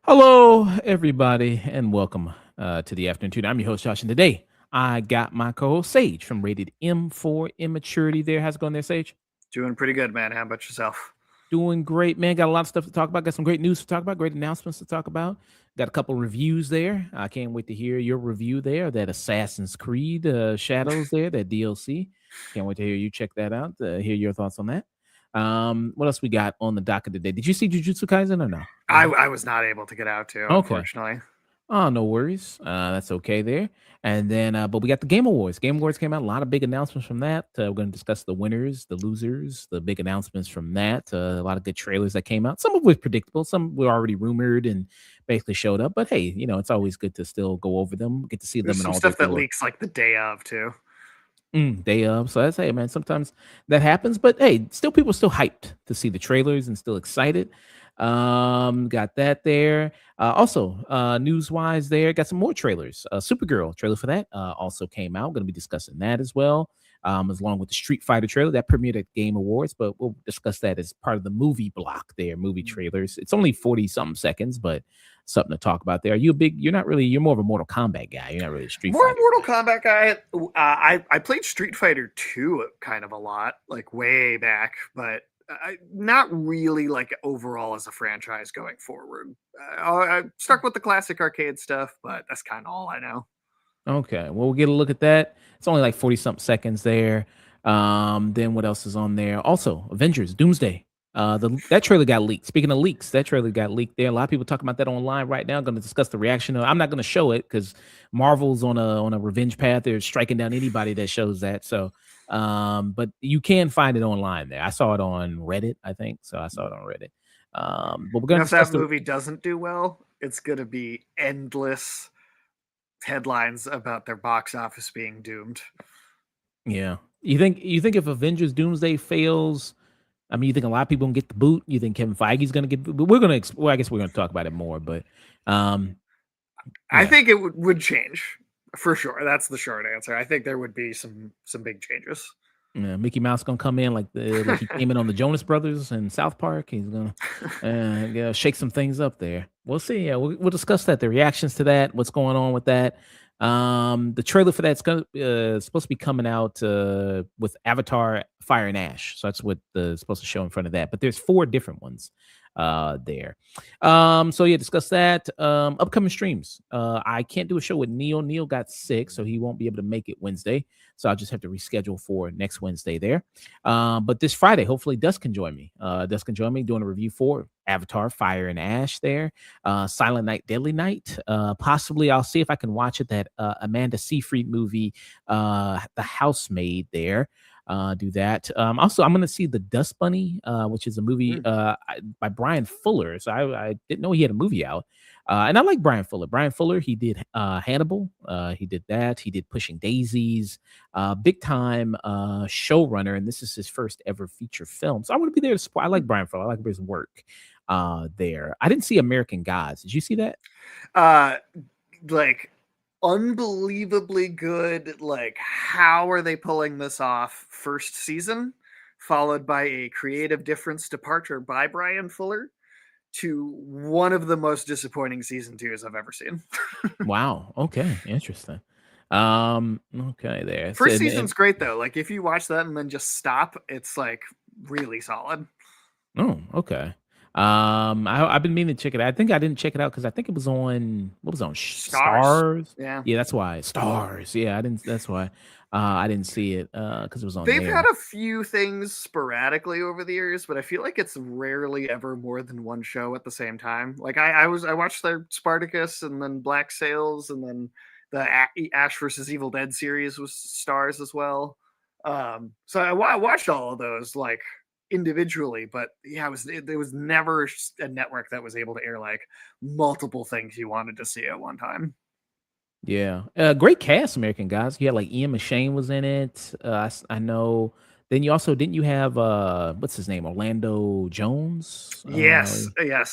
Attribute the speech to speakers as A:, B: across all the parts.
A: Hello, everybody, and welcome to the afternoon tune. I'm your host, Josh, and today I got my co-host Sage from Rated M for Immaturity. There, how's it going there, Sage?
B: Doing pretty good, man. How about yourself?
A: Doing great, man. Got a lot of stuff to talk about. Got some great news to talk about. Great announcements to talk about. Got a couple reviews there. I can't wait to hear your review there. That Assassin's Creed Shadows there, that DLC. Can't wait to hear you check that out. Hear your thoughts on that. What else we got on the docket today? Did you see Jujutsu Kaisen or no?
B: I was not able to get out to,
A: Okay.
B: unfortunately.
A: Oh, no worries. That's okay there. And then, but we got the Game Awards. Game Awards came out. A lot of big announcements from that. We're going to discuss the winners, the losers, the big announcements from that. A lot of good trailers that came out. Some of which predictable. Some were already rumored and basically showed up. But hey, it's always good to still go over them, get to see
B: There's
A: them in
B: some
A: all their
B: stuff that
A: glory.
B: leaks like the day of, too.
A: Day of. So that's, hey, man, sometimes that happens. But hey, still people are still hyped to see the trailers and still excited. Got that there. Also, news wise, there got some more trailers. Supergirl trailer for that also came out. Going to be discussing that as well. As along with the Street Fighter trailer that premiered at Game Awards, but we'll discuss that as part of the movie block there. Movie trailers. It's only 40 something seconds, but something to talk about there. You're not really. You're more of a Mortal Kombat guy. You're not really a Street Fighter.
B: Mortal Kombat guy. I played Street Fighter 2 kind of a lot, like way back, but not really like overall as a franchise going forward. I stuck with the classic arcade stuff, but that's kind of all I know.
A: Okay, well, we'll get a look at that. It's only like 40 something seconds there. Then what else is on there? Also, Avengers Doomsday. That trailer got leaked. Speaking of leaks, that trailer got leaked there. A lot of people talking about that online right now. Going to discuss the reaction. I'm not going to show it because Marvel's on a revenge path. They're striking down anybody that shows that. So, but you can find it online there. I saw it on Reddit, I think. So I saw it on Reddit. But we're going to discuss
B: if that movie doesn't do well, it's going to be endless headlines about their box office being doomed.
A: Yeah. You think if Avengers Doomsday fails, I mean, you think a lot of people gonna get the boot? You think Kevin Feige's gonna get? But we're gonna. Well, I guess we're gonna talk about it more. But
B: I think it would change for sure. That's the short answer. I think there would be some big changes.
A: Mickey Mouse gonna come in like he came in on the Jonas Brothers and South Park. He's gonna shake some things up there. We'll see. Yeah, we'll discuss that. The reactions to that. What's going on with that? The trailer for that's supposed to be coming out with Avatar, Fire and Ash. So that's what the supposed to show in front of that. But there's 4 different ones there. So yeah, discuss that. Upcoming streams. I can't do a show with Neil. Neil got sick, so he won't be able to make it Wednesday. So I'll just have to reschedule for next Wednesday there. But this Friday, hopefully Dust can join me. Dust can join me doing a review for Avatar, Fire and Ash there. Silent Night, Deadly Night. Possibly I'll see if I can watch it, that Amanda Seyfried movie, The Housemaid there. Do that. Also, I'm going to see The Dust Bunny, which is a movie by Brian Fuller. So I didn't know he had a movie out. And I like Brian Fuller. Brian Fuller, he did Hannibal. He did that. He did Pushing Daisies. Big time showrunner. And this is his first ever feature film. So I want to be there to support. I like Brian Fuller. I like his work there. I didn't see American Gods. Did you see that?
B: Like unbelievably good. Like, how are they pulling this off? First season, followed by a creative difference departure by Brian Fuller, to one of the most disappointing season 2s I've ever seen.
A: Wow. Okay. Interesting. Okay, there.
B: First season's great though. Like, if you watch that and then just stop, it's like really solid.
A: Oh, okay. I've been meaning to check it out. I think I didn't check it out because I think it was on Stars.
B: Yeah,
A: that's why Stars. Yeah, I didn't. That's why I didnn't see it because it was on.
B: They've had a few things sporadically over the years, but I feel like it's rarely ever more than one show at the same time. Like I watched their Spartacus and then Black Sails and then the Ash versus Evil Dead series was Stars as well. So I watched all of those like individually, but yeah, there was never a network that was able to air like multiple things you wanted to see at one time.
A: Yeah, great cast, American Gods. You had like Ian McShane was in it. I know Then you also didn't you have what's his name? Orlando Jones?
B: Yes,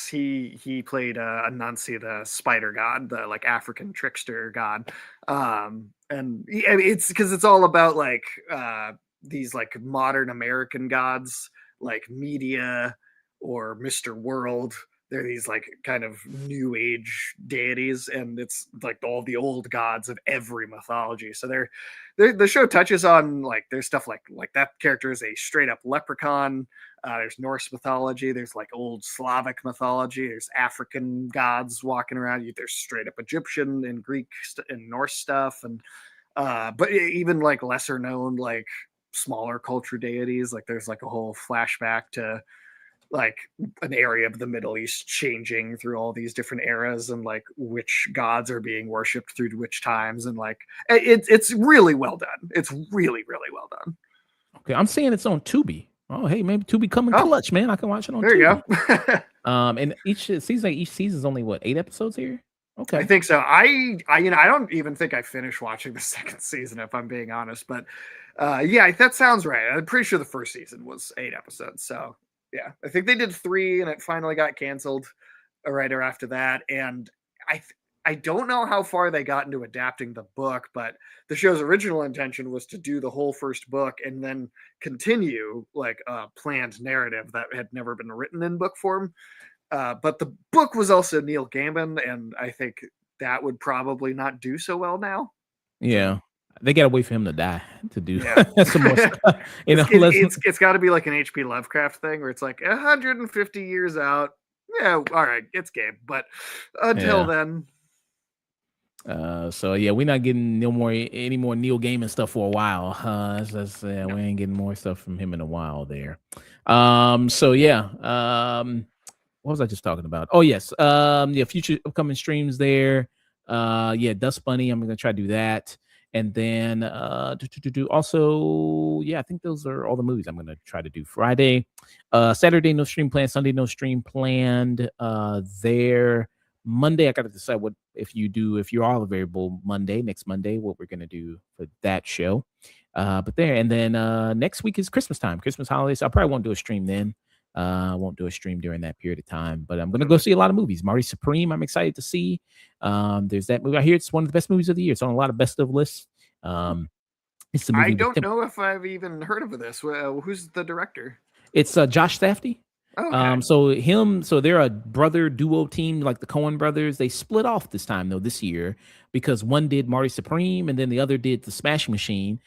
B: he played Anansi, the spider god, the like African trickster god. And I mean, it's because it's all about like these like modern American gods, like media or Mr. World. They're these like kind of new age deities, and it's like all the old gods of every mythology. So the show touches on like there's stuff like that character is a straight up leprechaun. There's Norse mythology. There's like old Slavic mythology. There's African gods walking around. There's straight up Egyptian and Greek and Norse stuff, and but even like lesser known like smaller culture deities. Like there's like a whole flashback to like an area of the Middle East changing through all these different eras and like which gods are being worshipped through which times, and like it's really well done. It's really well done.
A: Okay, I'm seeing it's on Tubi. Oh, hey, maybe Tubi coming
B: Oh,
A: clutch, man. I can watch it on
B: there you
A: Tubi.
B: go.
A: And each it seems like each season is only what 8 episodes here.
B: I
A: Okay,
B: think so. I don't even think I finished watching the second season, if I'm being honest. But yeah, that sounds right. I'm pretty sure the first season was 8 episodes. So yeah, I think they did 3, and it finally got canceled right after that. And I I don't know how far they got into adapting the book, but the show's original intention was to do the whole first book and then continue like a planned narrative that had never been written in book form. But the book was also Neil Gaiman, and I think that would probably not do so well now.
A: yeah,
B: So
A: they got to wait for him to die to do
B: yeah,
A: some more stuff. You
B: it's
A: know, let's
B: it's got to be like an H.P. Lovecraft thing where it's like 150 years out. Yeah, all right, it's game, but until
A: yeah.
B: then,
A: So yeah, we're not getting no more any more Neil Gaiman stuff for a while. Yeah,
B: no.
A: we ain't getting more stuff from him in a while there. So yeah. What was I just talking about? Oh yes. Yeah, future upcoming streams there. Yeah, Dust Bunny. I'm gonna try to do that. And then also, yeah, I think those are all the movies I'm gonna try to do Friday. Saturday, no stream planned, Sunday, no stream planned. There. Monday, I gotta decide what if you're all available Monday, next Monday, what we're gonna do for that show. But there, and then next week is Christmas time, Christmas holidays. I probably won't do a stream then. I won't do a stream during that period of time, but I'm gonna go see a lot of movies. Marty Supreme, I'm excited to see. There's that movie. I hear it's one of the best movies of the year. It's on a lot of best of lists. It's the
B: I
A: movie with
B: don't
A: Tim.
B: know if I've even heard of this. Who's the director?
A: It's Josh Safdie.
B: Okay.
A: So they're a brother duo team like the Coen brothers. They split off this time though this year because one did Marty Supreme and then the other did the Smash Machine.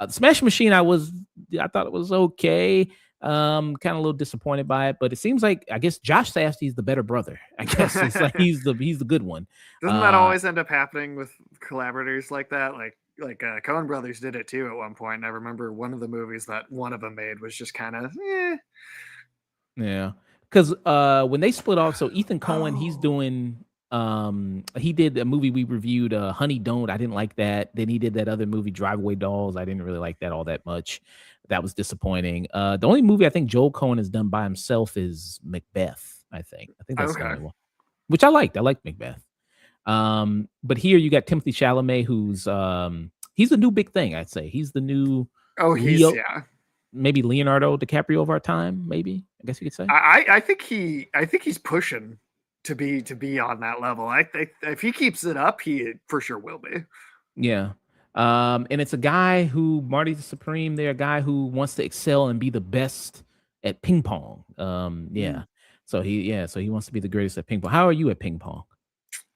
A: The Smash Machine, I thought it was okay. Kind of a little disappointed by it, but it seems like I guess Josh Safdie is the better brother. I guess it's like he's the good one.
B: Doesn't that always end up happening with collaborators like that? Like Coen Brothers did it too at one point. And I remember one of the movies that one of them made was just kind of
A: Yeah, because when they split off, so Ethan Cohen, he's
B: Oh.
A: doing he did a movie we reviewed, Honey Don't. I didn't like that. Then he did that other movie, Drive Away Dolls. I didn't really like that all that much. That was disappointing. The only movie I think Joel Cohen has done by himself is Macbeth. I think that's the
B: Okay.
A: only one, which I liked. I liked Macbeth. But here you got Timothy Chalamet, who's he's the new big thing. I'd say he's the new
B: Oh, he's
A: Leo,
B: yeah.
A: maybe Leonardo DiCaprio of our time. Maybe I guess you could say.
B: I think he's pushing to be on that level. I think if he keeps it up, he for sure will be.
A: Yeah. And it's a guy who Marty the Supreme, they're a guy who wants to excel and be the best at ping pong. Yeah.
B: Mm.
A: So he wants to be the greatest at ping pong. How are you at ping pong?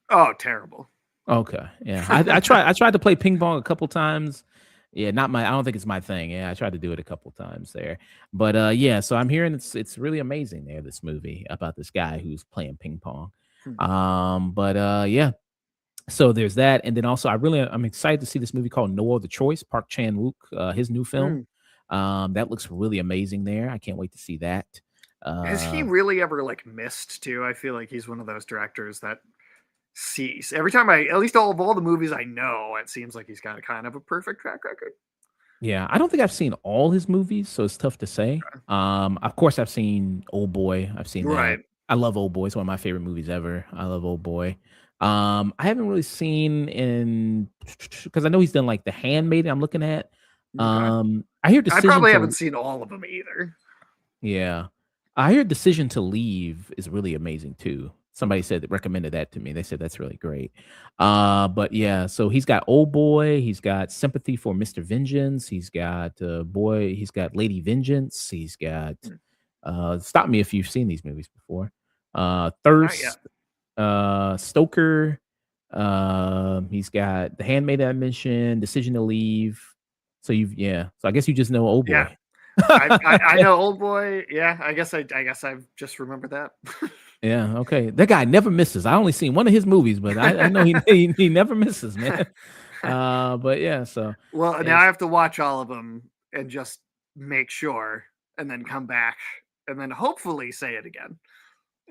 B: Oh, terrible.
A: Okay. Yeah. I tried to play ping pong a couple times. Yeah, not my I don't think it's my thing. Yeah, I tried to do it a couple times there. But yeah, so I'm hearing it's really amazing there, this movie about this guy who's playing ping pong.
B: Hmm.
A: But yeah, so there's that, and then also I'm excited to see this movie called No Other Choice, Park Chan Wook, his new film.
B: Mm.
A: That looks really amazing there. I can't wait to see that.
B: Has he
A: Uh,
B: really ever like missed too? I feel like he's one of those directors that sees every time at least all the movies I know, it seems like he's got a kind of a perfect track record.
A: yeah, I don't think I've seen all his movies, so it's tough to say. Of course, I've seen Old Boy. I've seen that.
B: Right.
A: I love Old Boy. It's one of my favorite movies ever. I love Old Boy. I haven't really seen in because I know he's done like The Handmaiden. I'm looking at.
B: Okay.
A: I hear
B: I
A: Decision
B: probably haven't
A: to
B: seen all of them either.
A: Yeah. I hear Decision to Leave is really amazing too. Somebody said recommended that to me. They said that's really great. But yeah, so he's got Old Boy, he's got Sympathy for Mr. Vengeance, he's got Lady Vengeance, he's got
B: Hmm,
A: stop me if you've seen these movies before.
B: not yet.
A: Thirst, Stoker, he's got The Handmaid I mentioned, Decision to Leave. So I guess you just know Old
B: Yeah,
A: Boy.
B: I know Old Boy. Yeah, I guess I've just remembered that.
A: Yeah, okay. That guy never misses. I only seen one of his movies, but I know he he never misses, man. But yeah, so
B: Well, now I
A: it's
B: have to watch all of them and just make sure, and then come back, and then hopefully say it again.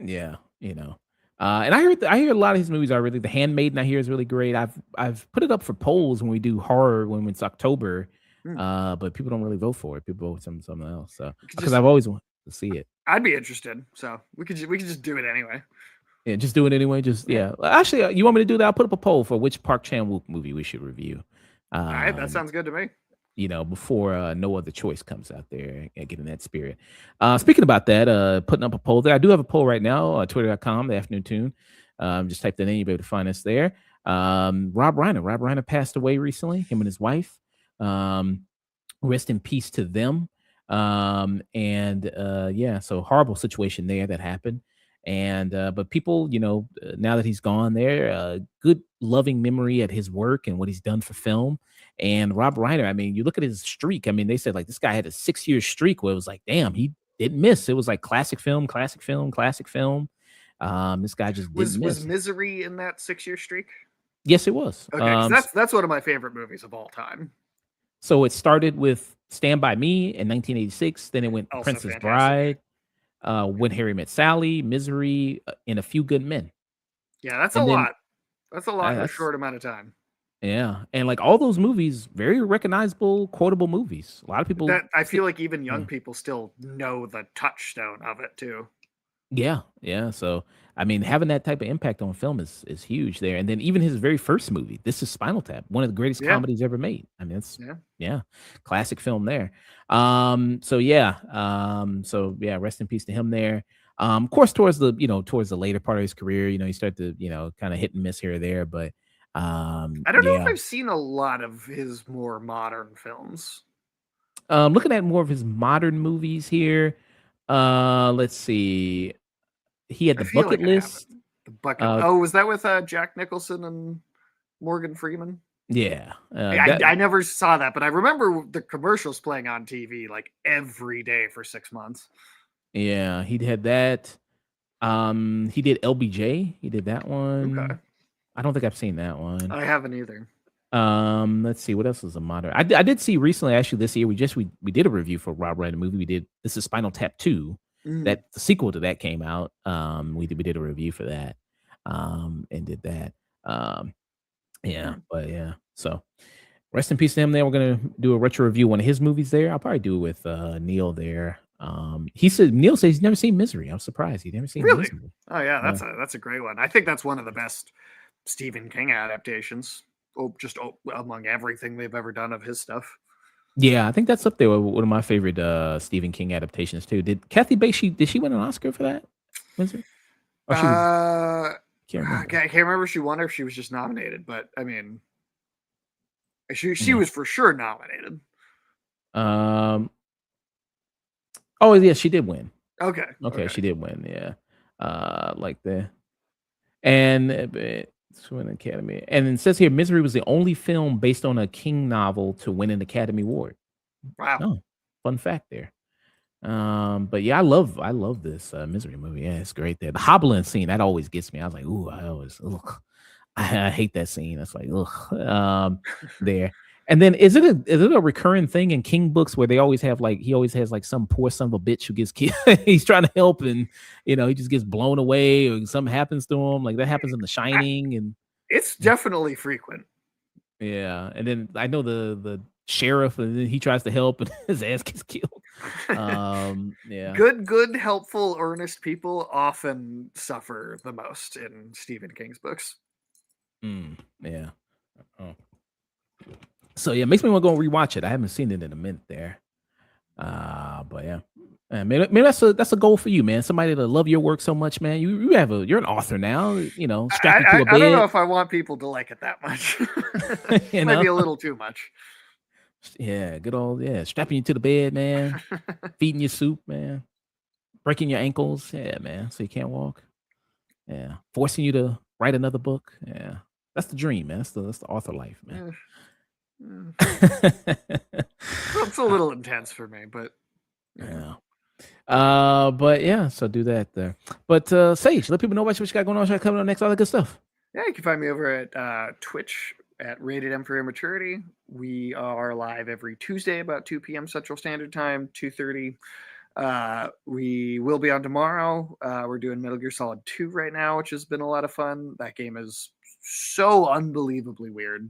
A: yeah, you know. And I hear a lot of his movies are really The Handmaiden I hear is really great. I've put it up for polls when we do horror when it's October,
B: Hmm.
A: but people don't really vote for it. People vote something else. So
B: We could
A: because
B: just
A: I've always wanted to see it.
B: I'd be interested, so we could just do it anyway.
A: Yeah, just do it anyway. Just
B: Yeah.
A: yeah. Actually, you want me to do that? I'll put up a poll for which Park Chan Wook movie we should review.
B: All right, that
A: Um,
B: sounds good to me.
A: before No Other Choice comes out there and get in that spirit. Speaking about that, putting up a poll there. I do have a poll right now, twitter.com, the afternoon tune. Just type that in, you'll be able to find us there. Rob Reiner. Rob Reiner passed away recently, him and his wife. Um, Rest in peace to them. And yeah, so horrible situation there that happened. And but people, now that he's gone there, good loving memory at his work and what he's done for film. And Rob Reiner, I mean, you look at his streak. I mean, they said like this guy had a 6 year streak where it was like, damn, he didn't miss. It was like classic film, classic film, classic film. This guy just didn't
B: Was
A: miss.
B: Misery in that 6 year streak?
A: Yes, it was.
B: Okay, because that's one of my favorite movies of all time.
A: So it started with Stand By Me in 1986. Then it went The
B: Also
A: Princess
B: fantastic.
A: Bride, When Harry Met Sally, Misery, and A Few Good Men.
B: Yeah, that's a
A: And then
B: lot. That's a lot in a
A: that's
B: short amount of time.
A: yeah, and like all those movies, very recognizable, quotable movies. A lot of people,
B: That I feel like even young
A: yeah,
B: people still know the touchstone of it too.
A: yeah, yeah. So I mean, having that type of impact on film is huge there. And then even his very first movie, This Is Spinal Tap, one of the greatest
B: Yeah,
A: comedies ever made. I mean, it's
B: yeah.
A: yeah, classic film there. So yeah, rest in peace to him there. Of course, towards the later part of his career, he started to, kind of hit and miss here or there, but
B: I don't know if
A: yeah.
B: I've seen a lot of his more modern films.
A: Looking at more of his modern movies here. Let's see. He had
B: I
A: The
B: feel
A: Bucket
B: like I haven't.
A: List.
B: The bucket.
A: Uh,
B: Oh, was that with Jack Nicholson and Morgan Freeman?
A: yeah,
B: I,
A: that
B: I never saw that, but I remember the commercials playing on TV like every day for 6 months.
A: yeah, he had that. He did LBJ. He did that one.
B: Okay,
A: I don't think I've seen that one.
B: I haven't either.
A: Let's see what else is a modern. I did see recently, actually this year. We did a review for Rob Reiner movie. We did This Is Spinal Tap 2.
B: Mm,
A: That the sequel to that came out. We did a review for that. And did that. Um, yeah,
B: hmm.
A: but yeah. So rest in peace to him there. We're gonna do a retro review of one of his movies there. I'll probably do it with Neil there. Neil says he's never seen Misery. I'm surprised he's never seen
B: Really?
A: Misery.
B: Oh yeah,
A: Yeah.
B: that's a great one. I think that's one of the best Stephen King adaptations. Among everything they've ever done of his stuff.
A: Yeah, I think that's up there with one of my favorite Stephen King adaptations too. Did Kathy Bates did she win an Oscar for that? Misery? Or she was can't
B: I
A: remember.
B: can't remember if she won or if she was just nominated, but I mean, she
A: Yeah.
B: was for sure nominated.
A: Um oh yeah, she did win.
B: Okay,
A: Okay,
B: okay.
A: she did win, yeah. Like the and it's an Academy. And it says here Misery was the only film based on a King novel to win an Academy Award.
B: Wow.
A: Oh, fun fact there. But yeah, I love this Misery movie. Yeah, it's great there. The hobbling scene that always gets me. I was like, ooh, ugh. I hate that scene. That's like, ugh. There. And then is it a recurring thing in King books where they always have like he always has like some poor son of a bitch who gets killed. He's trying to help and he just gets blown away or something happens to him. Like that happens in The
B: I,
A: Shining and
B: it's definitely frequent.
A: yeah. And then I know the sheriff and then he tries to help and his ass gets killed. Yeah.
B: Good, helpful, earnest people often suffer the most in Stephen King's books.
A: Yeah. Oh. So yeah, it makes me want to go rewatch it. I haven't seen it in a minute there. But yeah. Maybe that's a goal for you, man. Somebody to love your work so much, man. You're an author now. Strap you to a
B: I don't know
A: bed.
B: if I want people to like it that much.
A: you
B: Might be
A: know,
B: a little too much.
A: yeah, good old strapping you to the bed, man. Feeding you soup, man. Breaking your ankles, yeah, man. So you can't walk, yeah. Forcing you to write another book, yeah. That's the dream, man. That's the author life, man.
B: Eh, eh. Well, it's a little intense for me, but yeah.
A: Yeah. But yeah, so do that there. But Sage, let people know what you got going on, what's coming on next, all that good stuff.
B: Yeah, you can find me over at Twitch at Rated M for Immaturity. We are live every Tuesday about 2 p.m. Central Standard Time, 2:30. We will be on tomorrow. We're doing Metal Gear Solid 2 right now, which has been a lot of fun. That game is so unbelievably weird.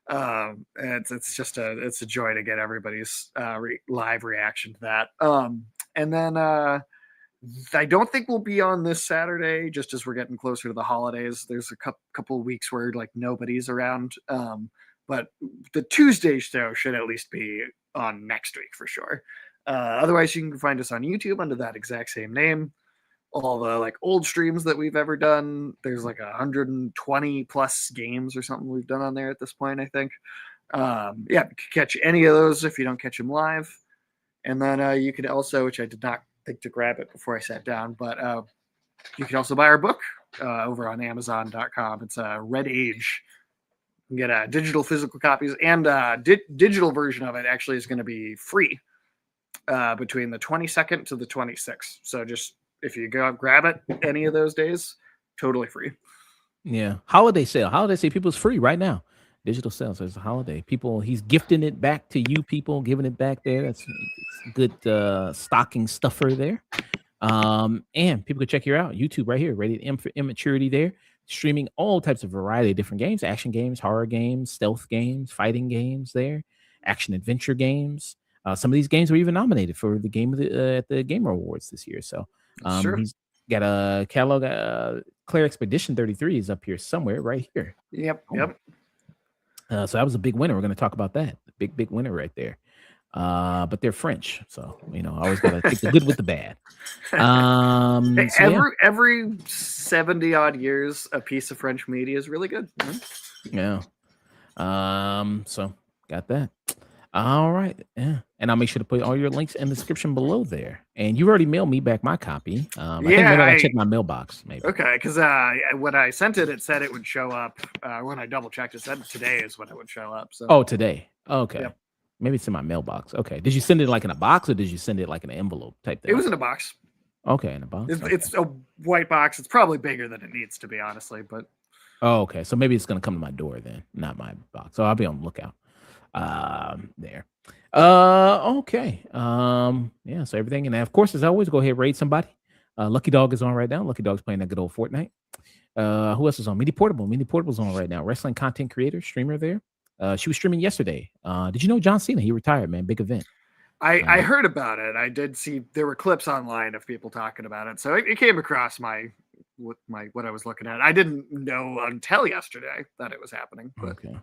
B: It's just it's a joy to get everybody's live reaction to that. And then I don't think we'll be on this Saturday, just as we're getting closer to the holidays. There's a couple of weeks where like nobody's around. But the Tuesday show should at least be on next week for sure. Otherwise, you can find us on YouTube under that exact same name. All the like old streams that we've ever done. There's like 120 plus games or something we've done on there at this point, I think. Yeah, you can catch any of those if you don't catch them live. And then you could also, which I did not think to grab it before I sat down, but you can also buy our book over on Amazon.com. It's Red Age. You can get digital physical copies, and digital version of it actually is going to be free between the 22nd to the 26th. So just if you go grab it any of those days, totally free.
A: Yeah. Holiday sale. Holiday sale. People's free right now. Digital sales. So it's a holiday. People, he's gifting it back to you people, giving it back there. That's good stocking stuffer there. And people can check you out. YouTube right here, Rated M for Immaturity there. Streaming all types of variety of different games, action games, horror games, stealth games, fighting games there, action adventure games. Some of these games were even nominated for the game of at the Gamer Awards this year. So
B: Sure.
A: he's got a catalog. Claire Expedition 33 is up here somewhere, right here.
B: Yep. Yep.
A: So that was a big winner. We're going to talk about that. Big winner right there. But they're French, so I always gotta take the good with the bad.
B: Every 70 odd years, a piece of French media is really good.
A: Yeah. So got that. All right. Yeah. And I'll make sure to put all your links in the description below there. And you've already mailed me back my copy. I think maybe I check my mailbox. Maybe.
B: Okay, because when I sent it, it said it would show up. When I double checked, it said today is when it would show up. So.
A: Oh, today. Okay.
B: Yep.
A: Maybe it's in my mailbox. Okay. Did you send it like in a box or did you send it like in an envelope type thing?
B: It was in a box.
A: Okay, in a box.
B: It's a white box. It's probably bigger than it needs to be, honestly. But
A: okay, so maybe it's gonna come to my door then, not my box. So I'll be on the lookout. There. Okay. Yeah. So everything, and of course, as always, go ahead raid somebody. Lucky Dog is on right now. Lucky Dog's playing that good old Fortnite. Who else is on? Mini Portable. Mini Portable's on right now. Wrestling content creator, streamer there. She was streaming yesterday. Did you know John Cena? He retired, man. Big event.
B: I heard about it. I did see there were clips online of people talking about it. So it came across what I was looking at. I didn't know until yesterday that it was happening. But.
A: Okay.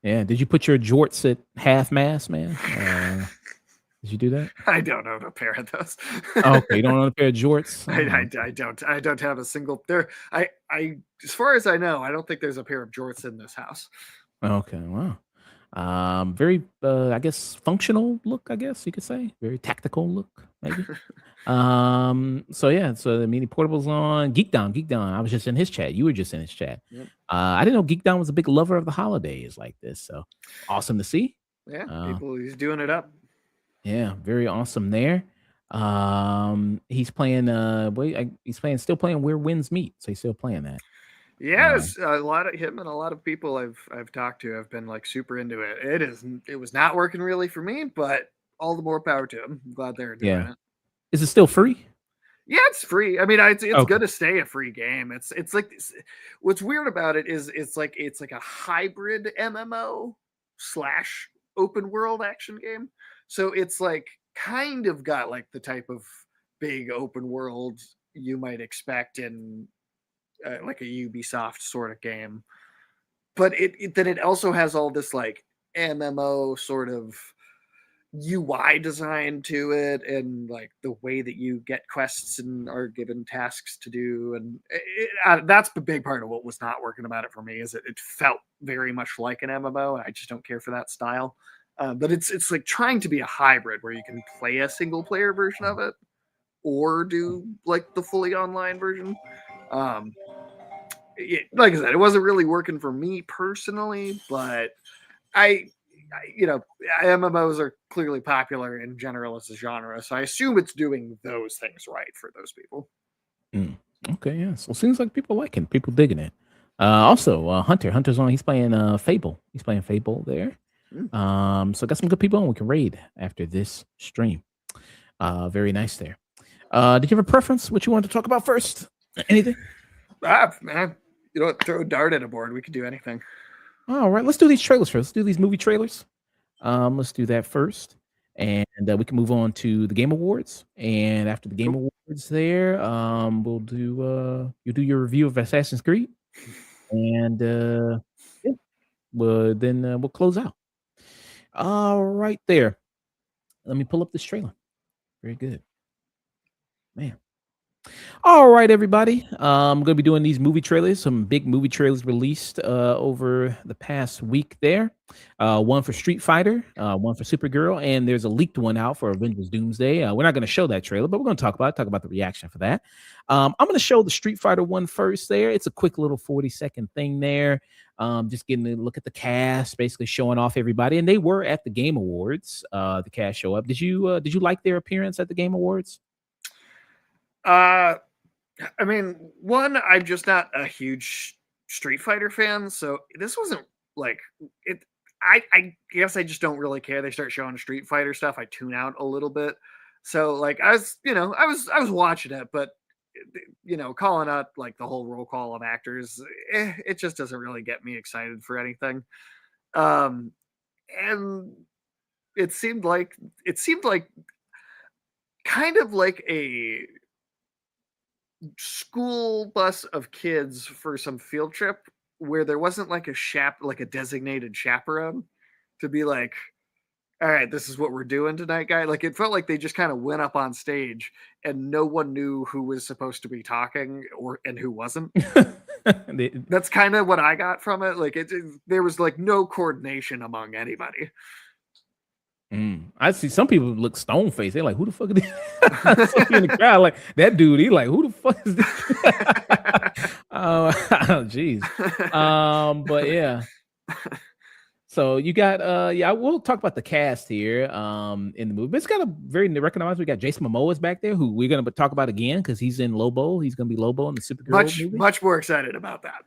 A: Yeah. Did you put your jorts at half mast, man? Did you do that?
B: I don't own a pair of those.
A: Okay, you don't own a pair of jorts?
B: I don't have a single there. I as far as I know, I don't think there's a pair of jorts in this house.
A: Okay, wow. Very I guess functional look, I guess you could say. Very tactical look, maybe. So yeah, so the Mini Portable's on. Geek Down. I was just in his chat. You were just in his chat.
B: Yep.
A: I didn't know Geek Down was a big lover of the holidays like this. So awesome to see.
B: Yeah, he's doing it up.
A: Yeah, very awesome there. He's playing still playing Where Winds Meet, so he's still playing that.
B: Yes, a lot of him and a lot of people I've talked to have been like super into it. It was not working really for me, but all the more power to him. I'm glad they're doing it.
A: Is it still free?
B: Yeah, it's free. I mean, it's going to stay a free game. It's like what's weird about it is it's like a hybrid MMO / open world action game. So it's like kind of got like the type of big open world you might expect in like a Ubisoft sort of game, but it also has all this like MMO sort of UI design to it, and like the way that you get quests and are given tasks to do, and that's the big part of what was not working about it for me. Is it felt very much like an MMO, and I just don't care for that style. But it's like trying to be a hybrid where you can play a single player version of it or do like the fully online version. Um, like I said, it wasn't really working for me personally, but you know, MMOs are clearly popular in general as a genre, so I assume it's doing those things right for those people.
A: Mm. Okay, yeah. So seems like people liking, people digging it. Also, Hunter's on. He's playing Fable. He's playing Fable there.
B: Mm.
A: So got some good people on. We can raid after this stream. Very nice there. Did you have a preference? What you wanted to talk about first? Anything?
B: Man, you know what? Throw a dart at a board. We could do anything.
A: All right, let's do these trailers first. Let's do these movie trailers. Let's do that first, and we can move on to the Game Awards. And after the Game
B: Cool.
A: Awards, there, we'll do you do your review of Assassin's Creed, and yeah, we'll close out. All right, there. Let me pull up this trailer. Very good, man. All right, everybody. I'm going to be doing these movie trailers, some big movie trailers released over the past week there. One for Street Fighter, one for Supergirl, and there's a leaked one out for Avengers Doomsday. We're not going to show that trailer, but we're going to talk about the reaction for that. I'm going to show the Street Fighter one first there. It's a quick little 40-second thing there. Just getting a look at the cast, basically showing off everybody. And they were at the Game Awards. The cast show up. Did you like their appearance at the Game Awards?
B: I mean, one, I'm just not a huge Street Fighter fan, so this wasn't like it. I guess I just don't really care. They start showing Street Fighter stuff, I tune out a little bit. So like I was, I was watching it, but calling out like the whole roll call of actors, it just doesn't really get me excited for anything. Um, and it seemed like kind of like a school bus of kids for some field trip where there wasn't like like a designated chaperone to be like, all right, this is what we're doing tonight, guy. Like it felt like they just kind of went up on stage and no one knew who was supposed to be talking and who wasn't. That's kind of what I got from it. Like there was like no coordination among anybody.
A: I see some people look stone faced. They're like, "Who the fuck is this?" So in the crowd, like that dude. He like, "Who the fuck is this?" Jeez. But yeah. So you got yeah, we'll talk about the cast here in the movie. But it's got a very recognized. We got Jason Momoa's back there, who we're gonna talk about again because he's in Lobo. He's gonna be Lobo in the Supergirl movie.
B: Much more excited about that.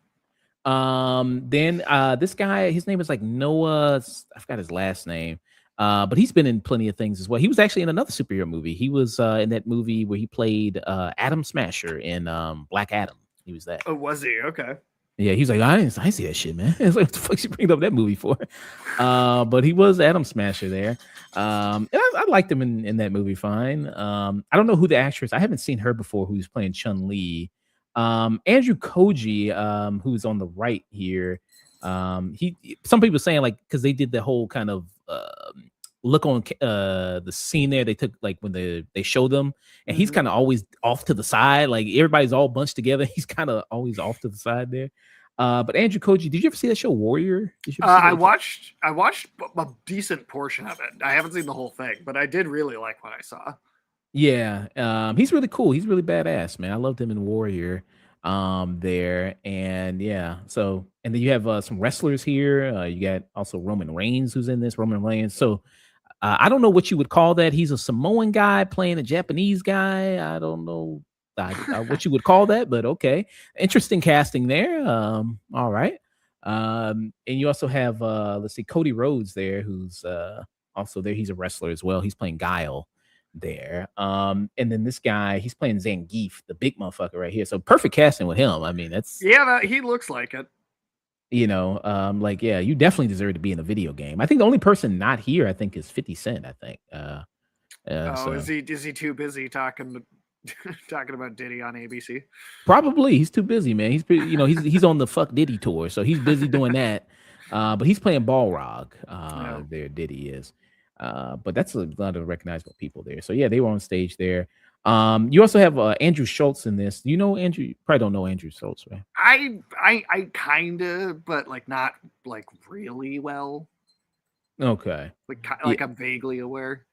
A: Then this guy, his name is like Noah. I forgot his last name. But he's been in plenty of things as well. He was actually in another superhero movie. He was in that movie where he played Adam Smasher in Black Adam. He was that.
B: Oh, was he? Okay.
A: Yeah, he's like, I didn't see that shit, man. It's like, what the fuck you bring up that movie for? But he was Adam Smasher there. And I liked him in that movie fine. I don't know who the actress, I haven't seen her before, who's playing Chun-Li. Andrew Koji, who's on the right here. Some people saying like, because they did the whole kind of look on the scene there, they took like when they show them, and he's kind of always off to the side, like everybody's all bunched together, he's kind of always off to the side there. But Andrew Koji, did you ever see that show Warrior?
B: I watched a decent portion of it. I haven't seen the whole thing, but I did really like what I saw.
A: Yeah, he's really cool. He's really badass, man. I loved him in Warrior there. And yeah, so and then you have some wrestlers here. You got also Roman Reigns who's in this. Roman Reigns. So I don't know what you would call that. He's a Samoan guy playing a Japanese guy. I don't know what you would call that, but okay. Interesting casting there. All right. And you also have let's see, Cody Rhodes there, who's also there. He's a wrestler as well. He's playing Guile there. And then this guy, he's playing Zangief, the big motherfucker right here. So perfect casting with him. I mean, that's
B: he looks like it.
A: Like, yeah, you definitely deserve to be in a video game. I think the only person not here, I think, is 50 Cent, I think.
B: So. Is he too busy talking about Diddy on ABC?
A: Probably. He's too busy, man. He's on the Fuck Diddy tour, so he's busy doing that. But he's playing Balrog.
B: Yeah.
A: There, Diddy is. But that's a lot of recognizable people there. So yeah, they were on stage there. You also have Andrew Schultz in this. Do you know Andrew? You probably don't know Andrew Schultz, right?
B: I kinda, but like not like really well.
A: Okay. Yeah,
B: Like I'm vaguely aware.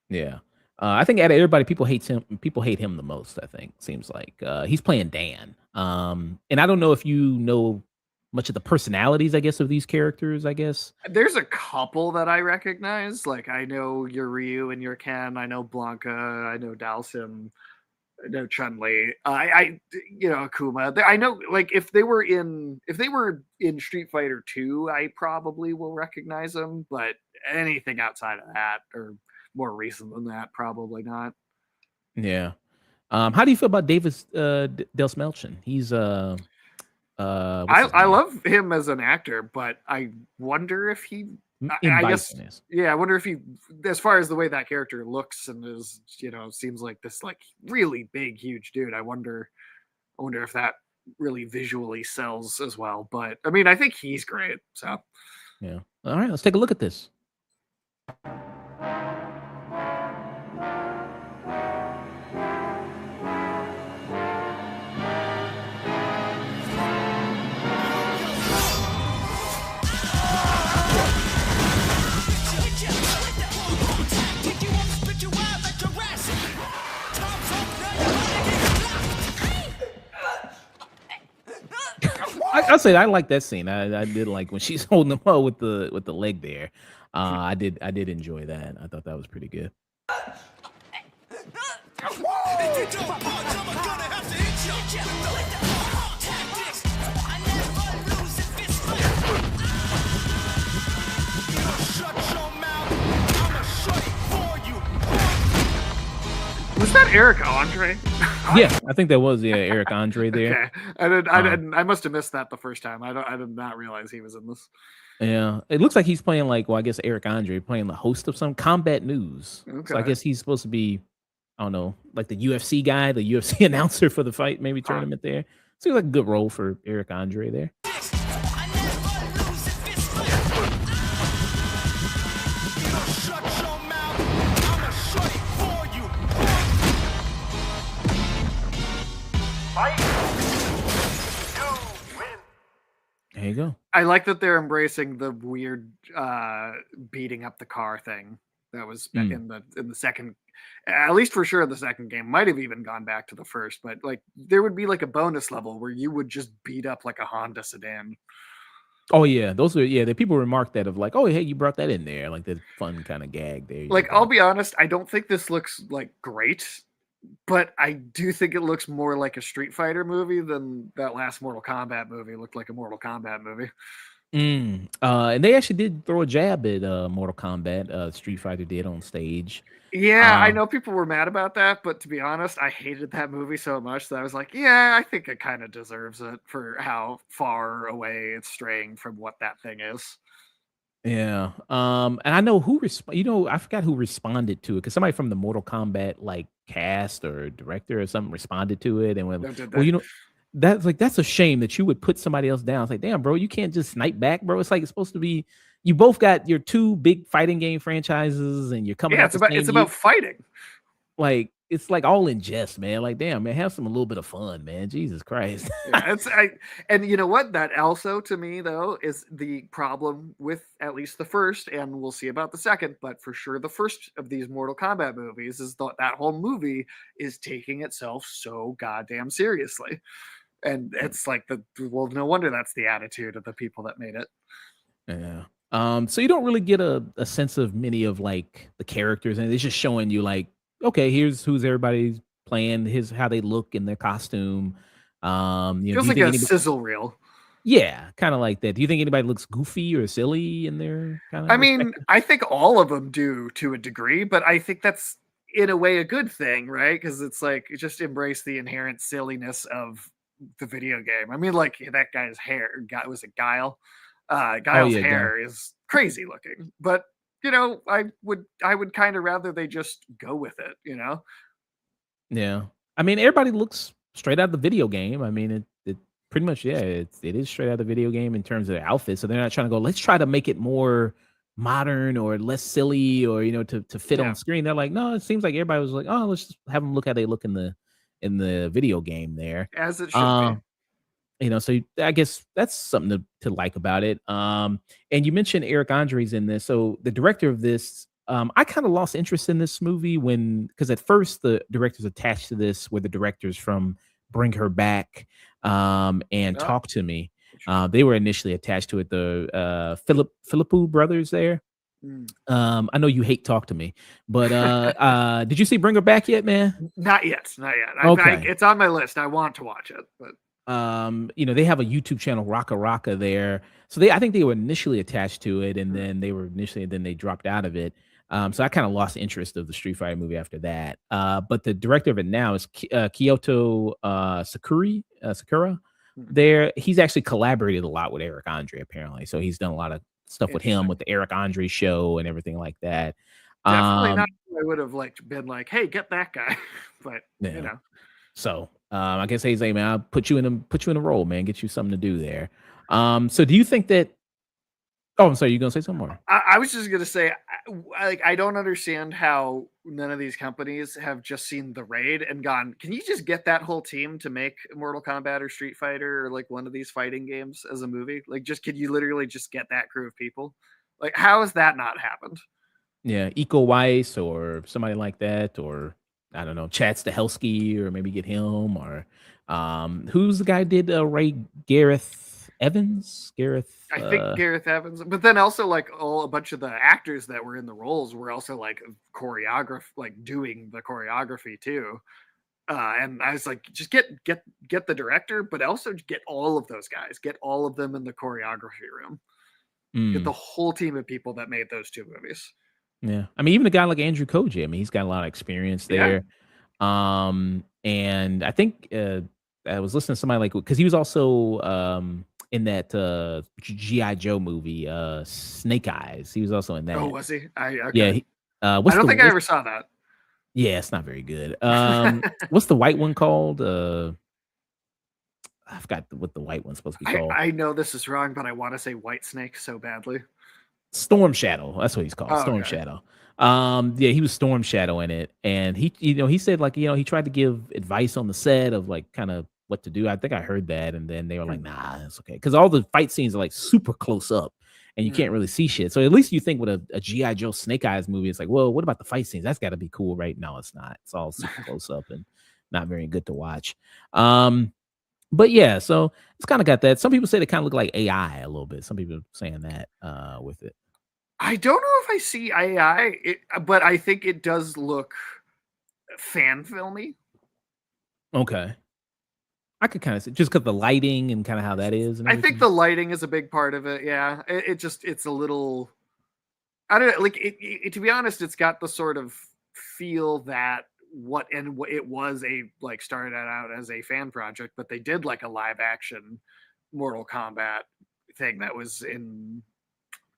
A: yeah. I think out of everybody, people hates him. People hate him the most. I think seems like he's playing Dan. And I don't know if you know much of the personalities, I guess, of these characters. I guess.
B: There's a couple that I recognize. Like I know your Ryu and your Ken. I know Blanca. I know Dalsim. I know Chun Li. You know Akuma. I know like if they were in Street Fighter 2, I probably will recognize them. But anything outside of that or more recent than that, probably not.
A: Yeah. How do you feel about Davis Delsmelchian? He's what's his
B: I
A: name?
B: love him as an actor, but I wonder if he.
A: M.
B: I guess
A: Bison is.
B: yeah. I wonder if he, as far as the way that character looks and is, seems like this like really big, huge dude. I wonder if that really visually sells as well. But I mean, I think he's great. So
A: Yeah. All right, let's take a look at this. I'll say I like that scene. I did like when she's holding him up with the leg there. I did enjoy that. I thought that was pretty good.
C: If you don't punch, I'm gonna have to hit you with the tactics. I never lose if it's fight. Shut your mouth. I'ma shut it for you.
B: was that Eric Andre?
A: Yeah, I think that was Eric Andre there.
B: Okay,
A: Um,
B: I must have missed that the first time. I did not realize he was in this.
A: yeah, it looks like he's playing like well, I guess Eric Andre playing the host of some Combat News. So I
B: Okay,
A: guess he's supposed to be I don't know like the UFC guy, the UFC announcer for the fight maybe
B: huh.
A: tournament there. Seems like a good role for Eric Andre there.
C: I never lose if it's fight. Shut your mouth. I'ma shut it for you.
D: Fight! You win!
A: There you go.
B: I like that they're embracing the weird beating up the car thing that was
A: Mm.
B: in the second, at least for sure the second game. Might have even gone back to the first, but like there would be like a bonus level where you would just beat up like a Honda sedan.
A: Oh yeah, those are the people remarked that of like, oh hey, you brought that in there, like the fun kind of gag there. You
B: Like
A: did
B: I'll
A: that.
B: be honest, I don't think this looks like great, but I do think it looks more like a Street Fighter movie than that last Mortal Kombat movie looked like a Mortal Kombat movie.
A: And they actually did throw a jab at Mortal Kombat. Street Fighter did on stage.
B: Yeah, I
A: Uh,
B: know people were mad about that, but to be honest, I hated that movie so much that I was like, yeah, I think it kind of deserves it for how far away it's straying from what that thing is.
A: yeah. And I know who I forgot who responded to it because somebody from the Mortal Kombat like cast or director or something responded to it and went,
B: That did
A: well,
B: that.
A: that's a shame that you would put somebody else down. It's like, damn, bro, you can't just snipe back, bro. It's like it's supposed to be. You both got your two big fighting game franchises, and you're coming
B: Yeah,
A: out the
B: it's
A: same year.
B: about fighting.
A: Like, it's like all in jest, man. Like, damn, man, have some a little bit of fun, man. Jesus Christ.
B: Yeah, it's I and you know what? That also to me though is the problem with at least the first, and we'll see about the second, but for sure the first of these Mortal Kombat movies is that whole movie is taking itself so goddamn seriously. And it's like well, no wonder that's the attitude of the people that made it.
A: Yeah. So you don't really get a sense of many of like the characters, and it's just showing you like, okay, here's who's everybody's playing, here's how they look in their costume. Do
B: Feels
A: you
B: like
A: think
B: a
A: anybody
B: sizzle reel.
A: yeah, kind of like that. Do you think anybody looks goofy or silly in their kind
B: I
A: of
B: mean,
A: respective?
B: I think all of them do to a degree, but I think that's in a way a good thing, right? Because it's like just embrace the inherent silliness of the video game. I mean, like that guy's hair, guy was it Guile?
A: Oh
B: Guile's
A: yeah, guy.
B: hair is crazy looking, but I would kind of rather they just go with it, you know?
A: Yeah. I mean, everybody looks straight out of the video game. I mean, it Pretty much, yeah. It is straight out of the video game in terms of the outfit. So they're not trying to go, let's try to make it more modern or less silly or to fit
B: Yeah,
A: on screen. They're like, no, it seems like everybody was like, oh, let's just have them look how they look in the video game there.
B: as it should be.
A: Um, so I guess that's something to like about it. And you mentioned Eric Andre's in this. So the director of this, I kind of lost interest in this movie because at first the directors attached to this were the directors from Bring Her Back, and
B: Oh,
A: Talk to Me.
B: interesting.
A: They were initially attached to it. The Philippou brothers there.
B: Mm.
A: I know you hate Talk to Me, but did you see Bring Her Back yet, man?
B: Not yet, not yet.
A: Okay.
B: It's on my list. I want to watch it, but
A: They have a YouTube channel, Raka Raka there. So I think they were initially attached to it, and then they dropped out of it. So I kind of lost interest of the Street Fighter movie after that. But the director of it now is Kyoto Sakura.
B: mm,
A: There, he's actually collaborated a lot with Eric Andre, apparently. So he's done a lot of stuff with him
B: interesting.
A: with the Eric Andre show and everything like that.
B: Definitely not.
A: Um,
B: I would have been like, hey, get that guy, but
A: yeah. So I guess he's like, man, I'll put you in a role, man, get you something to do there. So do you think that? Oh, I'm sorry, you gonna say something more?
B: I was just gonna say, I don't understand how none of these companies have just seen the raid and gone, can you just get that whole team to make Mortal Kombat or Street Fighter or like one of these fighting games as a movie? Like, just could you literally just get that crew of people? Like, how has that not happened?
A: Yeah, Eco Weiss or somebody like that, or I don't know, Chad Stahelski, or maybe get him, or who's the guy did Ray Gareth Evans? Gareth
B: I think Gareth Evans, but then also like a bunch of the actors that were in the roles were also like like doing the choreography too. And I was like, just get the director, but also get all of those guys, get all of them in the choreography room, get the
A: mm,
B: whole team of people that made those two movies.
A: yeah. I mean, even a guy like Andrew Koji, I mean, he's got a lot of experience
B: Yeah.
A: there. And I think I was listening to somebody like because he was also in that GI Joe movie, Snake Eyes. He was also in
B: Oh,
A: that.
B: was he?
A: Yeah.
B: Okay. I
A: What's
B: don't
A: the
B: think I ever saw that.
A: Yeah, it's not very good. What's the white one called? I forgot what the white one's supposed to be called.
B: I know this is wrong, but I want to say White Snake so badly.
A: Storm Shadow. That's what he's called.
B: Oh,
A: Storm
B: okay.
A: Shadow. Yeah, he was Storm Shadow in it, and he said like he tried to give advice on the set of like kind of what to do. I think I heard that, and then they were like, "Nah, it's okay," because all the fight scenes are like super close up, and you can't really see shit. So at least you think with a GI Joe Snake Eyes movie, it's like, well, what about the fight scenes? That's got to be cool, right? No, it's not. It's all super close up and not very good to watch. But yeah, so it's kind of got that. Some people say they kind of look like AI a little bit. Some people saying that with it.
B: I don't know if I see AI, but I think it does look fan filmy.
A: Okay. I could kind of see just because the lighting and kind of how that is and
B: I think
A: everything.
B: the lighting is a big part of it. Yeah, it's a little. I don't know. Like to be honest, it's got the sort of feel that what it was started out as a fan project, but they did like a live action Mortal Kombat thing that was in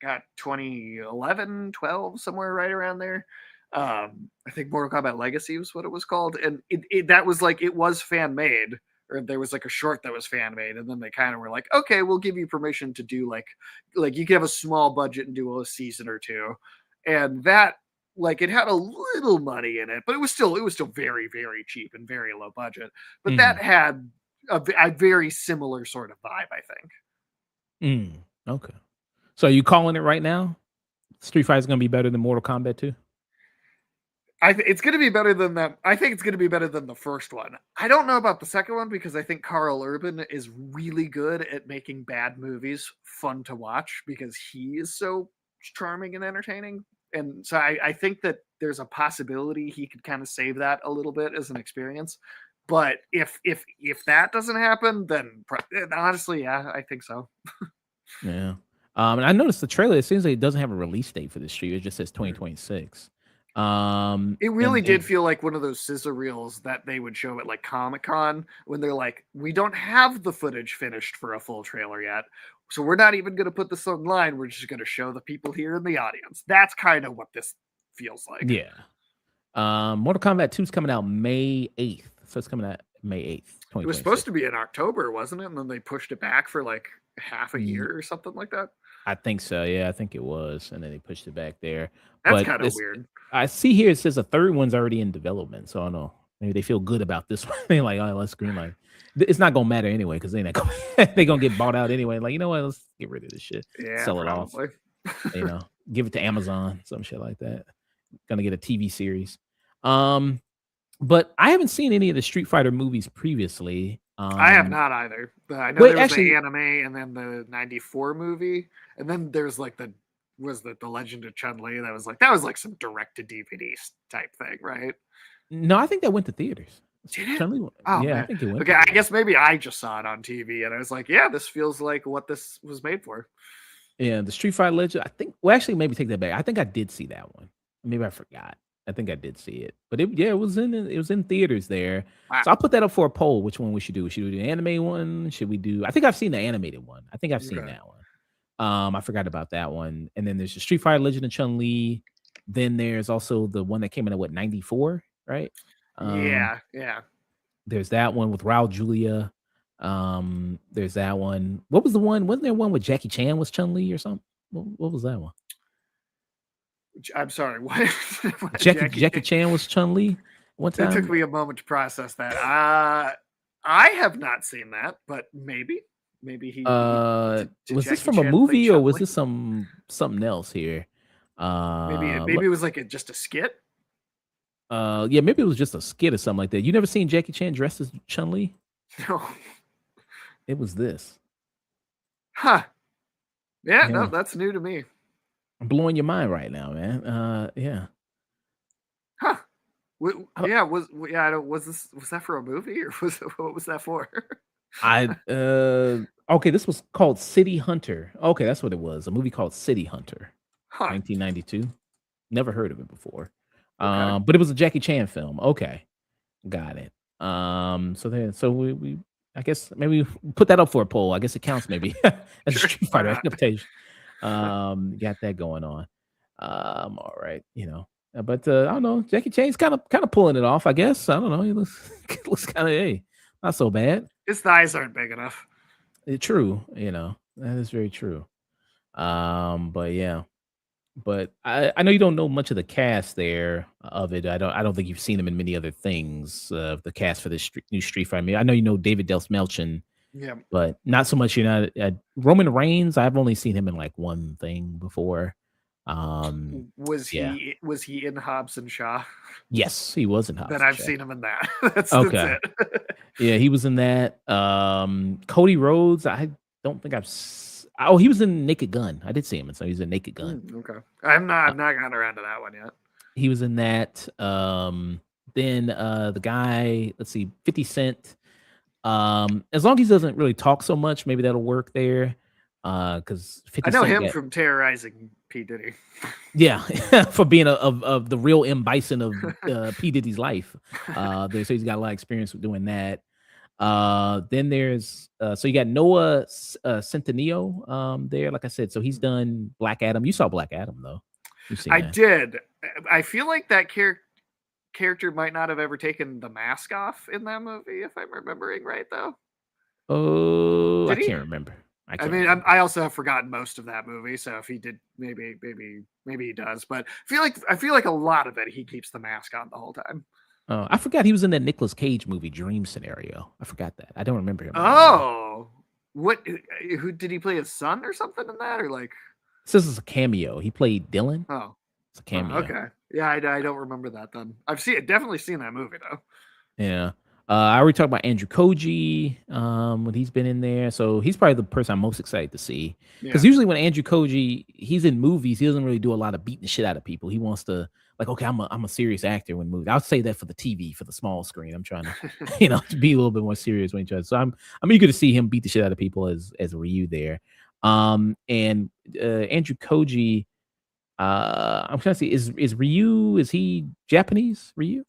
B: got 2011, 12, somewhere right around there. I think Mortal Kombat Legacy was what it was called, and that was like it was fan made, or there was like a short that was fan made, and then they kind of were like, okay, we'll give you permission to do like you can have a small budget and do a season or two, and that like it had a little money in it, but it was still very very cheap and very low budget, but that
A: Mhm.
B: had a very similar sort of vibe, I think.
A: Mm. Okay. So are you calling it right now? Street Fighter is gonna be better than Mortal Kombat 2?
B: It's going to be better than that. I think it's going to be better than the first one. I don't know about the second one because I think Carl Urban is really good at making bad movies fun to watch because he is so charming and entertaining. And so I think that there's a possibility he could kind of save that a little bit as an experience. But if that doesn't happen, then honestly, yeah, I think so.
A: Yeah. And I noticed the trailer, it seems like it doesn't have a release date for this street. It just says 2026.
B: It really
A: And
B: did feel like one of those scissor reels that they would show at like Comic-Con when they're like, we don't have the footage finished for a full trailer yet. So we're not even going to put this online. We're just going to show the people here in the audience. That's kind of what this feels like.
A: yeah. Mortal Kombat 2 is coming out May 8th. So it's coming out May 8th,
B: It was supposed
A: 2026.
B: to be in October, wasn't it? And then they pushed it back for like half a
A: Ye-
B: year or something like that.
A: I think so. Yeah, I think it was, and then they pushed it back there.
B: That's
A: But
B: kind of
A: this,
B: weird.
A: I see here it says a third one's already in development. So I don't know. Maybe they feel good about this one. They're like, oh, let's green light. It's not gonna matter anyway because they not gonna, they gonna get bought out anyway. Like, you know what? Let's get rid of this shit.
B: Yeah,
A: Sell it off.
B: probably.
A: You know, give it to Amazon, some shit like that. Gonna get a TV series. Um, but I haven't seen any of the Street Fighter movies previously.
B: I have not either. I know
A: Wait,
B: there was
A: actually,
B: the anime and then the '94 movie, and then there's like the Legend of Chun Li that was like some direct to DVD type thing, right?
A: no, I think that went to theaters.
B: Did it?
A: Chun-Li,
B: Oh
A: yeah, I
B: man.
A: think it went.
B: Okay,
A: To
B: I
A: theaters.
B: guess maybe I just saw it on TV and I was like, yeah, this feels like what this was made for.
A: Yeah, the Street Fighter Legend. I think. Well, actually, maybe take that back. I think I did see that one. Maybe I forgot. I think I did see it, but yeah, it was in theaters there.
B: Wow.
A: So I'll put that up for a poll. Which one we should do? Should we do the anime one? Should we do? I think I've seen the animated one. I think I've seen
B: Okay.
A: that one. I forgot about that one. And then there's the Street Fighter Legend of Chun Li. Then there's also the one that came in at what 94, right?
B: Yeah.
A: There's that one with Raul Julia. There's that one. What was the one? Wasn't there one with Jackie Chan was Chun Li or something? What was that one?
B: I'm sorry. What?
A: Jackie Chan was Chun Li one
B: It
A: time.
B: took me a moment to process that. I have not seen that, but maybe he.
A: Was this
B: Jackie
A: from a
B: Chan play
A: movie or was
B: Chun-Li?
A: this something else here?
B: Maybe it was like just a skit.
A: Yeah, maybe it was just a skit or something like that. You never seen Jackie Chan dressed as Chun Li?
B: No.
A: It was this.
B: Huh. Yeah, no,
A: Yeah.
B: that's new to me.
A: I'm blowing your mind right now, man. Yeah.
B: Huh.
A: I don't-
B: Yeah, was that for a movie or what was that for?
A: Okay, this was called City Hunter. Okay, that's what it was. A movie called City Hunter,
B: Huh.
A: 1992. Never heard of it before.
B: Okay.
A: But it was a Jackie Chan film. Okay, got it. So we I guess maybe put that up for a poll. I guess it counts maybe as a
B: Sure,
A: Street
B: why
A: Fighter
B: not?
A: adaptation. Got that going on. All right, but I don't know. Jackie Chan's kind of pulling it off. I guess I don't know. He looks looks kind of not so bad.
B: His thighs aren't big enough.
A: True, that is very true. But yeah, but I know you don't know much of the cast there of it. I don't think you've seen him in many other things. The cast for this new Street Fighter. I mean, I know you know David Delmelchin,
B: Yeah.
A: but not so much. Roman Reigns. I've only seen him in like one thing before.
B: Was
A: Yeah.
B: he in Hobbs and Shaw?
A: Yes, he was in Hobbs.
B: Then
A: and
B: I've
A: Shaw.
B: seen him in that. That's
A: Okay.
B: it.
A: Yeah, he was in that. Cody Rhodes. I don't think Oh, he was in Naked Gun. I did see him, and so he's in Naked Gun.
B: Okay. I've not gotten around to that one yet.
A: He was in that. Then the guy, let's see, 50 Cent. As long as he doesn't really talk so much, maybe that'll work there. Because 50
B: I know
A: Cent
B: him
A: got-
B: from terrorizing P. Diddy.
A: yeah, for being of the real M. Bison of P. Diddy's life. So he's got a lot of experience with doing that. Then there's so you got Noah Centineo there, like I said. So he's done Black Adam. You saw Black Adam though. You've seen
B: I
A: that.
B: did. I feel like that character might not have ever taken the mask off in that movie, if I'm remembering right, though.
A: Oh, I
B: Did he?
A: can't remember.
B: I mean, I also have forgotten most of that movie, so if he did, maybe he does. But I feel like a lot of it, he keeps the mask on the whole time.
A: I forgot he was in that Nicolas Cage movie, Dream Scenario. I forgot that. I don't remember him.
B: Oh, what? Who did he play? His son or something in that, or like?
A: This is a cameo. He played Dylan.
B: Oh,
A: It's a cameo.
B: okay. Yeah, I don't remember that then. Definitely seen that movie though.
A: Yeah. I already talked about Andrew Koji when he's been in there. So he's probably the person I'm most excited to see. Because
B: Yeah.
A: usually when Andrew Koji, he's in movies, he doesn't really do a lot of beating the shit out of people. He wants to okay, I'm a serious actor when movies. I'll say that for the TV, for the small screen. I'm trying to, to be a little bit more serious when he tries. So I'm eager to see him beat the shit out of people as Ryu there. And Andrew Koji, I'm trying to see, is Ryu, is he Japanese? Ryu?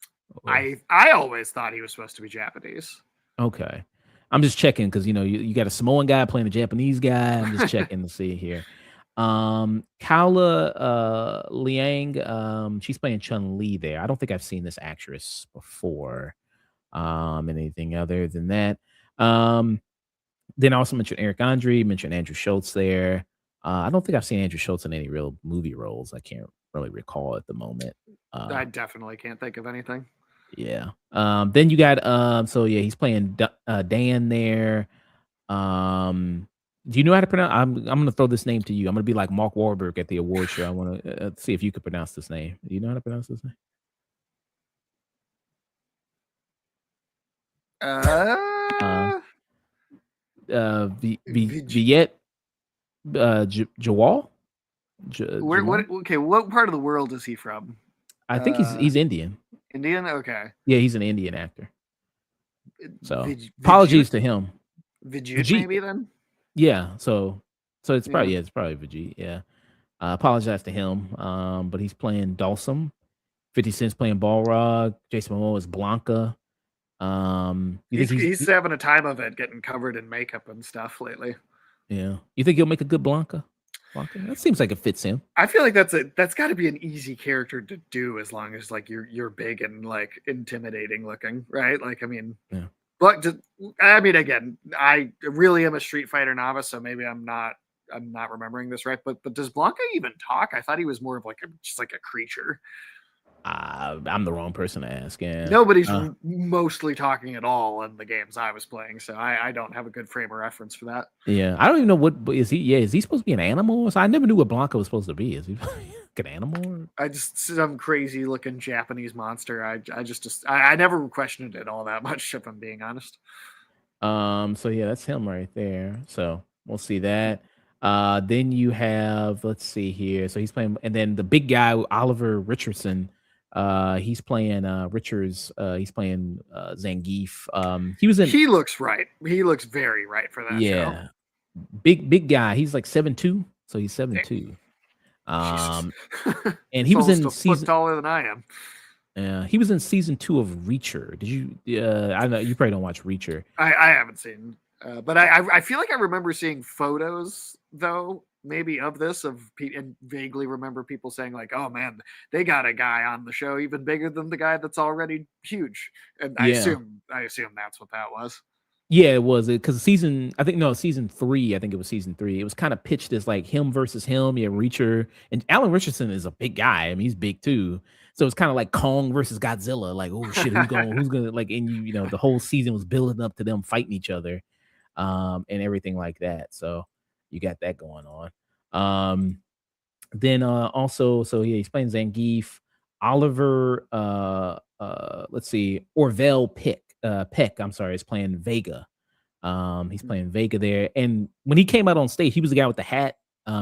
B: I always thought he was supposed to be Japanese.
A: Okay. I'm just checking because you got a Samoan guy playing a Japanese guy. I'm just checking to see here. Kaola Liang, she's playing Chun Li there. I don't think I've seen this actress before. Anything other than that. Um, then I also mentioned Eric Andre, mentioned Andrew Schultz there. I don't think I've seen Andrew Schultz in any real movie roles. I can't really recall at the moment.
B: I definitely can't think of anything.
A: Yeah. Then you got so yeah, he's playing Dan there. Do you know how to pronounce? I'm gonna throw this name to you. I'm gonna be like Mark Wahlberg at the award show. I want to see if you could pronounce this name. Do you know how to pronounce this name? Uh,
B: Uh, Vij-
A: Viet Jawal.
B: what?
A: Jamal.
B: Okay, what part of the world is he from?
A: I think he's Indian.
B: Indian. Okay.
A: Yeah, he's an Indian actor. So
B: Vijut,
A: apologies to him.
B: Vijut,
A: Vijit.
B: maybe then.
A: Yeah. So it's
B: Yeah.
A: probably Vijit. Yeah. Apologize to him. But he's playing Dawson. 50 Cent's playing Balrog. Jason Momoa is Blanca. You think
B: He's having a time of it, getting covered in makeup and stuff lately.
A: yeah. You think he'll make a good Blanca? Blanca? That seems like it fits him.
B: I feel like that's got to be an easy character to do as long as like you're big and like intimidating looking, right? Like I mean,
A: Yeah.
B: but I mean, again, I really am a Street Fighter novice, so maybe I'm not remembering this right. But does Blanca even talk? I thought he was more of like just like a creature.
A: I'm the wrong person to ask. Yeah.
B: Nobody's mostly talking at all in the games I was playing, so I don't have a good frame of reference for that.
A: Yeah. I don't even know what is he. Yeah. Is he supposed to be an animal? So I never knew what Blanca was supposed to be. Is he like an animal?
B: I just some crazy looking Japanese monster. I never questioned it all that much, if I'm being honest.
A: So yeah, that's him right there. So we'll see that. Then you have, let's see here. So he's playing, and then the big guy, Oliver Richardson, he's playing he's playing Zangief. He was in
B: He looks right. He looks very right for that show.
A: yeah, big guy. He's like 7'2", so he's 7'2". And he was in
B: almost a foot
A: season.
B: taller than I am.
A: He was in season 2 of Reacher. Did you? I know you probably don't watch Reacher.
B: I haven't seen, but I feel like I remember seeing photos though, maybe of this and vaguely remember people saying like, "Oh man, they got a guy on the show even bigger than the guy that's already huge." And I
A: Yeah.
B: assume that's what that was.
A: Yeah, it was because season 3. I think it was season 3. It was kind of pitched as like him versus him. Yeah, Reacher and Alan Richardson is a big guy. I mean, he's big too. So it's kind of like Kong versus Godzilla. Like, oh shit, who's gonna like? And the whole season was building up to them fighting each other, and everything like that. So you got that going on. Then also, so yeah, he's playing Zangief. Oliver, let's see, Orville Peck, I'm sorry, is playing Vega. He's playing Vega there. And when he came out on stage, he was the guy with the hat.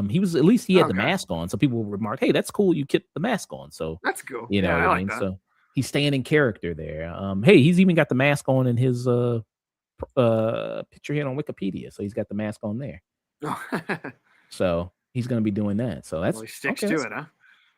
A: He was at least he had the
B: Okay.
A: mask on. So people would remark, hey, that's cool. You kept the mask on. So
B: That's cool.
A: you know
B: Yeah,
A: what
B: I
A: I
B: like
A: mean?
B: that.
A: So he's staying in character there. Hey, he's even got the mask on in his picture here on Wikipedia. So he's got the mask on there. So he's gonna be doing that. So that's
B: Well, he sticks
A: okay,
B: to
A: that's-
B: it, huh?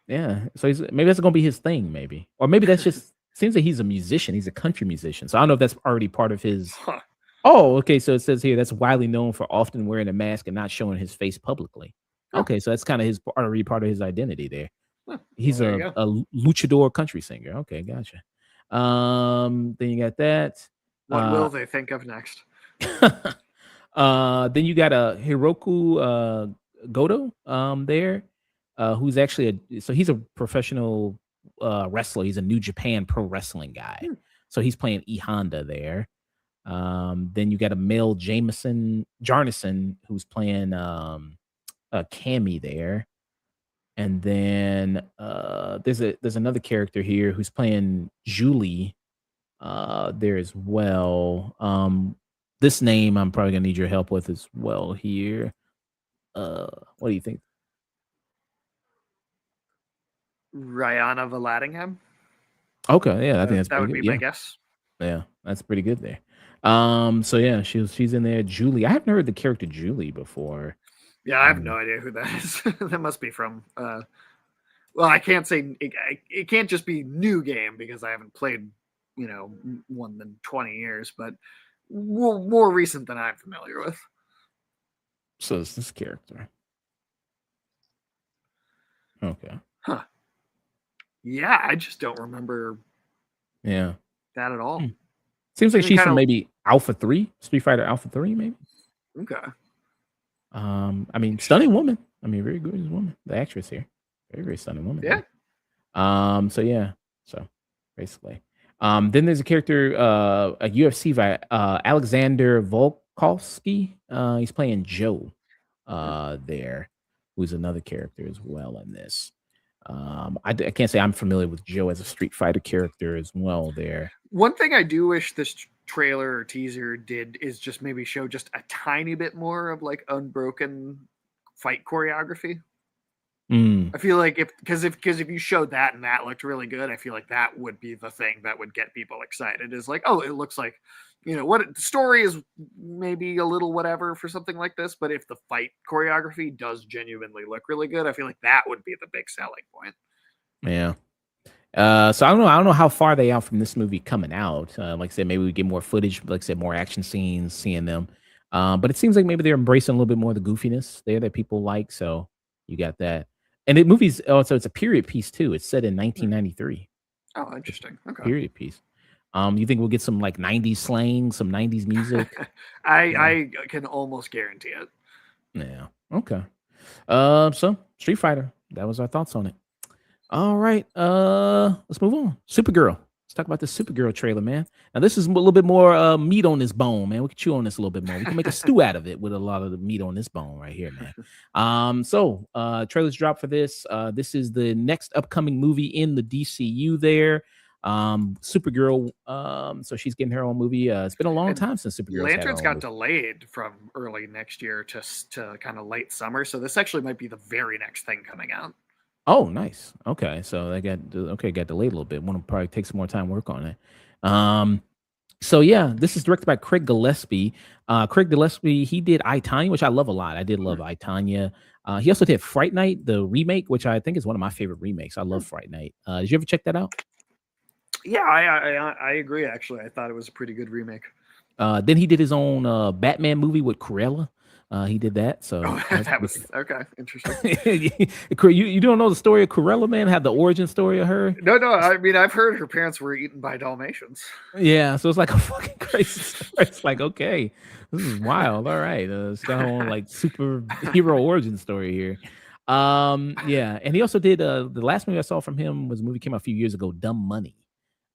A: yeah. So maybe that's gonna be his thing, maybe. Or maybe that's just seems like he's a musician. He's a country musician. So I don't know if that's already part of his.
B: Huh.
A: Oh, okay. So it says here that's widely known for often wearing a mask and not showing his face publicly.
B: Oh.
A: Okay, so that's kind of his already part of his identity there.
B: Huh.
A: He's
B: Well, there
A: a
B: you
A: luchador country singer. Okay, gotcha. Then you got that.
B: What will they think of next?
A: Then you got a Hiroku Goto there, who's actually he's a professional wrestler. He's a New Japan Pro Wrestling guy. So he's playing E Honda there. Then you got a Mel Jarnison who's playing Cammy there. And then there's another character here who's playing Julie there as well. This name I'm probably gonna need your help with as well here. What do you think?
B: Rihanna Valadingham?
A: Okay, yeah, I think that's
B: That would
A: pretty
B: be
A: good.
B: my
A: Yeah,
B: guess.
A: yeah, that's pretty good there. So yeah, she's in there. Julie, I haven't heard the character Julie before.
B: Yeah, I have no idea who that is. That must be from. Well, I can't say it can't just be new game because I haven't played, one than 20 years, but more recent than I'm familiar with.
A: So it's this character. Okay.
B: Huh. Yeah, I just don't remember
A: Yeah.
B: that at all.
A: Seems like
B: And
A: she's from
B: kinda
A: maybe Alpha 3, Street Fighter Alpha 3, maybe.
B: okay.
A: I mean, stunning woman. I mean, very good woman. The actress here, very very stunning woman
B: Yeah.
A: here. So yeah, so basically, then there's a character, a UFC fight, Alexander Volkovsky. He's playing Joe, there, who's another character as well in this. I can't say I'm familiar with Joe as a Street Fighter character as well. There,
B: One thing I do wish this trailer or teaser did is just maybe show just a tiny bit more of like unbroken fight choreography.
A: mm,
B: I feel like if you showed that and that looked really good, I feel like that would be the thing that would get people excited. Is like, oh, it looks like, what the story is maybe a little whatever for something like this, but if the fight choreography does genuinely look really good, I feel like that would be the big selling point.
A: yeah. So I don't know. I don't know how far they out from this movie coming out. Like I said, maybe we get more footage. Like I said, more action scenes, seeing them. But it seems like maybe they're embracing a little bit more of the goofiness there that people like. So you got that. And the movie's also it's a period piece too. It's set in 1993.
B: Oh, interesting. Okay.
A: Period piece. You think we'll get some like 90s slang, some 90s music?
B: I can almost guarantee it.
A: Yeah. Okay. So Street Fighter. That was our thoughts on it. All right. Let's move on. Supergirl. Let's talk about this Supergirl trailer, man. Now this is a little bit more meat on this bone, man. We can chew on this a little bit more. We can make a stew out of it with a lot of the meat on this bone right here, man. So trailers dropped for this. This is the next upcoming movie in the DCU there. Supergirl. So she's getting her own movie. It's been a long time since Supergirl.
B: Lanterns got delayed from early next year to kind of late summer, so this actually might be the very next thing coming out.
A: Oh, nice. Okay, so they got delayed a little bit. Want to probably take some more time to work on it. So yeah, this is directed by Craig Gillespie. Craig Gillespie, he did I, Tonya, which I love a lot. I did love I, Tonya. He also did Fright Night, the remake, which I think is one of my favorite remakes. I love Fright Night. Did you ever check that out?
B: Yeah, I agree. Actually, I thought it was a pretty good remake.
A: Then he did his own Batman movie with Cruella. He did that. So
B: that was okay. Interesting.
A: you don't know the story of Cruella, man? Have the origin story of her?
B: No. I mean, I've heard her parents were eaten by Dalmatians.
A: Yeah, so it's like a fucking crazy story. It's like, okay, this is wild. All right, it's got her own like superhero origin story here. Yeah, and he also did the last movie I saw from him was a movie came out a few years ago, Dumb Money.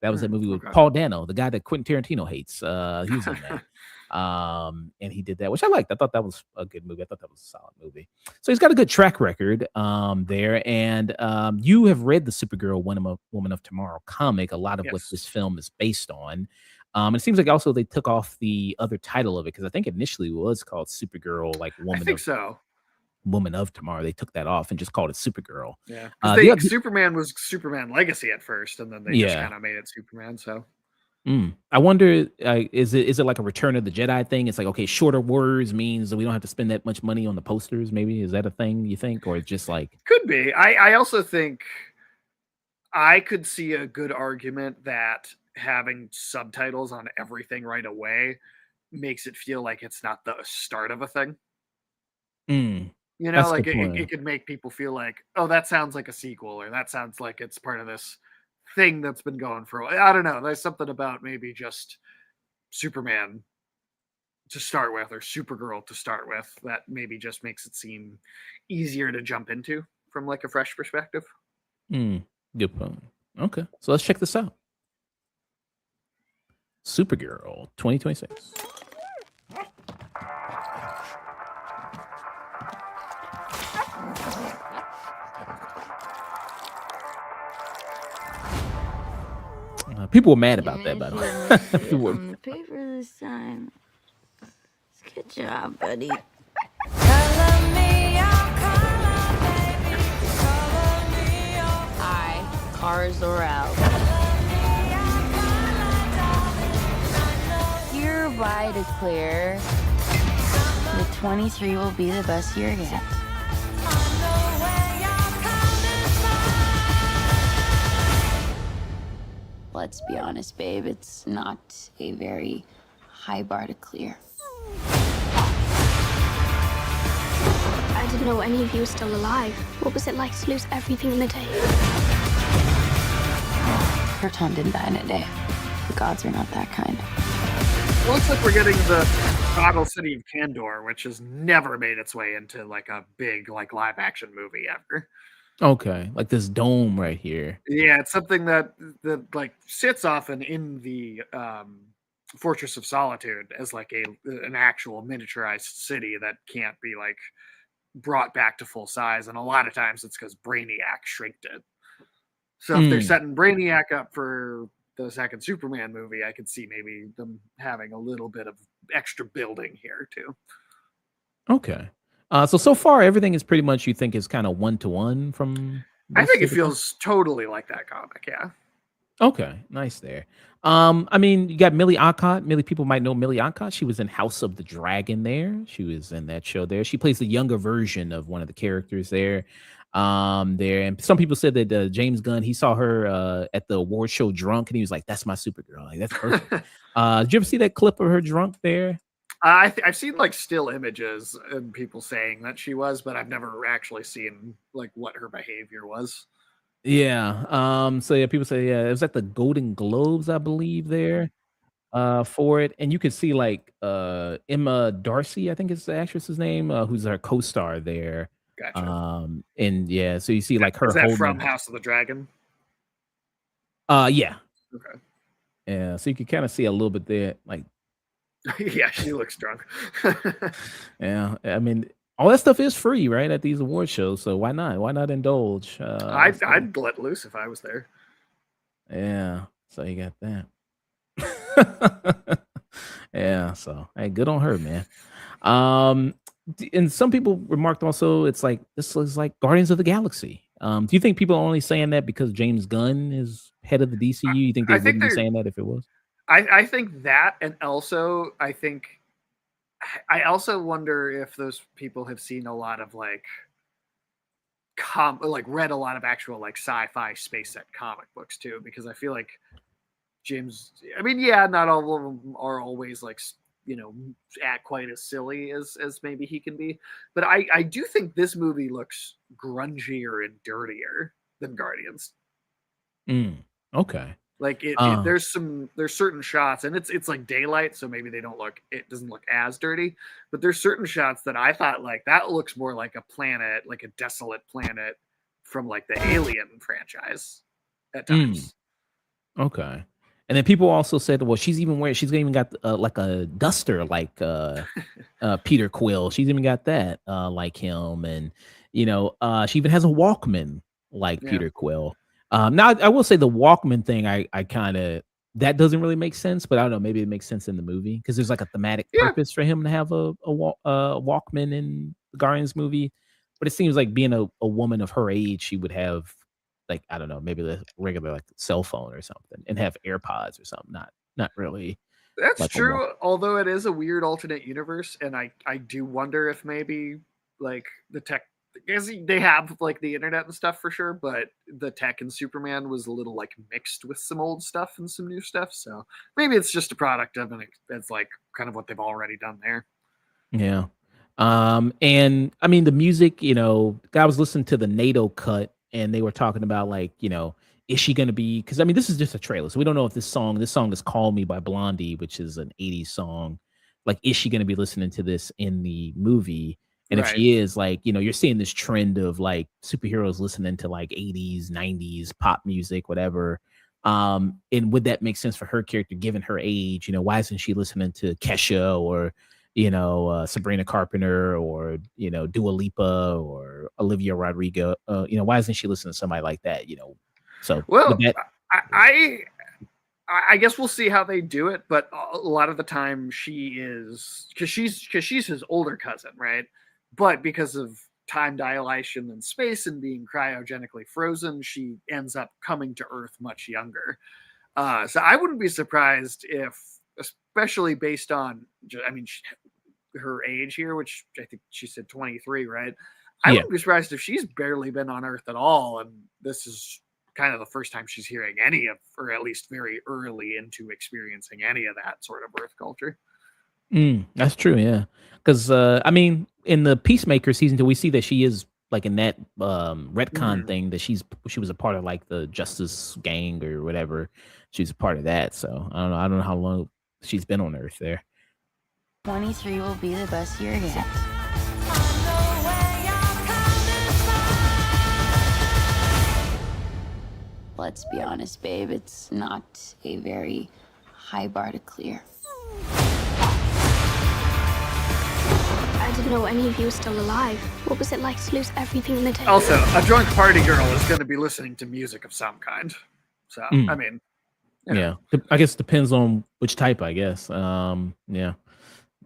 A: That was that movie with Paul Dano, the guy that Quentin Tarantino hates. He was in that. And he did that, which I liked. I thought that was a good movie. I thought that was a solid movie. So he's got a good track record there. And you have read the Supergirl Woman of Tomorrow comic, a lot of what this film is based on. It seems like also they took off the other title of it because I think initially it was called Supergirl, like Woman of Tomorrow. They took that off and just called it Supergirl.
B: Yeah, Superman was Superman Legacy at first, and then they just kind of made it Superman. So
A: I wonder, is it like a Return of the Jedi thing? It's like, okay, shorter words means that we don't have to spend that much money on the posters. Maybe is that a thing you think, or it's just like
B: could be. I also think I could see a good argument that having subtitles on everything right away makes it feel like it's not the start of a thing. Like it could make people feel like, oh, that sounds like a sequel, or that sounds like it's part of this thing that's been going for a while. I don't know. There's something about maybe just Superman to start with, or Supergirl to start with, that maybe just makes it seem easier to jump into from like a fresh perspective.
A: Good point. Okay, so let's check this out. Supergirl 2026. People were mad about that, by the way. People were...
E: on the paper this time. Good job, buddy. Cars are out. Hereby declare that 23 will be the best year yet. Let's be honest, babe, it's not a very high bar to clear.
F: I didn't know any of you were still alive. What was it like to lose everything in a day?
E: Proton didn't die in a day. The gods are not that kind.
B: Looks like we're getting the Battle City of Kandor, which has never made its way into like a big like live action movie ever.
A: Okay, like this dome right here.
B: Yeah, it's something that like sits often in the Fortress of Solitude as like an actual miniaturized city that can't be like brought back to full size, and a lot of times it's because Brainiac shrinked it. So if they're
A: Mm,
B: setting Brainiac up for the second Superman movie, I could see maybe them having a little bit of extra building here too.
A: okay. So far everything is pretty much you think is kind of one to one from
B: I
A: most
B: think
A: of
B: it
A: the.
B: feels totally like that comic. Yeah.
A: Okay, nice there. I mean, you got Millie Alcott. Millie, people might know Millie Alcott. She was in House of the Dragon there. She was in that show there. She plays the younger version of one of the characters there. There, and some people said that James Gunn, he saw her at the award show drunk, and he was like, "That's my Supergirl. Like, that's perfect." Did you ever see that clip of her drunk there?
B: I've seen like still images and people saying that she was, but I've never actually seen like what her behavior was.
A: Yeah. So yeah, people say yeah, it was at the Golden Globes, I believe, there. For it, and you could see like Emma Darcy, I think is the actress's name, who's her co-star there.
B: Gotcha.
A: And yeah, so you see like her
B: Is that
A: holding
B: from House of the Dragon?
A: yeah.
B: Okay.
A: Yeah, so you can kind of see a little bit there, like
B: Yeah, she looks drunk.
A: yeah, I mean all that stuff is free, right, at these award shows, so why not? Why not indulge? So
B: I'd let loose if I was there.
A: yeah, so you got that. Yeah, so hey, good on her, man. Um, and some people remarked also, it's like this looks like Guardians of the Galaxy. Do you think people are only saying that because James Gunn is head of the DCU? You think they
B: I think
A: wouldn't be
B: they're.
A: saying that if it was?
B: I think that, and also I think I also wonder if those people have seen a lot of like like read a lot of actual like sci-fi space set comic books too, because I feel like James. I mean, yeah, not all of them are always like act quite as silly as maybe he can be, but I do think this movie looks grungier and dirtier than Guardians.
A: Mm, okay.
B: Like
A: Uh,
B: there's certain shots, and it's like daylight, so maybe it doesn't look as dirty, but there's certain shots that I thought like that looks more like a planet, like a desolate planet from like the Alien franchise at
A: mm,
B: times.
A: okay. And then people also said, well, she's even got like a duster like Peter Quill. She's even got that like him, and she even has a Walkman like
B: Yeah.
A: Peter Quill. Now I will say the Walkman thing, I kind of that doesn't really make sense, but I don't know, maybe it makes sense in the movie because there's like a thematic
B: Yeah,
A: purpose for him to have a Walkman in the Guardians movie. But it seems like being a woman of her age, she would have like I don't know, maybe the regular like cell phone or something, and have AirPods or something. Not really
B: that's
A: like a walk.
B: true. Although it is a weird alternate universe, and I do wonder if maybe like the tech, because they have like the internet and stuff for sure, but the tech in Superman was a little like mixed with some old stuff and some new stuff. So maybe it's just a product of it's like kind of what they've already done there.
A: Yeah. And I mean the music, I was listening to the NATO cut and they were talking about like, is she gonna be because I mean this is just a trailer, so we don't know if this song is Call Me by Blondie, which is an 80s song. Like, is she gonna be listening to this in the movie? And if
B: Right.
A: she is, like, you're seeing this trend of like superheroes listening to like 80s, 90s pop music, whatever. And would that make sense for her character given her age? Why isn't she listening to Kesha or Sabrina Carpenter or Dua Lipa or Olivia Rodrigo. Why isn't she listening to somebody like that? So with
B: Well,
A: that,
B: I I guess we'll see how they do it, but a lot of the time she is because she's his older cousin, right? But because of time dilation and space and being cryogenically frozen, she ends up coming to Earth much younger. So I wouldn't be surprised if, especially based on, I mean, her age here, which I think she said 23, right? I
A: yeah.
B: wouldn't be surprised if she's barely been on Earth at all, and this is kind of the first time she's hearing any of, or at least very early into experiencing any of that sort of Earth culture.
A: That's true, yeah. Because I mean, in the Peacemaker season 2, we see that she is like in that retcon
B: Mhm.
A: thing that she was a part of like the Justice Gang or whatever. she's a part of that. So I don't know how long she's been on Earth there.
E: 23 will be the best year yet. Let's be honest, babe, it's not a very high bar to clear.
F: I didn't know any of you were still alive. What was it like to lose everything in a day?
B: Also, a drunk party girl is going to be listening to music of some kind. So,
A: Mm.
B: I mean,
A: Yeah. I guess it depends on which type, I guess. Yeah.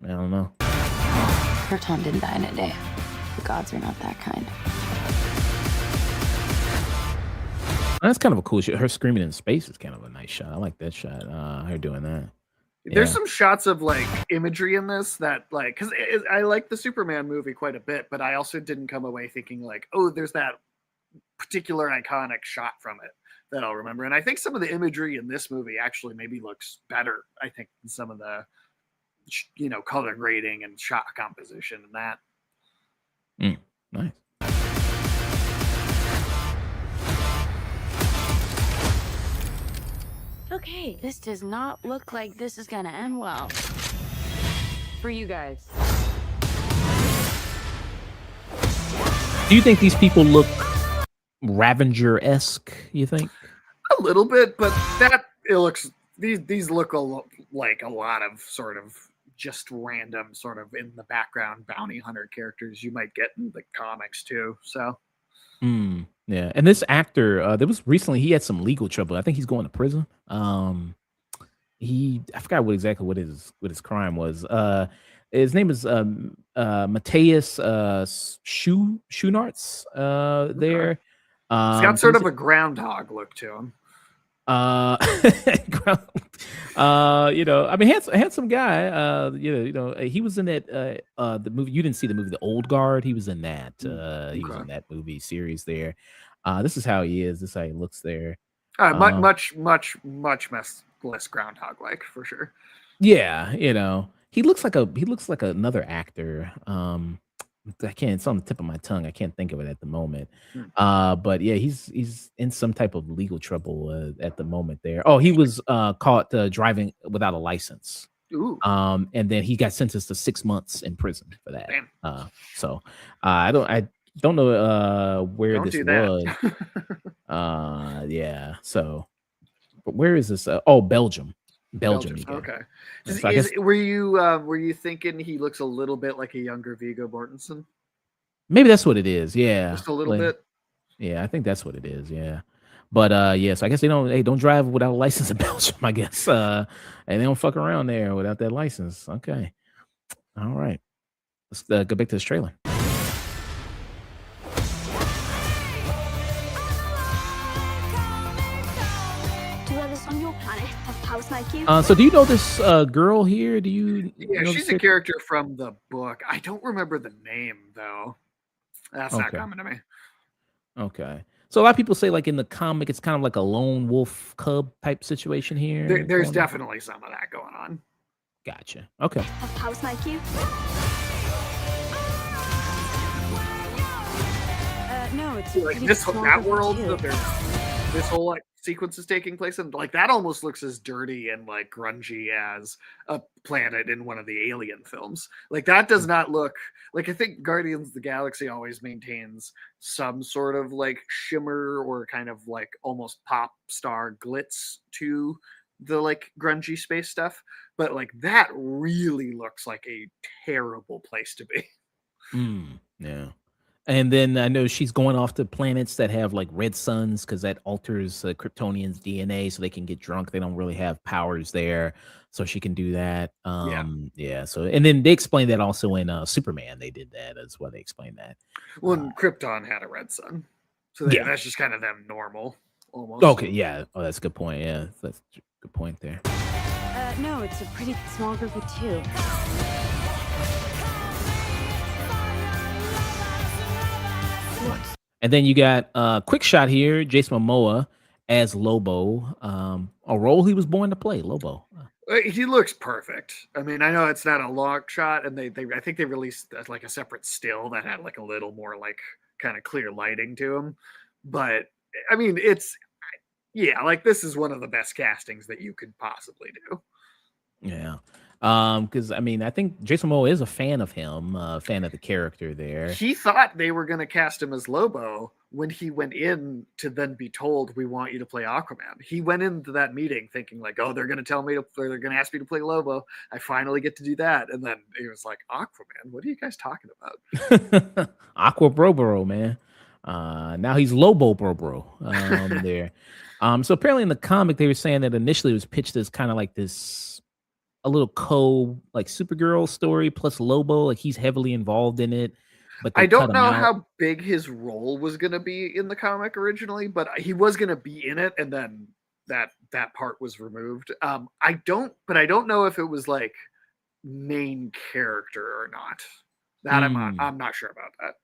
A: I don't know.
E: Her Tom didn't die in a day. The gods are not that kind.
A: That's kind of a cool shot. Her screaming in space is kind of a nice shot. I like that shot. Her doing that.
B: there's
A: Yeah.
B: some shots of like imagery in this that like, because I like the Superman movie quite a bit, but I also didn't come away thinking like, oh, there's that particular iconic shot from it that I'll remember. And I think some of the imagery in this movie actually maybe looks better, I think, than some of the color grading and shot composition and that.
A: Nice.
E: Okay, this does not look like this is gonna end well. For you guys.
A: Do you think these people look Ravager-esque, you think?
B: A little bit, but it looks these look like a lot of sort of just random sort of in the background bounty hunter characters you might get in the comics too. So
A: Yeah. And this actor, there was recently he had some legal trouble. I think he's going to prison. I forgot what his crime was. His name is Matthias Schoenaerts. There.
B: he's got sort of a groundhog look to him.
A: I mean, handsome guy. He was in that the movie. You didn't see the movie, The Old Guard. He was in that. He was in that movie series there. This is how he is. This is how he looks there.
B: Much less groundhog like for sure.
A: Yeah, he looks like another actor. It's on the tip of my tongue. I can't think of it at the moment. But yeah, he's in some type of legal trouble at the moment there. Oh, he was caught driving without a license.
B: Ooh.
A: And then he got sentenced to 6 months in prison for that.
B: Damn.
A: So I don't know where
B: Don't
A: this
B: do that.
A: was. Yeah. So, but where is this? Belgium. Belgium.
B: Okay.
A: So I guess,
B: were you thinking he looks a little bit like a younger Viggo Mortensen?
A: maybe that's what it is. Yeah.
B: Just a little bit.
A: Yeah, I think that's what it is. Yeah. But yeah, so I guess they don't drive without a license in Belgium, I guess. And they don't fuck around there without that license. Okay. All right. Let's go back to this trailer.
F: Do others on your planet have powers like you?
A: So do you know this girl here? Do you
B: Yeah,
A: know
B: she's
A: this
B: a character from the book. I don't remember the name though. That's not
A: Okay.
B: coming to me.
A: Okay. So a lot of people say like in the comic, it's kind of like a lone wolf cub type situation here.
B: There's
A: going on?
B: definitely some of that going on.
A: Gotcha. Okay.
F: Have powers like you?
E: No, it's
B: Like
E: pretty
B: that
E: small
B: world
E: too.
B: that this whole like sequence is taking place in, like that almost looks as dirty and like grungy as a planet in one of the Alien films. Like that does not look like, I think Guardians of the Galaxy always maintains some sort of like shimmer or kind of like almost pop star glitz to the like grungy space stuff, but like that really looks like a terrible place to be.
A: Yeah. And then I know she's going off to planets that have like red suns because that alters Kryptonians' DNA so they can get drunk. They don't really have powers there. So she can do that. Yeah. So, and then they explained that also in Superman. They did that as well. They explained that.
B: Well, and Krypton had a red sun, so
A: Yeah.
B: that's just kind of them normal almost.
A: Okay. Yeah. Oh, that's a good point. Yeah. That's a good point there.
E: No, it's a pretty small group of two.
A: And then you got a quick shot here, Jason Momoa as Lobo, a role he was born to play, Lobo.
B: He looks perfect. I mean, I know it's not a long shot, and they I think they released like a separate still that had like a little more like kind of clear lighting to him. But I mean, Yeah, like this is one of the best castings that you could possibly do.
A: Yeah. Because I mean, I think Jason Momoa is a fan of him, fan of the character there.
B: He thought they were going to cast him as Lobo when he went in to then be told, "We want you to play Aquaman." He went into that meeting thinking like, "Oh, they're going to tell me to, or they're going to ask me to play Lobo. I finally get to do that." And then he was like, "Aquaman? What are you guys talking about?"
A: Aqua Bro Bro, man. Now he's Lobo Bro Bro there. So apparently in the comic, they were saying that initially it was pitched as kind of like this a little like Supergirl story plus Lobo, like he's heavily involved in it. But they
B: I
A: cut
B: don't
A: him
B: know
A: out.
B: how big his role was going to be in the comic originally, but he was going to be in it, and then that part was removed. I don't know if it was like main character or not. That I'm not sure about that.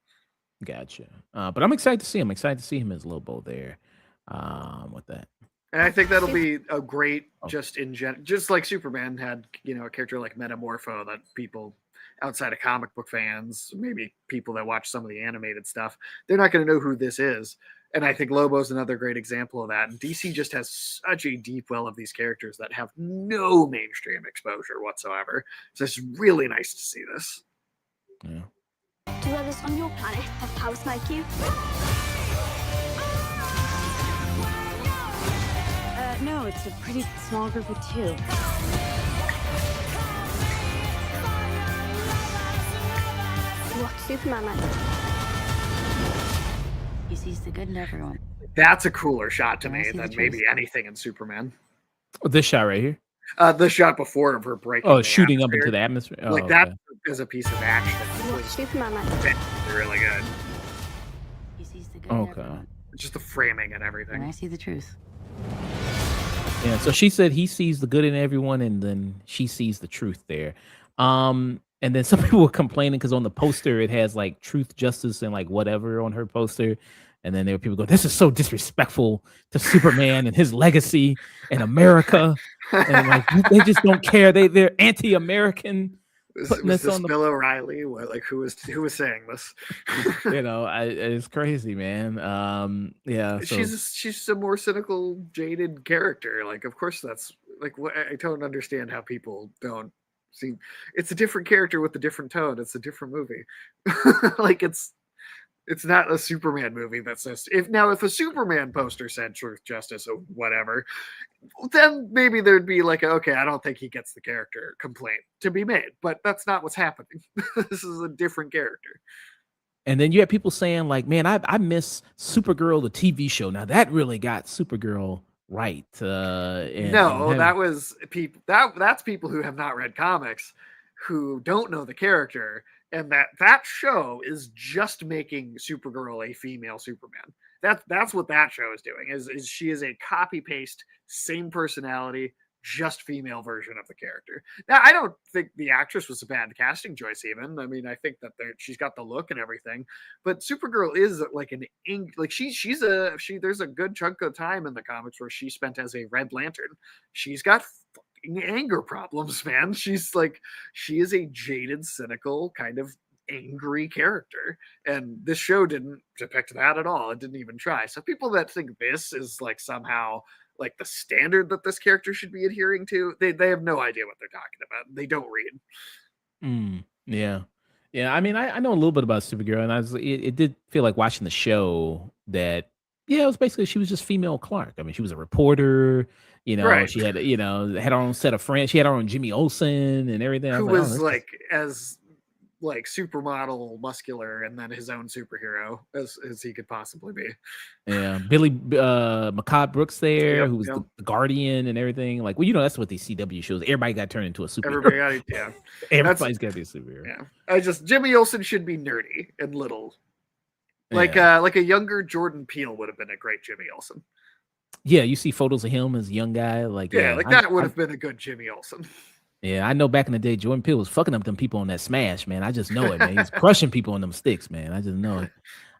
A: Gotcha. But I'm excited to see him. Excited to see him as Lobo there. With that.
B: And I think that'll be a great just like Superman had, a character like Metamorpho that people outside of comic book fans, maybe people that watch some of the animated stuff, they're not going to know who this is. And I think Lobo's another great example of that. And DC just has such a deep well of these characters that have no mainstream exposure whatsoever. So it's really nice to see this.
A: Yeah.
F: Do others on your planet have powers like you?
E: No, it's a pretty small group of two.
F: What's Superman like?
E: He sees the good in everyone.
B: That's a cooler shot to
E: I
B: me
E: see the
B: than
E: truth.
B: maybe anything in Superman.
A: Oh, this shot right here.
B: The shot before of her breaking.
A: Oh, shooting up into the atmosphere. Oh,
B: Like that is a piece of action.
F: What's Superman like?
B: Really good.
E: He sees the good in
A: Okay.
E: everyone.
B: Just the framing and
E: And
B: everything.
E: I see the truth.
A: Yeah, so she said he sees the good in everyone, and then she sees the truth there. And then some people were complaining because on the poster it has like truth, justice, and like whatever on her poster. And then there were people go, "This is so disrespectful to Superman and his legacy and America." And like they just don't care. They're anti-American.
B: Was
A: Putting
B: this
A: this on the-
B: Bill O'Reilly? Like who was saying this?
A: It's crazy, man. Yeah. So,
B: She's a more cynical, jaded character. Like, of course, that's like what I don't understand how people don't see. It's a different character with a different tone. It's a different movie. Like it's not a Superman movie that says if a Superman poster said truth, justice, or whatever, then maybe there'd be like, okay, I don't think he gets the character complaint to be made, but that's not what's happening. This is a different character.
A: and then you have people saying like, "Man, I miss Supergirl, the TV show. Now that really got Supergirl right."
B: That was people. That's people who have not read comics, who don't know the character, and that show is just making Supergirl a female Superman. That's what that show is doing. Is she is a copy paste, same personality, just female version of the character. Now, I don't think the actress was a bad casting choice. Even I mean, I think that she's got the look and everything. But Supergirl is like there's a good chunk of time in the comics where she spent as a Red Lantern. She's got fucking anger problems, man. She is a jaded, cynical kind of angry character, and this show didn't depict that at all. It didn't even try. So people that think this is like somehow like the standard that this character should be adhering to, they have no idea what they're talking about. They don't read.
A: Yeah. I mean, I know a little bit about Supergirl, and it did feel like watching the show that it was basically she was just female Clark. I mean, she was a reporter.
B: Right.
A: She had had her own set of friends. She had her own Jimmy Olsen and everything.
B: Who
A: I
B: was
A: this
B: like as like supermodel, muscular, and then his own superhero as he could possibly be.
A: Yeah, Billy McCobb Brooks there,
B: Yep,
A: who was
B: yep.
A: the Guardian and everything. Like, that's what these CW shows. Everybody got turned into a superhero.
B: Everybody got
A: Everybody's got to be a superhero.
B: Yeah. Jimmy Olsen should be nerdy and little. Like a younger Jordan Peele would have been a great Jimmy Olsen.
A: Yeah, you see photos of him as a young guy.
B: That would have been a good Jimmy Olsen.
A: Yeah, I know back in the day, Jordan Peele was fucking up them people on that Smash, man. I just know it, man. He's crushing people on them sticks, man. I just know it.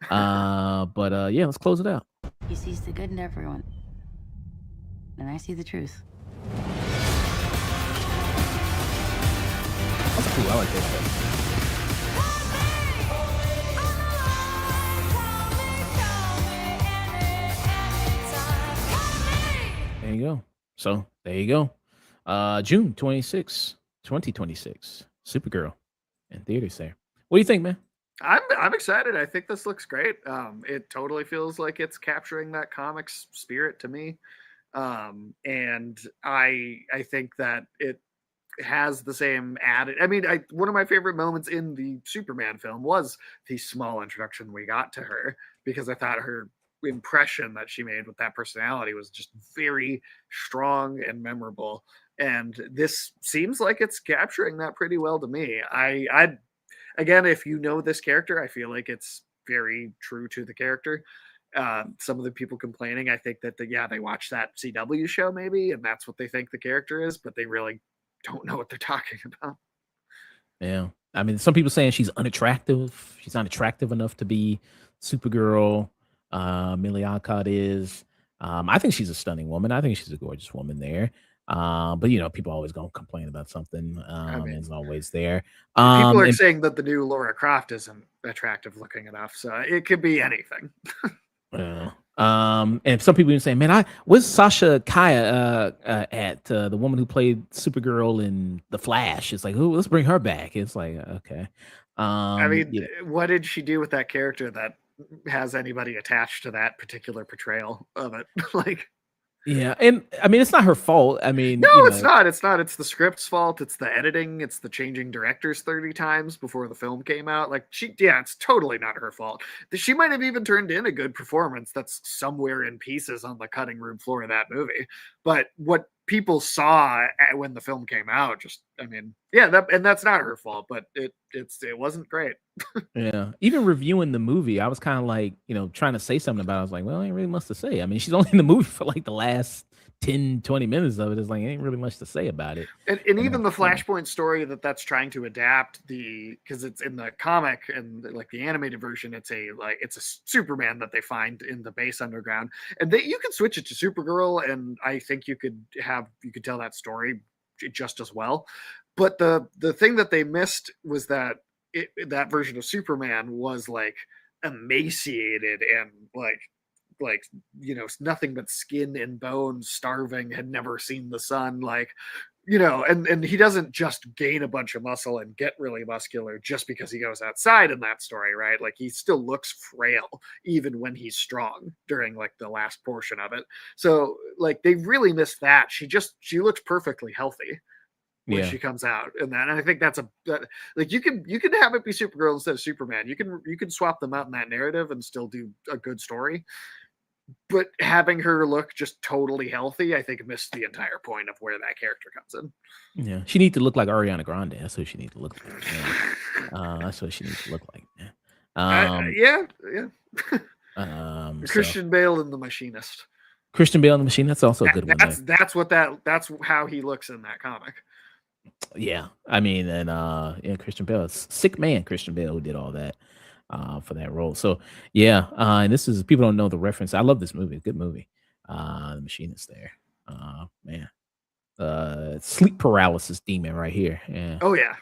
A: But let's close it out.
E: He sees the good in everyone. And I see the truth.
A: That's cool. I like that stuff. So there you go. June 26th, 2026. Supergirl in theaters there. What do you think, man?
B: I'm excited. I think this looks great. It totally feels like it's capturing that comics spirit to me. And I think that it has the same added. I mean, one of my favorite moments in the Superman film was the small introduction we got to her, because I thought her impression that she made with that personality was just very strong and memorable. And this seems like it's capturing that pretty well to me. I again, if you know this character, I feel like it's very true to the character. Some of the people complaining, I think that they watch that CW show maybe, and that's what they think the character is, but they really don't know what they're talking about.
A: Yeah. I mean, some people saying she's unattractive. She's not attractive enough to be Supergirl. Millie Alcott is. I think she's a stunning woman. I think she's a gorgeous woman there. But people always gonna complain about something. As always there.
B: People are
A: And
B: saying that the new Laura Croft isn't attractive looking enough, so it could be anything.
A: and some people even saying, "Man, where's Sasha Kaya at the woman who played Supergirl in The Flash?" It's like, "Ooh, let's bring her back." It's like, okay.
B: I mean,
A: Yeah.
B: what did she do with that character that has anybody attached to that particular portrayal of it? Like,
A: Yeah, and I mean, it's not her fault. I mean,
B: no, it's not. It's not. It's the script's fault. It's the editing. It's the changing directors 30 times before the film came out. Like, it's totally not her fault. She might have even turned in a good performance that's somewhere in pieces on the cutting room floor of that movie. But what people saw when the film came out, that's not her fault, but it wasn't great.
A: Yeah. Even reviewing the movie, I was kind of like, trying to say something about it. I was like, well, ain't really much to say. I mean, she's only in the movie for like the last 10, 20 minutes of it. It's like, ain't really much to say about it.
B: And even the Flashpoint story that's trying to adapt because it's in the comic and like the animated version, it's a Superman that they find in the base underground, and you can switch it to Supergirl, and I think you could tell that story just as well. But the thing that they missed was that that version of Superman was like emaciated and like nothing but skin and bones, starving, had never seen the sun, and he doesn't just gain a bunch of muscle and get really muscular just because he goes outside in that story, right? Like, he still looks frail even when he's strong during like the last portion of it. So like, they really missed that. She looks perfectly healthy when she comes out, and I think that's like, you can have it be Supergirl instead of Superman. You can swap them out in that narrative and still do a good story. But having her look just totally healthy, I think, missed the entire point of where that character comes in.
A: Yeah, she needs to look like Ariana Grande. That's what she needs to look like. That's what she needs to look like.
B: Yeah.
A: So
B: Christian Bale in The Machinist.
A: Christian Bale in The Machine. That's also a good one.
B: That's how he looks in that comic.
A: Yeah, I mean, and Christian Bale, sick man, Christian Bale, who did all that for that role. So yeah, and this is, people don't know the reference. I love this movie. Good movie. The Machinist there. Man. Sleep paralysis demon right here. Yeah.
B: Oh yeah.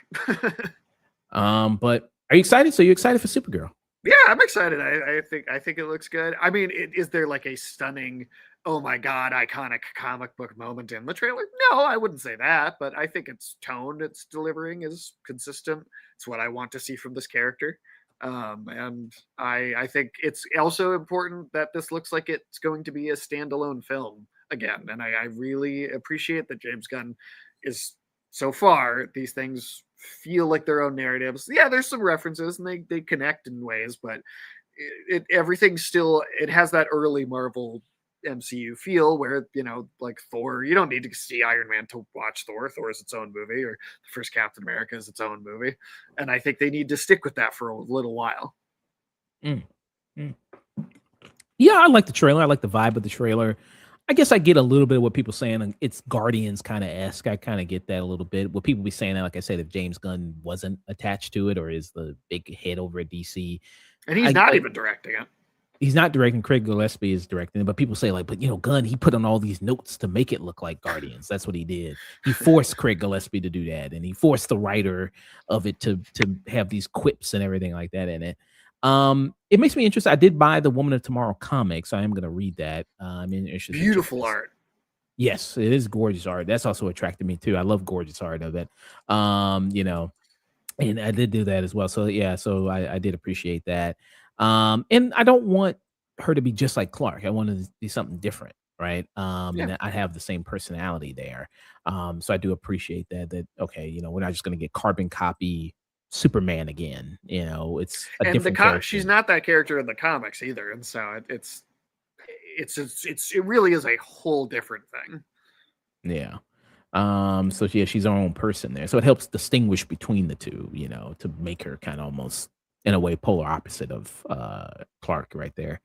A: But are you excited? So you're excited for Supergirl?
B: Yeah, I'm excited. I think it looks good. I mean, is there like a stunning, oh my god, iconic comic book moment in the trailer? No, I wouldn't say that, but I think its tone it's delivering is consistent. It's what I want to see from this character. And I think it's also important that this looks like it's going to be a standalone film again. And I really appreciate that James Gunn is, so far, these things feel like their own narratives. Yeah, there's some references and they connect in ways, but everything still, it has that early Marvel MCU feel where, like Thor, you don't need to see Iron Man to watch Thor. Thor is its own movie, or the first Captain America is its own movie. And I think they need to stick with that for a little while.
A: Yeah, I like the trailer. I like the vibe of the trailer. I guess I get a little bit of what people saying. It's Guardians kind of esque. I kind of get that a little bit. What people be saying, like I said, if James Gunn wasn't attached to it or is the big head over at DC,
B: and he's not even directing it.
A: He's not directing. Craig Gillespie is directing it, but people say like, but Gunn, he put on all these notes to make it look like Guardians. That's what he did. He forced Craig Gillespie to do that, and he forced the writer of it to have these quips and everything like that in it. It makes me interested. I did buy the Woman of Tomorrow comics. So I am going to read that. I'm interested.
B: Beautiful art.
A: Yes, it is gorgeous art. That's also attracted me too. I love gorgeous art of it. You know, and I did do that as well. So yeah, so I did appreciate that. And I don't want her to be just like Clark. I want to be something different, right?
B: Yeah.
A: And I have the same personality there. So I do appreciate that. That okay, we're not just gonna get carbon copy Superman again. It's a
B: And
A: different character.
B: she's not that character in the comics either, and so it really is a whole different thing.
A: Yeah. So yeah, she's her own person there. So it helps distinguish between the two, to make her kind of almost in a way polar opposite of Clark right there.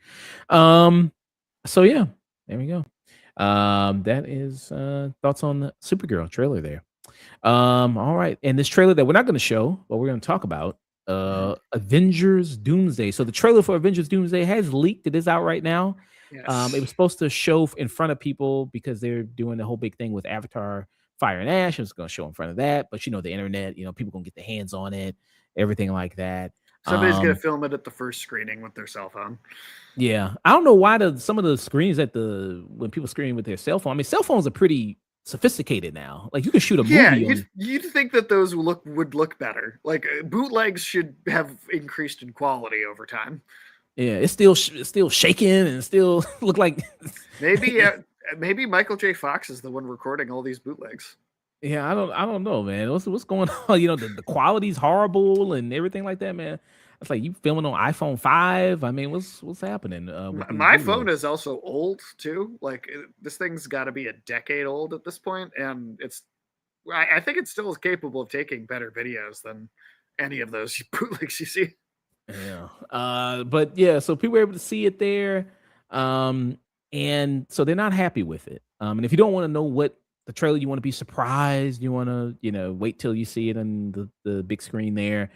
A: Um, so yeah, there we go. That is thoughts on the Supergirl trailer there. All right. And this trailer that we're not going to show, but we're going to talk about Avengers Doomsday. So the trailer for Avengers Doomsday has leaked. It is out right now.
B: Yes.
A: It was supposed to show in front of people because they're doing the whole big thing with Avatar Fire and Ash. It was going to show in front of that, but the internet, people gonna get their hands on it, everything like that.
B: Somebody's gonna film it at the first screening with their cell phone.
A: Yeah, I don't know why some of the screens when people screen with their cell phone. I mean, cell phones are pretty sophisticated now. Like you can shoot a movie.
B: Yeah, you'd think that those would look better. Like bootlegs should have increased in quality over time.
A: Yeah, it's still shaking and still look like
B: maybe Michael J. Fox is the one recording all these bootlegs.
A: Yeah, I don't know, man. What's going on? The quality's horrible and everything like that, man. It's like you filming on iPhone 5. I mean, what's happening?
B: My phone is also old too. Like this thing's got to be a decade old at this point, and I think it still is capable of taking better videos than any of those bootlegs you see.
A: Yeah. But yeah, so people were able to see it there. And so they're not happy with it. And if you don't want to know what the trailer, you want to be surprised, you want to, wait till you see it on the big screen there,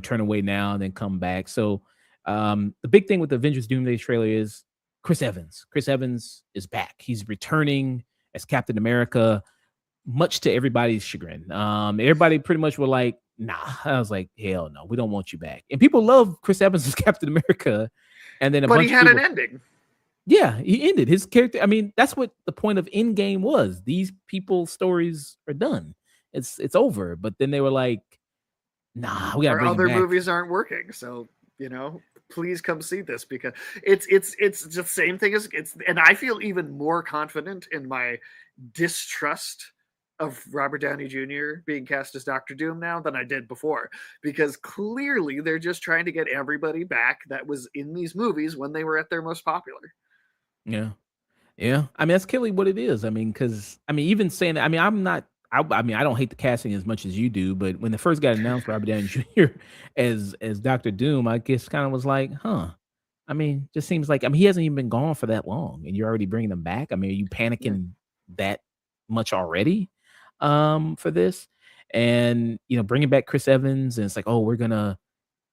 A: turn away now and then come back. So the big thing with the Avengers Doomsday trailer is Chris Evans. Chris Evans is back. He's returning as Captain America, much to everybody's chagrin. Everybody pretty much were like, nah. I was like, hell no, we don't want you back. And people love Chris Evans as Captain America. And then
B: but he had an ending.
A: Yeah, he ended his character. I mean, that's what the point of Endgame was. These people's stories are done. It's over. But then they were like, nah, we gotta bring
B: other
A: him back.
B: movies aren't working. So, please come see this because it's the same thing and I feel even more confident in my distrust of Robert Downey Jr. being cast as Dr. Doom now than I did before, because clearly they're just trying to get everybody back that was in these movies when they were at their most popular.
A: Yeah. Yeah. I mean, that's clearly what it is. I mean, because even saying that, I mean, I don't hate the casting as much as you do, but when the first got announced Robert Downey Jr. as Dr. Doom, I guess kind of was like, huh. I mean, just seems like he hasn't even been gone for that long, and you're already bringing him back. I mean, are you panicking that much already for this? And bringing back Chris Evans, and it's like, oh, we're gonna.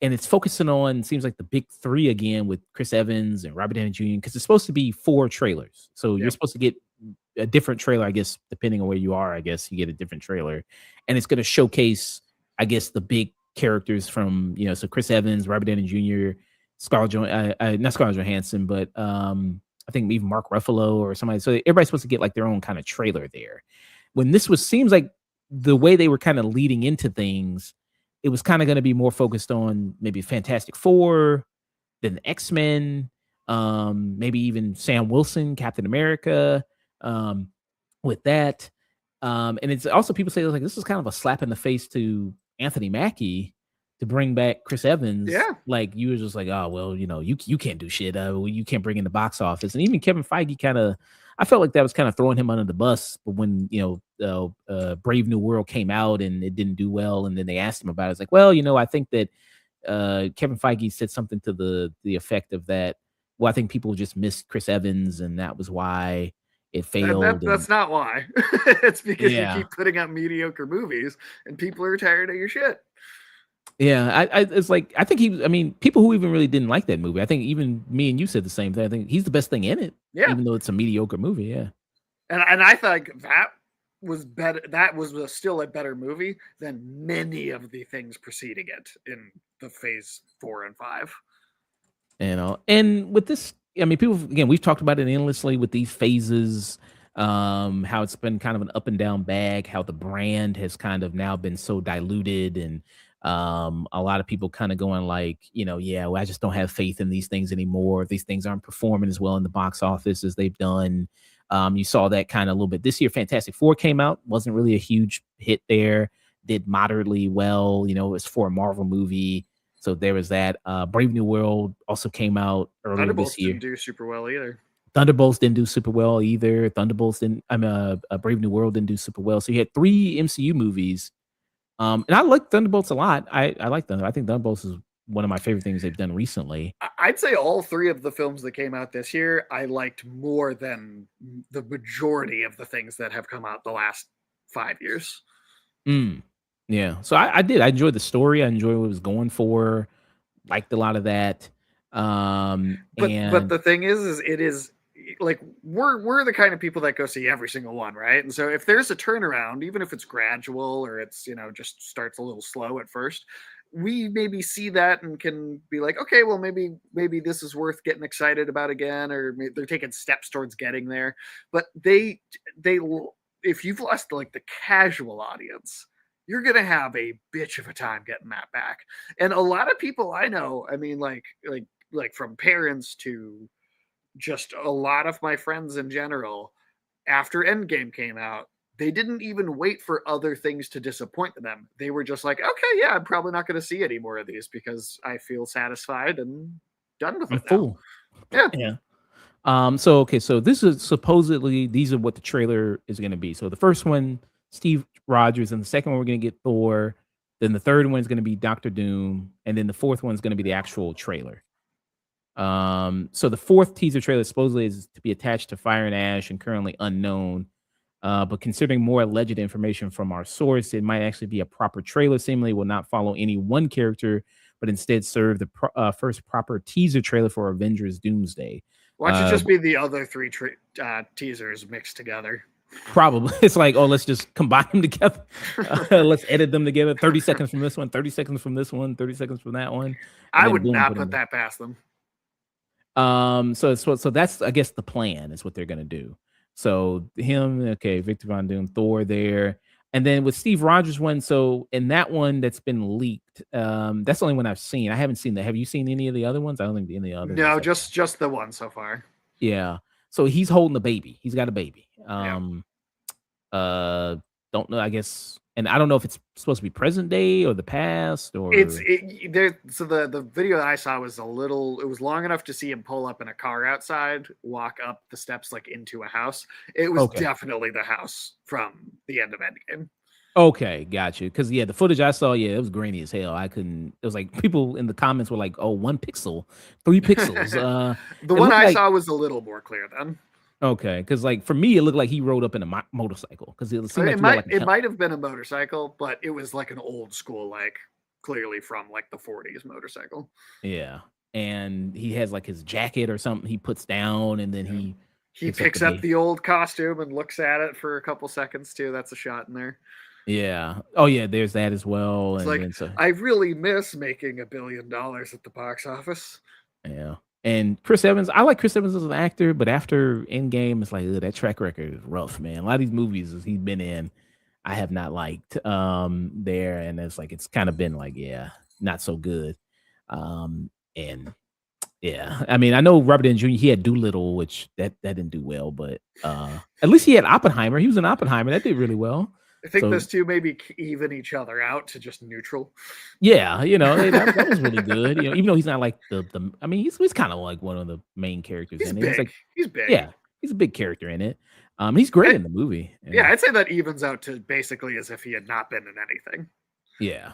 A: And it's focusing on, seems like the big three again with Chris Evans and Robert Downey Jr. because it's supposed to be 4 trailers. So you're supposed to get a different trailer, I guess, depending on where you are. I guess you get a different trailer. And it's going to showcase, I guess, the big characters from, so Chris Evans, Robert Downey Jr., not Scarlett Johansson, but I think even Mark Ruffalo or somebody. So everybody's supposed to get like their own kind of trailer there. When this seems like the way they were kind of leading into things, it was kind of going to be more focused on maybe Fantastic Four, then the X-Men, maybe even Sam Wilson, Captain America, with that. And it's also people say like this is kind of a slap in the face to Anthony Mackie to bring back Chris Evans.
B: Yeah.
A: Like you were just like, oh, well, you can't do shit. You can't bring in the box office. And even Kevin Feige I felt like that was kind of throwing him under the bus. But when, Brave New World came out and it didn't do well, and then they asked him about it, it's like, well, I think that Kevin Feige said something to the effect of that. Well, I think people just missed Chris Evans, and that was why it failed.
B: That's not why. It's because you keep putting out mediocre movies, and people are tired of your shit.
A: Yeah, it's like I think people who even really didn't like that movie. I think even me and you said the same thing. I think he's the best thing in it.
B: Yeah,
A: even though it's a mediocre movie. Yeah,
B: and I think that was better. That was still a better movie than many of the things preceding it in the phase 4 and 5.
A: And with this, people again, we've talked about it endlessly with these phases. how it's been kind of an up and down bag, how the brand has kind of now been so diluted, and a lot of people kind of going like, yeah, well, I just don't have faith in these things anymore. These things aren't performing as well in the box office as they've done. You saw that kind of a little bit this year. Fantastic Four came out, wasn't really a huge hit there, did moderately well. It was for a Marvel movie. So there was that. Brave New World also came out earlier this
B: Thunderbolts
A: year.
B: didn't do super well either.
A: Thunderbolts didn't do super well either. Thunderbolts didn't. Brave New World didn't do super well. So you had 3 MCU movies, and I like Thunderbolts a lot. I like them. I think Thunderbolts is one of my favorite things they've done recently.
B: I'd say all 3 of the films that came out this year I liked more than the majority of the things that have come out the last 5 years.
A: Yeah. So I did. I enjoyed the story. I enjoyed what it was going for. Liked a lot of that.
B: But
A: And
B: the thing is it is like we're the kind of people that go see every single one, right? And so if there's a turnaround, even if it's gradual or it's just starts a little slow at first, we maybe see that and can be like, okay, well maybe this is worth getting excited about again, or maybe they're taking steps towards getting there. But they if you've lost like the casual audience, you're gonna have a bitch of a time getting that back. And a lot of people I know, I mean, like from parents to just a lot of my friends in general, after Endgame came out, they didn't even wait for other things to disappoint them. They were just like, okay, yeah, I'm probably not going to see any more of these because I feel satisfied and done with
A: I'm
B: it now.
A: full.
B: Yeah.
A: Yeah. So this is supposedly, these are what the trailer is going to be. So the first one, Steve Rogers, and the second one we're going to get Thor. Then the third one is going to be Doctor Doom, and then the fourth one is going to be the actual trailer. So the fourth teaser trailer supposedly is to be attached to Fire and Ash and currently unknown. But considering more alleged information from our source, it might actually be a proper trailer. Seemingly will not follow any one character, but instead serve the first proper teaser trailer for Avengers Doomsday.
B: Why don't you just be the other 3 teasers mixed together?
A: Probably. It's like, oh, let's just combine them together. Let's edit them together. 30 seconds from this one, 30 seconds from this one, 30 seconds from that one.
B: I would not put that past them.
A: So that's, I guess, the plan is what they're gonna do. So him, okay, Victor Von Doom, Thor there, and then with Steve Rogers one. So in that one that's been leaked, that's the only one I've seen. I haven't seen that. Have you seen any of the other ones? I don't think any other.
B: No, just the one so far.
A: Yeah. So he's holding a baby. He's got a baby. Don't know. I guess, and I don't know if it's supposed to be present day or the past or
B: So the video that I saw was it was long enough to see him pull up in a car outside, walk up the steps like into a house. It was definitely the house from the end of Endgame.
A: Okay, got you. Because the footage I saw, it was grainy as hell. I couldn't. It was like people in the comments were like, "Oh, 1 pixel, 3 pixels."
B: The one I saw was a little more clear then.
A: Okay, because like for me, it looked like he rode up in a motorcycle. Because it seemed like
B: it might have been a motorcycle, but it was like an old school, like clearly from like the 40s motorcycle.
A: Yeah, and he has like his jacket or something he puts down, and then he
B: picks up the old costume and looks at it for a couple seconds too. That's a shot in there.
A: Yeah. Oh yeah, there's that as well.
B: It's
A: and
B: like, I really miss making $1 billion at the box office.
A: Yeah. And Chris Evans, I like Chris Evans as an actor, but after Endgame, it's like that track record is rough, man. A lot of these movies he's been in, I have not liked there, and it's kind of been like, not so good. And yeah, I mean, I know Robert Downey Jr. He had Doolittle, which that didn't do well, but at least he had Oppenheimer. He was in Oppenheimer, that did really well.
B: I think those two maybe even each other out to just neutral.
A: Yeah, that was really good. Even though he's not like the I mean, he's kind of like one of the main characters in it.
B: He's big.
A: Yeah, he's a big character in it. He's great in the movie.
B: Yeah, I'd say that evens out to basically as if he had not been in anything.
A: Yeah,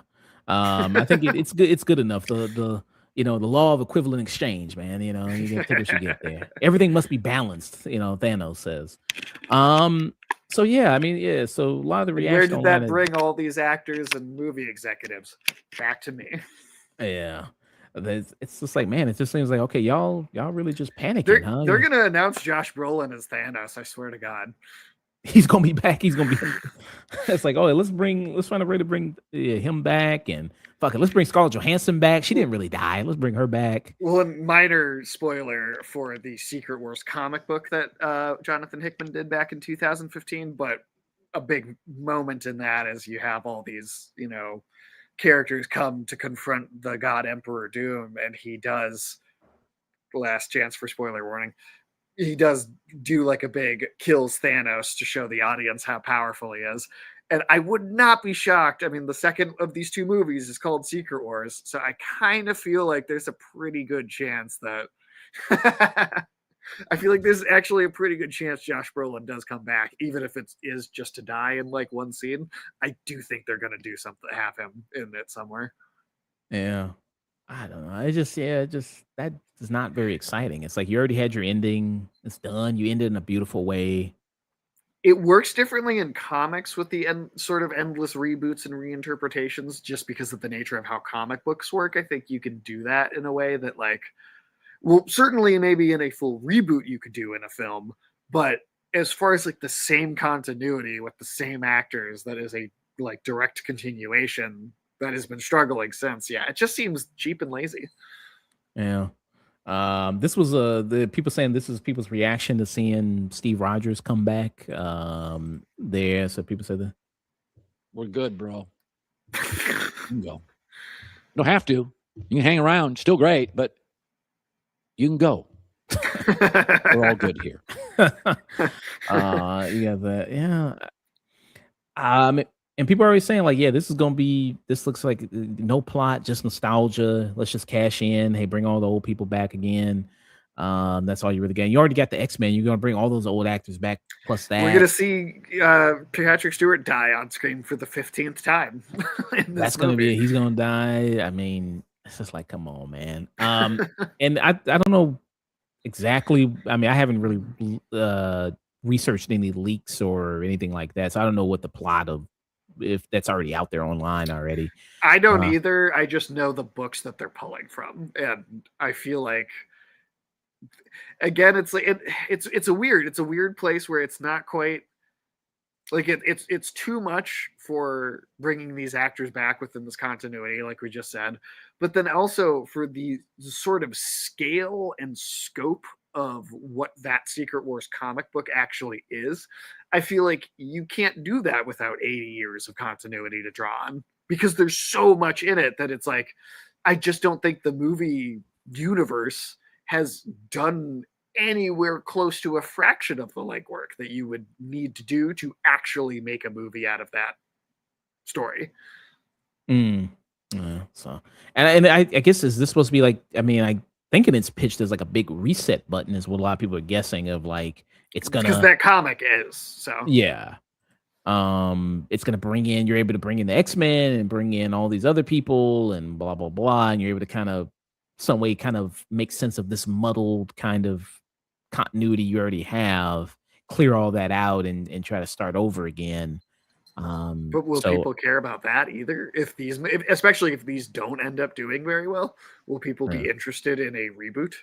A: I think it's good. It's good enough. The law of equivalent exchange, man. You get what you get there. Everything must be balanced. Thanos says. So yeah, I mean, so a lot of the reaction.
B: Where did that bring all these actors and movie executives back to me?
A: Yeah, it's just like, man, it just seems like, okay, y'all really just panicking, huh?
B: They're gonna announce Josh Brolin as Thanos. I swear to God.
A: He's gonna be back. He's gonna be. It's like, oh, let's find a way to bring him back, and fuck it, let's bring Scarlett Johansson back. She didn't really die. Let's bring her back.
B: Well, a minor spoiler for the Secret Wars comic book that Jonathan Hickman did back in 2015, but a big moment in that is you have all these, characters come to confront the God Emperor Doom, and he does, last chance for spoiler warning, he does do like a big kills Thanos to show the audience how powerful he is. And I would not be shocked. I mean, the second of these two movies is called Secret Wars, so I kind of feel like there's a pretty good chance that I feel like there's actually a pretty good chance Josh Brolin does come back, even if it is just to die in like one scene. I do think they're gonna do something, have him in it somewhere.
A: Yeah. I don't know. That is not very exciting. It's like you already had your ending. It's done. You ended in a beautiful way.
B: It works differently in comics with the sort of endless reboots and reinterpretations, just because of the nature of how comic books work. I think you can do that in a way that, like, well, certainly maybe in a full reboot you could do in a film, but as far as like the same continuity with the same actors, that is a like direct continuation that has been struggling since. Yeah, it just seems cheap and lazy.
A: Yeah. This was the people saying this is people's reaction to seeing Steve Rogers come back. There, so people said that
G: We're good, bro. You can go. You don't have to. You can hang around. Still great, but you can go. We're all good here.
A: yeah, that yeah. And people are always saying like, yeah, this looks like no plot, just nostalgia. Let's just cash in. Hey, bring all the old people back again. That's all you really get. You already got the X-Men. You're gonna bring all those old actors back. Plus that
B: we're gonna see Patrick Stewart die on screen for the 15th time.
A: That's gonna be he's gonna die. I mean, it's just like, come on, man. And I don't know exactly. I mean, I haven't really researched any leaks or anything like that, so I don't know what the plot of if that's already out there online already.
B: I don't either. I just know the books that they're pulling from, and I feel like, again, it's like it's a weird place where it's not quite like it's too much for bringing these actors back within this continuity, like we just said, but then also for the sort of scale and scope of what that Secret Wars comic book actually is. I feel like you can't do that without 80 years of continuity to draw on, because there's so much in it that it's like, I just don't think the movie universe has done anywhere close to a fraction of the legwork that you would need to do to actually make a movie out of that story.
A: So, and I guess is this supposed to be like? I mean, I thinking it's pitched as like a big reset button is what a lot of people are guessing of. Like it's gonna,
B: because that comic is so.
A: Yeah. It's gonna you're able to bring in the X-Men and bring in all these other people and blah blah blah, and you're able to kind of some way kind of make sense of this muddled kind of continuity you already have, clear all that out and try to start over again.
B: But will people care about that either? Especially if these don't end up doing very well, will people be interested in a reboot?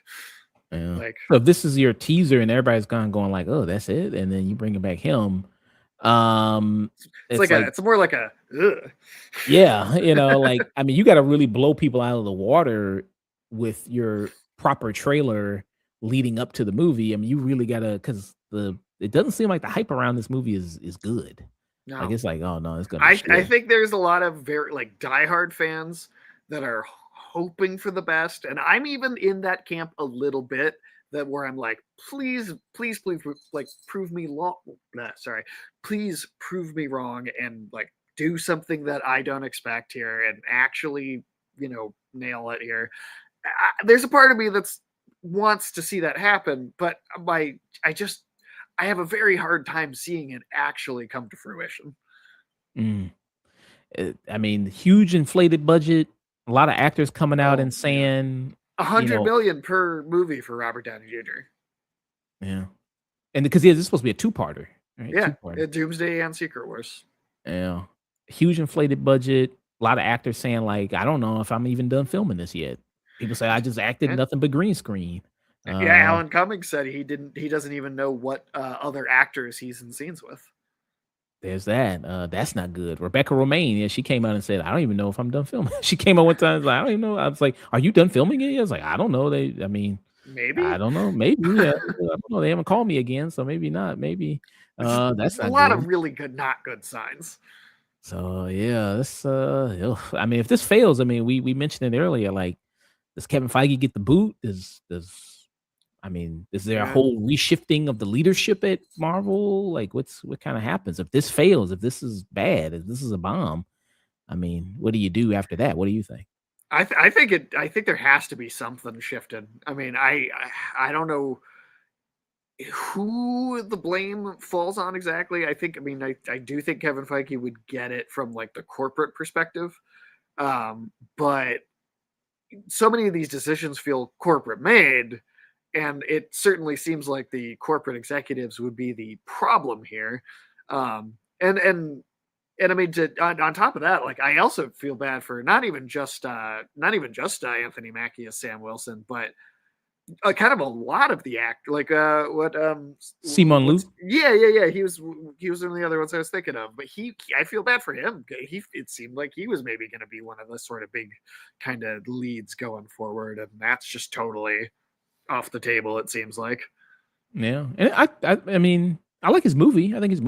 A: Yeah. Like, so if this is your teaser and everybody's going like, oh, that's it, and then you bring back him.
B: It's more like a ugh.
A: Yeah, like, I mean, you got to really blow people out of the water with your proper trailer leading up to the movie. I mean, you really gotta, because it doesn't seem like the hype around this movie is good. No. Like it's like, oh no, it's gonna.
B: I think there's a lot of very like diehard fans that are hoping for the best, and I'm even in that camp a little bit. That where I'm like, please, like prove me please prove me wrong, and like do something that I don't expect here, and actually, nail it here. There's a part of me that's wants to see that happen, but I have a very hard time seeing it actually come to fruition.
A: I mean, huge inflated budget, a lot of actors coming out and saying
B: $100 million per movie for Robert Downey Jr.
A: Yeah, and because this is supposed to be a two-parter, right?
B: Yeah, Doomsday and Secret Wars.
A: Yeah, huge inflated budget, a lot of actors saying like, I don't know if I'm even done filming this yet. People say I just acted nothing but green screen.
B: Alan Cummings said he doesn't even know what other actors he's in scenes with.
A: There's that. That's not good. Rebecca Romaine, yeah, she came out and said, "I don't even know if I'm done filming." She came out one time, like, "I don't even know." I was like, "Are you done filming it?" I was like, "I don't know." I mean,
B: Maybe.
A: I don't know. Maybe. I don't know. They haven't called me again, so maybe not. Maybe. That's
B: a
A: not
B: lot
A: good.
B: of really good, not good signs.
A: So yeah, this. I mean, if this fails, I mean, we mentioned it earlier. Like, does Kevin Feige get the boot? I mean, is there a
B: Yeah.
A: whole reshifting of the leadership at Marvel? Like, what kind of happens if this fails? If this is bad? If this is a bomb? I mean, what do you do after that? What do you think?
B: I think there has to be something shifted. I mean, I don't know who the blame falls on exactly. I do think Kevin Feige would get it from like the corporate perspective. But so many of these decisions feel corporate made, and it certainly seems like the corporate executives would be the problem here. And I mean, on top of that, like I also feel bad for not even just Anthony Mackie as Sam Wilson, but kind of a lot of the act, like
A: Simon Liu?
B: yeah. He was one of the other ones I was thinking of, but I feel bad for him. It seemed like he was maybe going to be one of the sort of big kind of leads going forward, and that's just totally off the table. It seems like.
A: Yeah, and I mean, I like his movie. I think his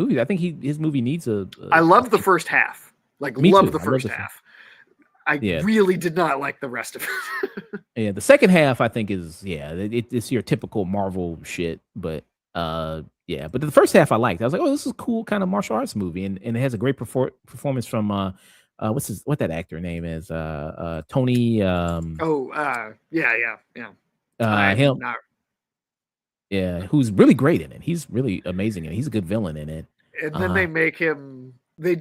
A: movie needs a.
B: I love the first half. Like,
A: Me
B: love
A: too.
B: the
A: I love
B: first
A: the
B: half. I
A: Yeah.
B: really did not like the rest of it.
A: Yeah, the second half I think is it's your typical Marvel shit, but yeah, but the first half I liked. I was like, oh, this is a cool kind of martial arts movie, and it has a great performance from what that actor name is Tony
B: Yeah.
A: him
B: Not,
A: yeah, who's really great in it. He's really amazing and he's a good villain in it.
B: and then they make him. They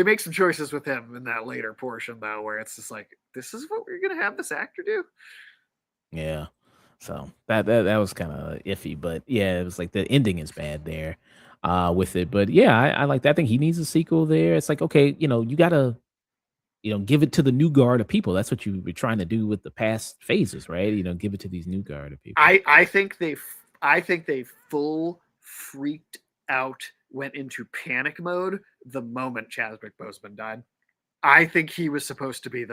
B: make some choices with him in that later portion though, where it's just like, this is what we're gonna have this actor do.
A: Yeah. So that was kind of iffy, but yeah, it was like the ending is bad there with it. But yeah, I like that. I think he needs a sequel there. It's like, okay, you gotta, give it to the new guard of people. That's what you were trying to do with the past phases, right? Give it to these new guard of people.
B: I think they full freaked out, went into panic mode the moment Chadwick Boseman died. I think he was supposed to be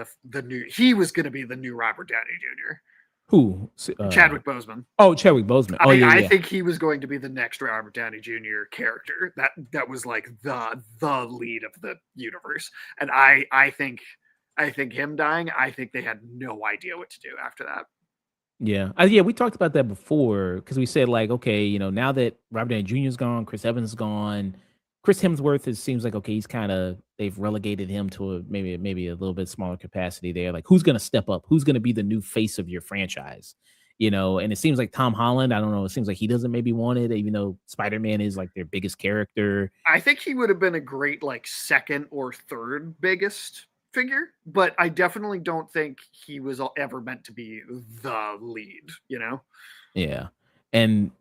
B: he was going to be the new Robert Downey Jr.
A: Who?
B: Chadwick Boseman.
A: Oh, Chadwick Boseman. Oh, yeah.
B: I think he was going to be the next Robert Downey Jr. character. That was like the lead of the universe. And I think him dying, I think they had no idea what to do after that.
A: Yeah. We talked about that before because we said, like, okay, now that Robert Downey Jr. is gone, Chris Evans is gone, Chris Hemsworth, it seems like, okay, they've relegated him to maybe a little bit smaller capacity there. Like, who's going to step up? Who's going to be the new face of your franchise? And it seems like Tom Holland, I don't know, it seems like he doesn't maybe want it, even though Spider-Man is like their biggest character.
B: I think he would have been a great, like, second or third biggest figure, but I definitely don't think he was ever meant to be the lead,
A: Yeah. And,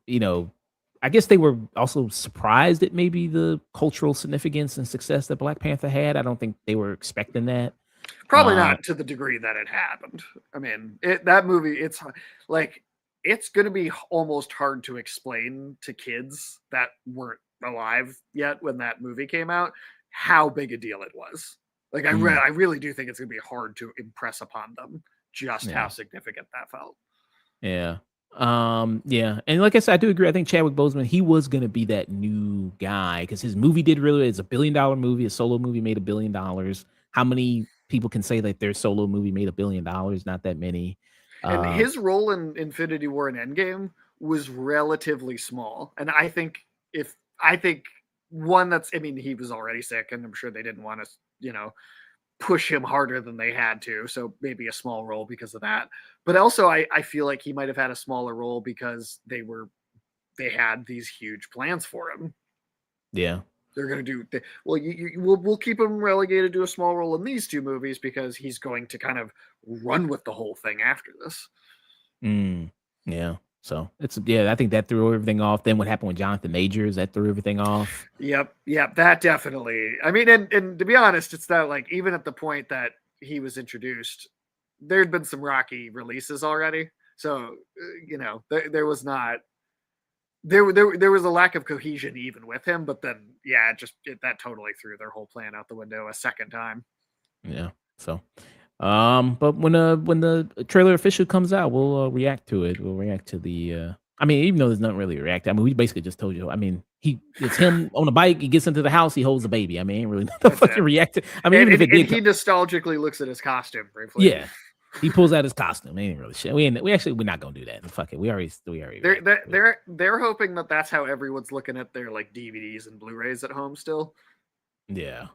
A: I guess they were also surprised at maybe the cultural significance and success that Black Panther had. I don't think they were expecting that.
B: Probably not to the degree that it happened. I mean, that movie, it's like, it's going to be almost hard to explain to kids that weren't alive yet when that movie came out how big a deal it was. Like, I really do think it's going to be hard to impress upon them just how significant that felt.
A: Yeah. Yeah. And like I said, I do agree. I think Chadwick Boseman, he was going to be that new guy because his movie did it's a $1 billion movie. A solo movie made $1 billion. How many people can say that their solo movie made $1 billion? Not that many.
B: And his role in Infinity War and Endgame was relatively small. And I think he was already sick and I'm sure they didn't want to, push him harder than they had to. So maybe a small role because of that. But also I feel like he might have had a smaller role because they had these huge plans for him.
A: Yeah.
B: They're going to do, we'll keep him relegated to a small role in these two movies because he's going to kind of run with the whole thing after this.
A: Yeah. So I think that threw everything off. Then what happened with Jonathan Majors, that threw everything off.
B: Yep. That definitely. I mean, and to be honest, it's not like even at the point that he was introduced, there'd been some rocky releases already. So there was not there was a lack of cohesion even with him. But then that totally threw their whole plan out the window a second time.
A: Yeah. So, but when the trailer officially comes out, we'll react to it. We'll react to the. I mean, even though there's nothing really to react. I mean, we basically just told you. I mean, it's him on a bike. He gets into the house. He holds the baby. I mean, ain't really nothing fucking reacted. I mean, even if it did,
B: he nostalgically looks at his costume briefly.
A: Yeah, he pulls out his costume. Ain't really shit. We're not gonna do that. Fuck it. We already.
B: They're hoping that that's how everyone's looking at their like DVDs and Blu-rays at home still.
A: Yeah.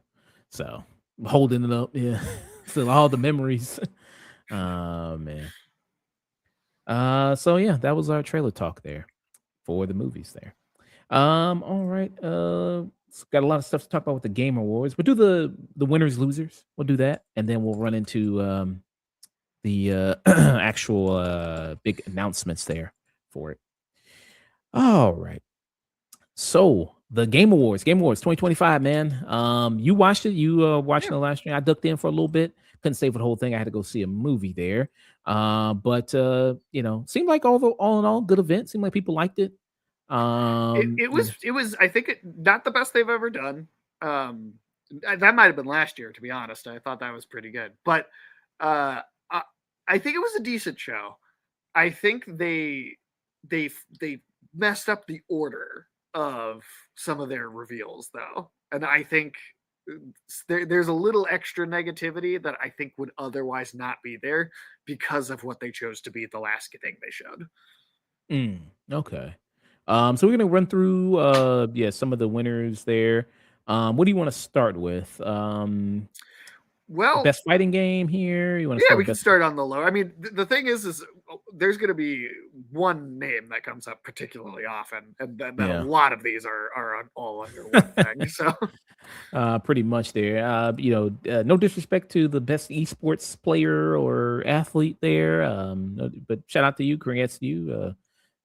A: So holding it up. Yeah. Still all the memories. Man. So yeah, that was our trailer talk there for the movies there. All right. Got a lot of stuff to talk about with the Game Awards. We'll do the winners losers. We'll do that, and then we'll run into the actual big announcements there for it. All right. So the Game Awards 2025, man. You watched it. You watching the live stream. I ducked in for a little bit. Couldn't stay for the whole thing. I had to go see a movie there. But seemed like all in all, good event. Seemed like people liked it.
B: It was I think not the best they've ever done. That might have been last year, to be honest. I thought that was pretty good. But I think it was a decent show. I think they messed up the order of some of their reveals though. And I think there's a little extra negativity that I think would otherwise not be there because of what they chose to be the last thing they showed.
A: Okay. So we're gonna run through some of the winners there. What do you want to start with?
B: Well,
A: best fighting game here. You want to?
B: Yeah, we can start on the low. I mean, the thing is there's going to be one name that comes up particularly often, and then a lot of these are all under one thing. So,
A: pretty much there. No disrespect to the best esports player or athlete there, but shout out to you. Congrats to you.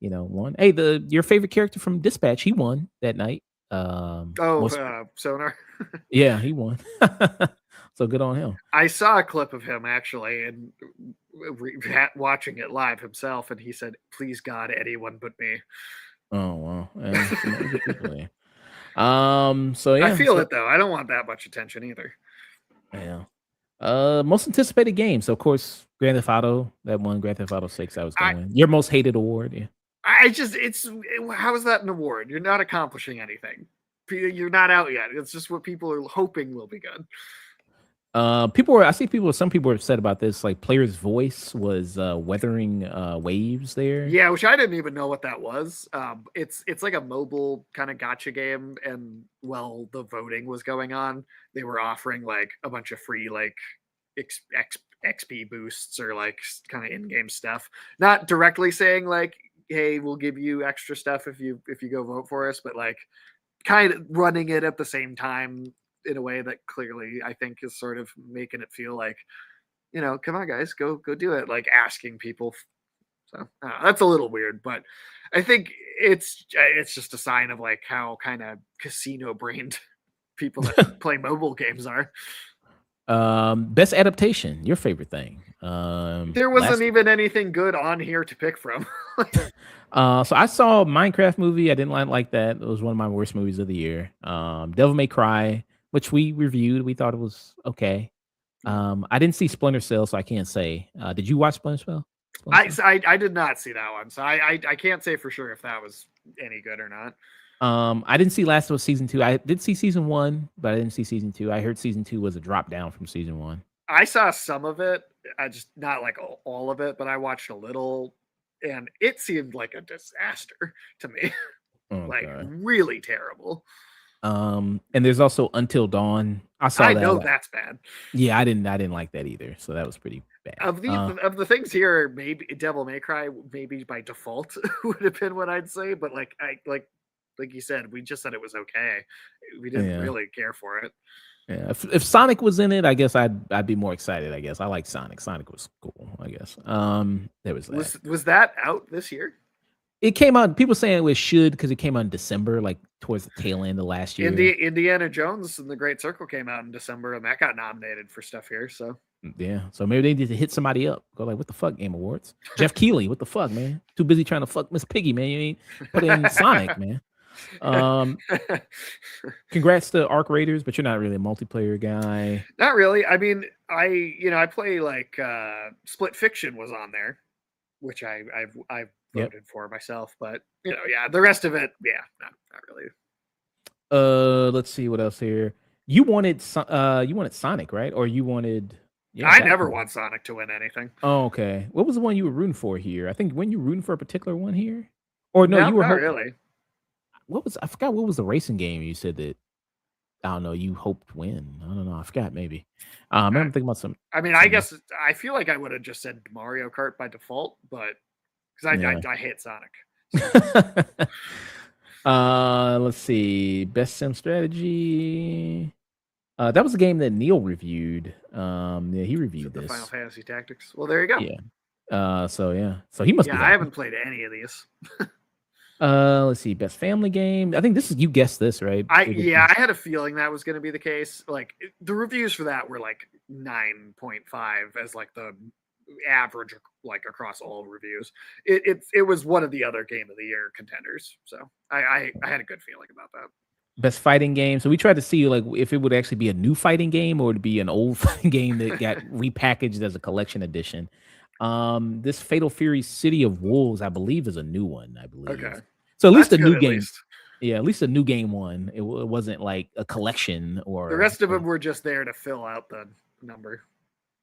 A: Won. Hey, your favorite character from Dispatch, he won that night.
B: Sonar.
A: Yeah, he won. So good on him.
B: I saw a clip of him actually, and watching it live himself, and he said, "Please God, anyone but me."
A: Oh wow. So yeah,
B: I feel it though. I don't want that much attention either.
A: Yeah. Most anticipated game. So of course, Grand Theft Auto. That one, Grand Theft Auto 6. I was going to win. Your most hated award. Yeah.
B: How is that an award? You're not accomplishing anything. You're not out yet. It's just what people are hoping will be good.
A: Some people are upset about this. Like player's voice was weathering waves there.
B: Yeah, which I didn't even know what that was. It's like a mobile kind of gacha game, and while the voting was going on, they were offering like a bunch of free like XP boosts or like kind of in-game stuff. Not directly saying like, hey, we'll give you extra stuff if you go vote for us, but like kind of running it at the same time in a way that clearly I think is sort of making it feel like, come on guys, go do it. Like asking people. So that's a little weird, but I think it's just a sign of like how kind of casino brained people that play mobile games are.
A: Best adaptation, your favorite thing.
B: There wasn't even anything good on here to pick from.
A: So I saw Minecraft movie. I didn't like that. It was one of my worst movies of the year. Devil May Cry, which we reviewed. We thought it was okay. I didn't see Splinter Cell, so I can't say. Did you watch Splinter Cell?
B: I did not see that one, so I can't say for sure if that was any good or not.
A: I didn't see Last of Us season 2. I did see season 1, but I didn't see season 2. I heard season 2 was a drop down from season 1.
B: I saw some of it. I just not like all of it, but I watched a little, and it seemed like a disaster to me. Really terrible.
A: And there's also Until Dawn. I
B: know that's bad.
A: Yeah, I didn't like that either. So that was pretty bad.
B: Of the things here, maybe Devil May Cry, maybe by default would have been what I'd say. But like you said, we just said it was okay. We didn't really care for it.
A: Yeah, if Sonic was in it, I guess I'd be more excited. I guess I like Sonic. Sonic was cool. I guess. There was that.
B: Was that out this year?
A: It came out. People saying it should because it came out in December, like towards the tail end of last year.
B: Indiana Jones and the Great Circle came out in December, and that got nominated for stuff here. So
A: Yeah. So maybe they need to hit somebody up. Go like, what the fuck, Game Awards? Jeff Keighley, what the fuck, man? Too busy trying to fuck Miss Piggy, man. You ain't put in Sonic, man. Congrats to Arc Raiders, but you're not really a multiplayer guy.
B: Not really. I mean, I play like Split Fiction was on there, which I've
A: Yep.
B: voted for myself, but yeah, the rest of it, yeah, not really.
A: Let's see what else here. You wanted Sonic, right? Or you wanted
B: I
A: that
B: never
A: one.
B: want Sonic to win anything.
A: Oh, okay. What was the one you were rooting for here? I think when you were rooting for a particular one here? Or no,
B: No,
A: you were
B: not
A: hoping,
B: really.
A: I forgot what was the racing game you said that I don't know, you hoped win. I don't know. I forgot maybe. I'm thinking about some
B: I mean, I
A: some-
B: guess I feel like I would have just said Mario Kart by default, but because
A: Yeah.
B: I hate Sonic.
A: Let's see. Best sim strategy. That was a game that Neil reviewed. Yeah, he reviewed
B: The
A: this.
B: Final Fantasy Tactics. Well, there you go.
A: Yeah. So he must be
B: Yeah, I
A: happy.
B: haven't played any of these.
A: Let's see. Best family game. I think this is you guessed this, right?
B: I
A: It was-
B: had a feeling that was going to be the case. Like the reviews for that were like 9.5 as like the average, like across all reviews. It was one of the other Game of the Year contenders. So I had a good feeling about that.
A: Best fighting game. So we tried to see like if it would actually be a new fighting game or to be an old fighting game that got repackaged as a collection edition. This Fatal Fury City of Wolves, I believe, is a new one. I believe.
B: Okay.
A: So at least
B: That's
A: a
B: good,
A: new
B: at
A: game.
B: least.
A: Yeah, at least a new game one. It wasn't like a collection or
B: The rest of them were just there to fill out the number.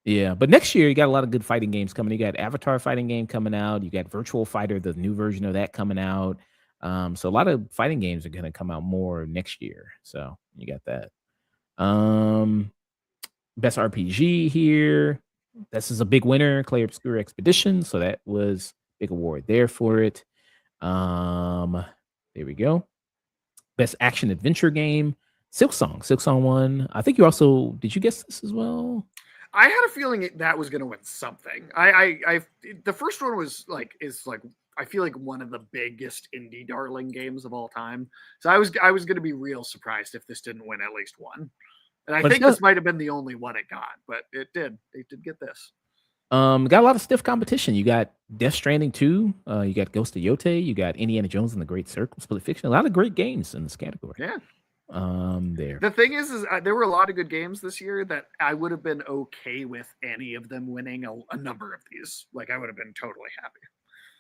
A: Yeah, but next year you got a lot of good fighting games coming. You got Avatar fighting game coming out. You got Virtual Fighter, the new version of that coming out. So a lot of fighting games are going to come out more next year. So you got that. Best RPG here. This is a big winner, Clay Obscure Expedition. So that was big award there for it. There we go. Best action adventure game, Silksong. Silksong won. I think you also did you guess this as well?
B: I had a feeling that was going to win something. I the first one was like I feel like one of the biggest indie darling games of all time. So I was going to be real surprised if this didn't win at least one. And I
A: But
B: think
A: it's
B: this might have been the only one it got, but it did. They did get this.
A: Got a lot of stiff competition. You got Death Stranding 2, you got Ghost of Yote, you got Indiana Jones and the Great Circle, Split Fiction. A lot of great games in this category.
B: Yeah.
A: There.
B: The thing is there were a lot of good games this year that I would have been okay with any of them winning a number of these. Like I would have been totally happy.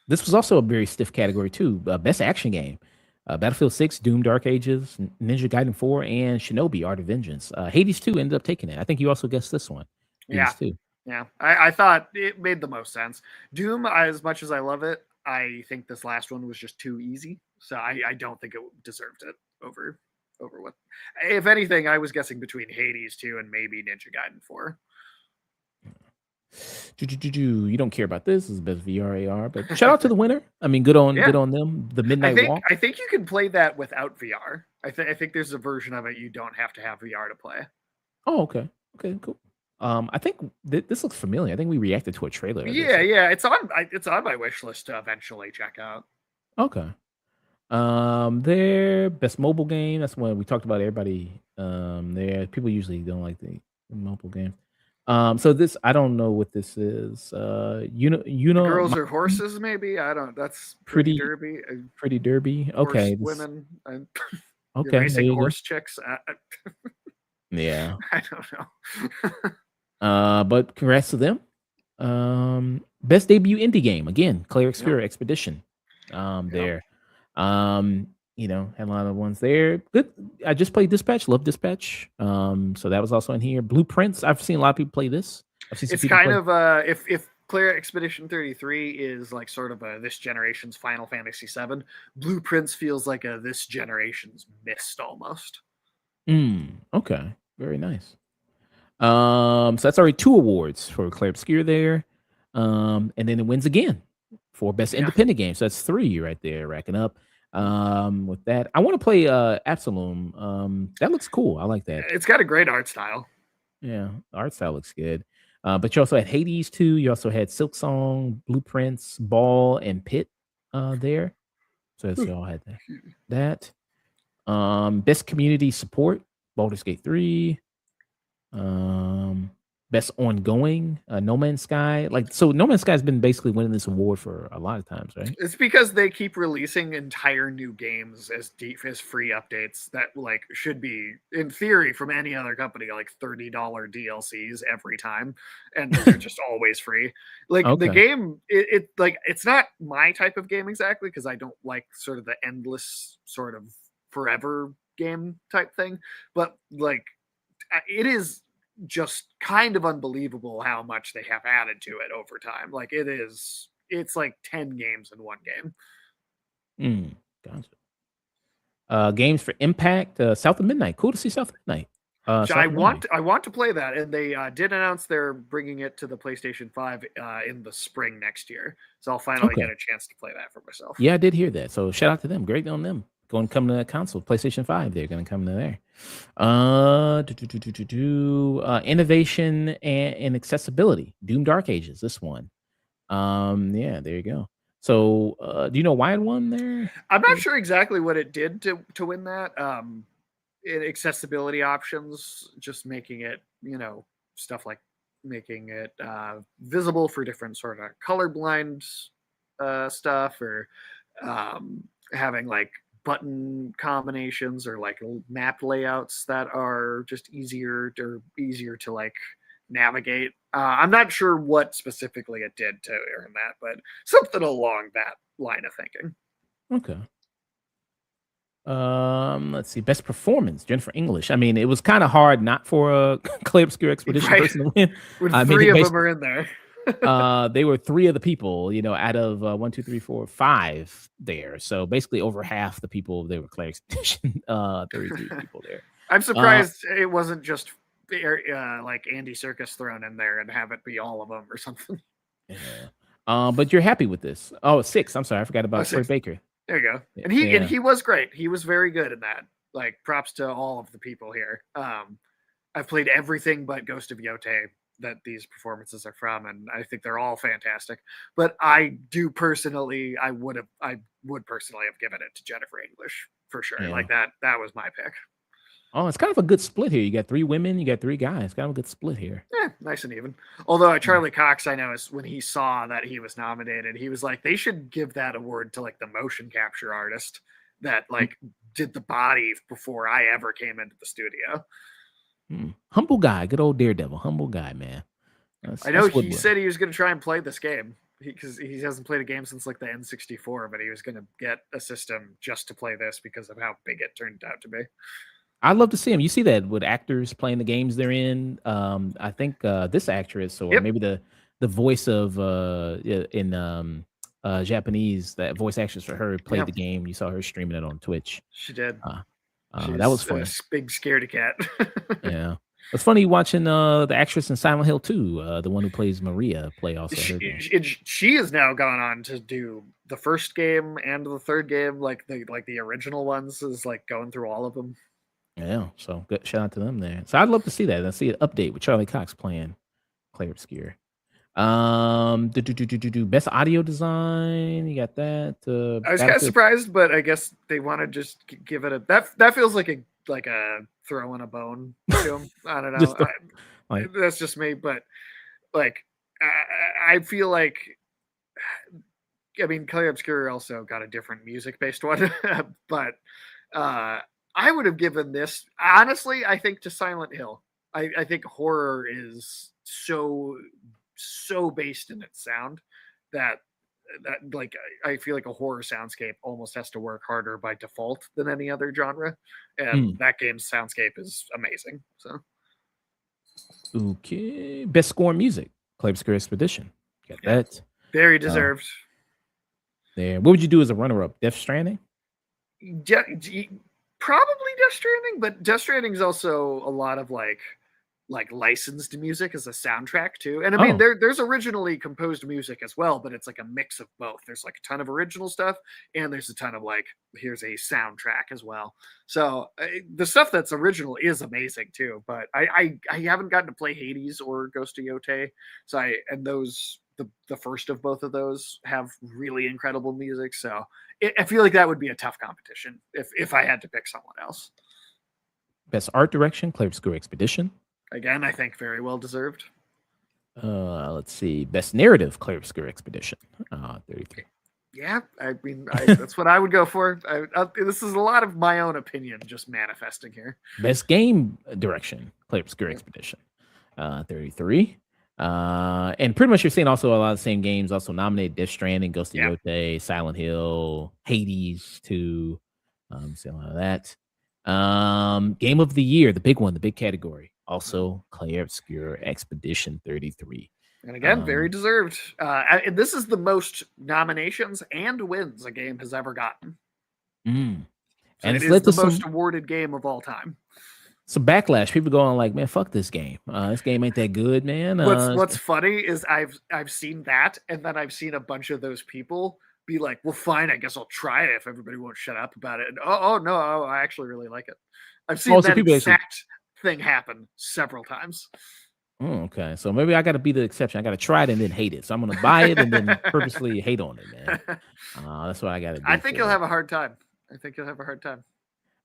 A: This was also a very stiff category too. Best action game. Battlefield 6, Doom Dark Ages, Ninja Gaiden 4, and Shinobi Art of Vengeance. Hades 2 ended up taking it. I think you also guessed this one.
B: Yeah.
A: Hades 2.
B: Yeah, I thought it made the most sense. Doom, as much as I love it, I think this last one was just too easy. So I don't think it deserved it over what. If anything, I was guessing between Hades 2 and maybe Ninja Gaiden 4.
A: You don't care about this. This is best VR AR, but shout out to the winner. I mean, good on them. The Midnight Walk.
B: I think you can play that without VR. I think there's a version of it you don't have to have VR to play.
A: Oh, okay. Okay, cool. I think this looks familiar. I think we reacted to a trailer. of this.
B: Yeah, it's on my wish list to eventually check out.
A: Okay. Their best mobile game. That's when we talked about everybody. There, people usually don't like the mobile game. So this, I don't know what this is.
B: Girls or horses, maybe. I don't. That's pretty derby.
A: Pretty derby.
B: Horse
A: Okay.
B: women.
A: Okay.
B: Racing horse chicks.
A: Yeah.
B: I don't know.
A: But congrats to them. Best debut indie game again, Claire Obscure Expedition. There. Had a lot of ones there. Good. I just played Dispatch. Love Dispatch. So that was also in here. Blueprints. I've seen a lot of people play this. I've seen some
B: It's
A: people
B: kind
A: play-
B: of if Claire Expedition 33 is like sort of this generation's Final Fantasy 7, Blueprints feels like this generation's Myst almost.
A: Okay. Very nice. So that's already 2 awards for Claire Obscure there. And then it wins again for best independent game. So that's 3 right there, racking up. With that, I want to play Absalom. That looks cool. I like that.
B: It's got a great art style.
A: Yeah, the art style looks good. But you also had Hades 2. You also had Silksong, Blueprints, Ball, and Pit there. So you all had that. Best community support, Baldur's Gate 3. Best ongoing, No Man's Sky. Like, so No Man's Sky has been basically winning this award for a lot of times, right?
B: It's because they keep releasing entire new games as deep as free updates that like should be in theory from any other company like $30 DLCs every time, and those are just always free. Like the
A: Okay.
B: game, it like it's not my type of game exactly because I don't like sort of the endless sort of forever game type thing, but like it is just kind of unbelievable how much they have added to it over time. Like it's like 10 games in one game.
A: Gotcha. Games for Impact, South of Midnight. Cool to see South of Midnight.
B: So
A: South of Midnight.
B: I want to play that, and they did announce they're bringing it to the PlayStation 5 in the spring next year. So I'll finally
A: Okay.
B: get a chance to play that for myself.
A: Yeah, I did hear that. So shout out to them. Great on them. Going to come to that console, PlayStation 5. They're going to come to there. Innovation and accessibility. Doom Dark Ages. This one. Yeah, there you go. So, do you know why it won there?
B: I'm not sure exactly what it did to win that. Accessibility options, just making it, stuff like making it visible for different sort of colorblind stuff, or having like button combinations or like map layouts that are just easier to like navigate. I'm not sure what specifically it did to earn that, but something along that line of thinking.
A: Okay. Let's see. Best performance, Jennifer English. I mean, it was kind of hard not for a Clay Obscure Expedition
B: Right.
A: person to win.
B: When
A: I mean,
B: three
A: it
B: of them are in there.
A: they were 3 of the people, out of 1, 2, 3, 4, 5 there. So basically over half the people they were Clay Expedition. 33 people there.
B: I'm surprised it wasn't just like Andy Serkis thrown in there and have it be all of them or something.
A: Yeah. But you're happy with this. Oh, 6. I'm sorry, I forgot about Troy Baker.
B: There you go. And
A: Yeah.
B: he was great. He was very good in that. Like, props to all of the people here. I've played everything but Ghost of Yote that these performances are from, and I think they're all fantastic. But I would personally have given it to Jennifer English for sure.
A: Yeah.
B: Like that was my pick.
A: Oh, it's kind of a good split here. You got 3 women, you got 3 guys. Kind of a good split here.
B: Yeah, nice and even. Although Charlie Cox, I know, is when he saw that he was nominated, he was like, they should give that award to like the motion capture artist that like did the body before I ever came into the studio.
A: Humble guy, good old Daredevil. Humble guy, man.
B: I know he said he was going to try and play this game because he hasn't played a game since like the N64, but he was going to get a system just to play this because of how big it turned out to be.
A: I'd love to see him. You see that with actors playing the games they're in. I think this actress, or maybe the voice of in Japanese, that voice actress for her played the game. You saw her streaming it on Twitch.
B: She did.
A: That was funny.
B: Big scaredy cat.
A: Yeah. It's funny watching the actress in Silent Hill 2, the one who plays Maria, play also her game.
B: She has now gone on to do the first game and the third game, like the original ones, is like going through all of them.
A: Yeah, so good shout out to them there. So I'd love to see that. Let's see an update with Charlie Cox playing Clay Obscure. Best audio design. You got that.
B: I was kind of surprised, but I guess they want to just give it a that feels like a throw in a bone to him. I don't know. That's just me, but like I feel like, I mean, Clay Obscure also got a different music based one, but I would have given this, honestly, I think, to Silent Hill. I think horror is so based in its sound that like I feel like a horror soundscape almost has to work harder by default than any other genre, and that game's soundscape is amazing. So
A: okay, best score in music, Clay Obscure Expedition. Got that.
B: Very deserved.
A: There. What would you do as a runner-up? Death Stranding?
B: Probably Death Stranding, but Death Stranding is also a lot of like licensed music as a soundtrack too. And I mean, there's originally composed music as well, but it's like a mix of both. There's like a ton of original stuff, and there's a ton of like, here's a soundtrack as well. So the stuff that's original is amazing too. But I haven't gotten to play Hades or Ghost of Yote, so the first of both of those have really incredible music. So I feel like that would be a tough competition if I had to pick someone else.
A: Best art direction, Clay Obscure Expedition.
B: Again, I think very well deserved.
A: Let's see. Best narrative, Clear Obscure Expedition. 33.
B: Yeah, I mean, that's what I would go for. This is a lot of my own opinion just manifesting here.
A: Best game direction, Clear Obscure Expedition. 33. And pretty much you're seeing also a lot of the same games also nominated: Death Stranding, Ghost of
B: Yeah.
A: Yote, Silent Hill, Hades 2. See a lot of that. Game of the year, the big one, the big category. Also, Clear Obscure Expedition 33.
B: And again, very deserved. And this is the most nominations and wins a game has ever gotten.
A: And
B: And
A: it's
B: it is
A: led
B: the
A: to
B: most
A: some
B: awarded game of all time.
A: backlash. People going like, man, fuck this game. This game ain't that good, man.
B: What's funny is I've seen that, and then I've seen a bunch of those people be like, well, fine, I guess I'll try it if everybody won't shut up about it. And no, I actually really like it. I've seen
A: so
B: that
A: people
B: exact thing happen several times.
A: Okay, so maybe I got to be the exception. I got to try it and then hate it. So I'm gonna buy it and then purposely hate on it, man. That's what I got to do.
B: I think you'll have a hard time.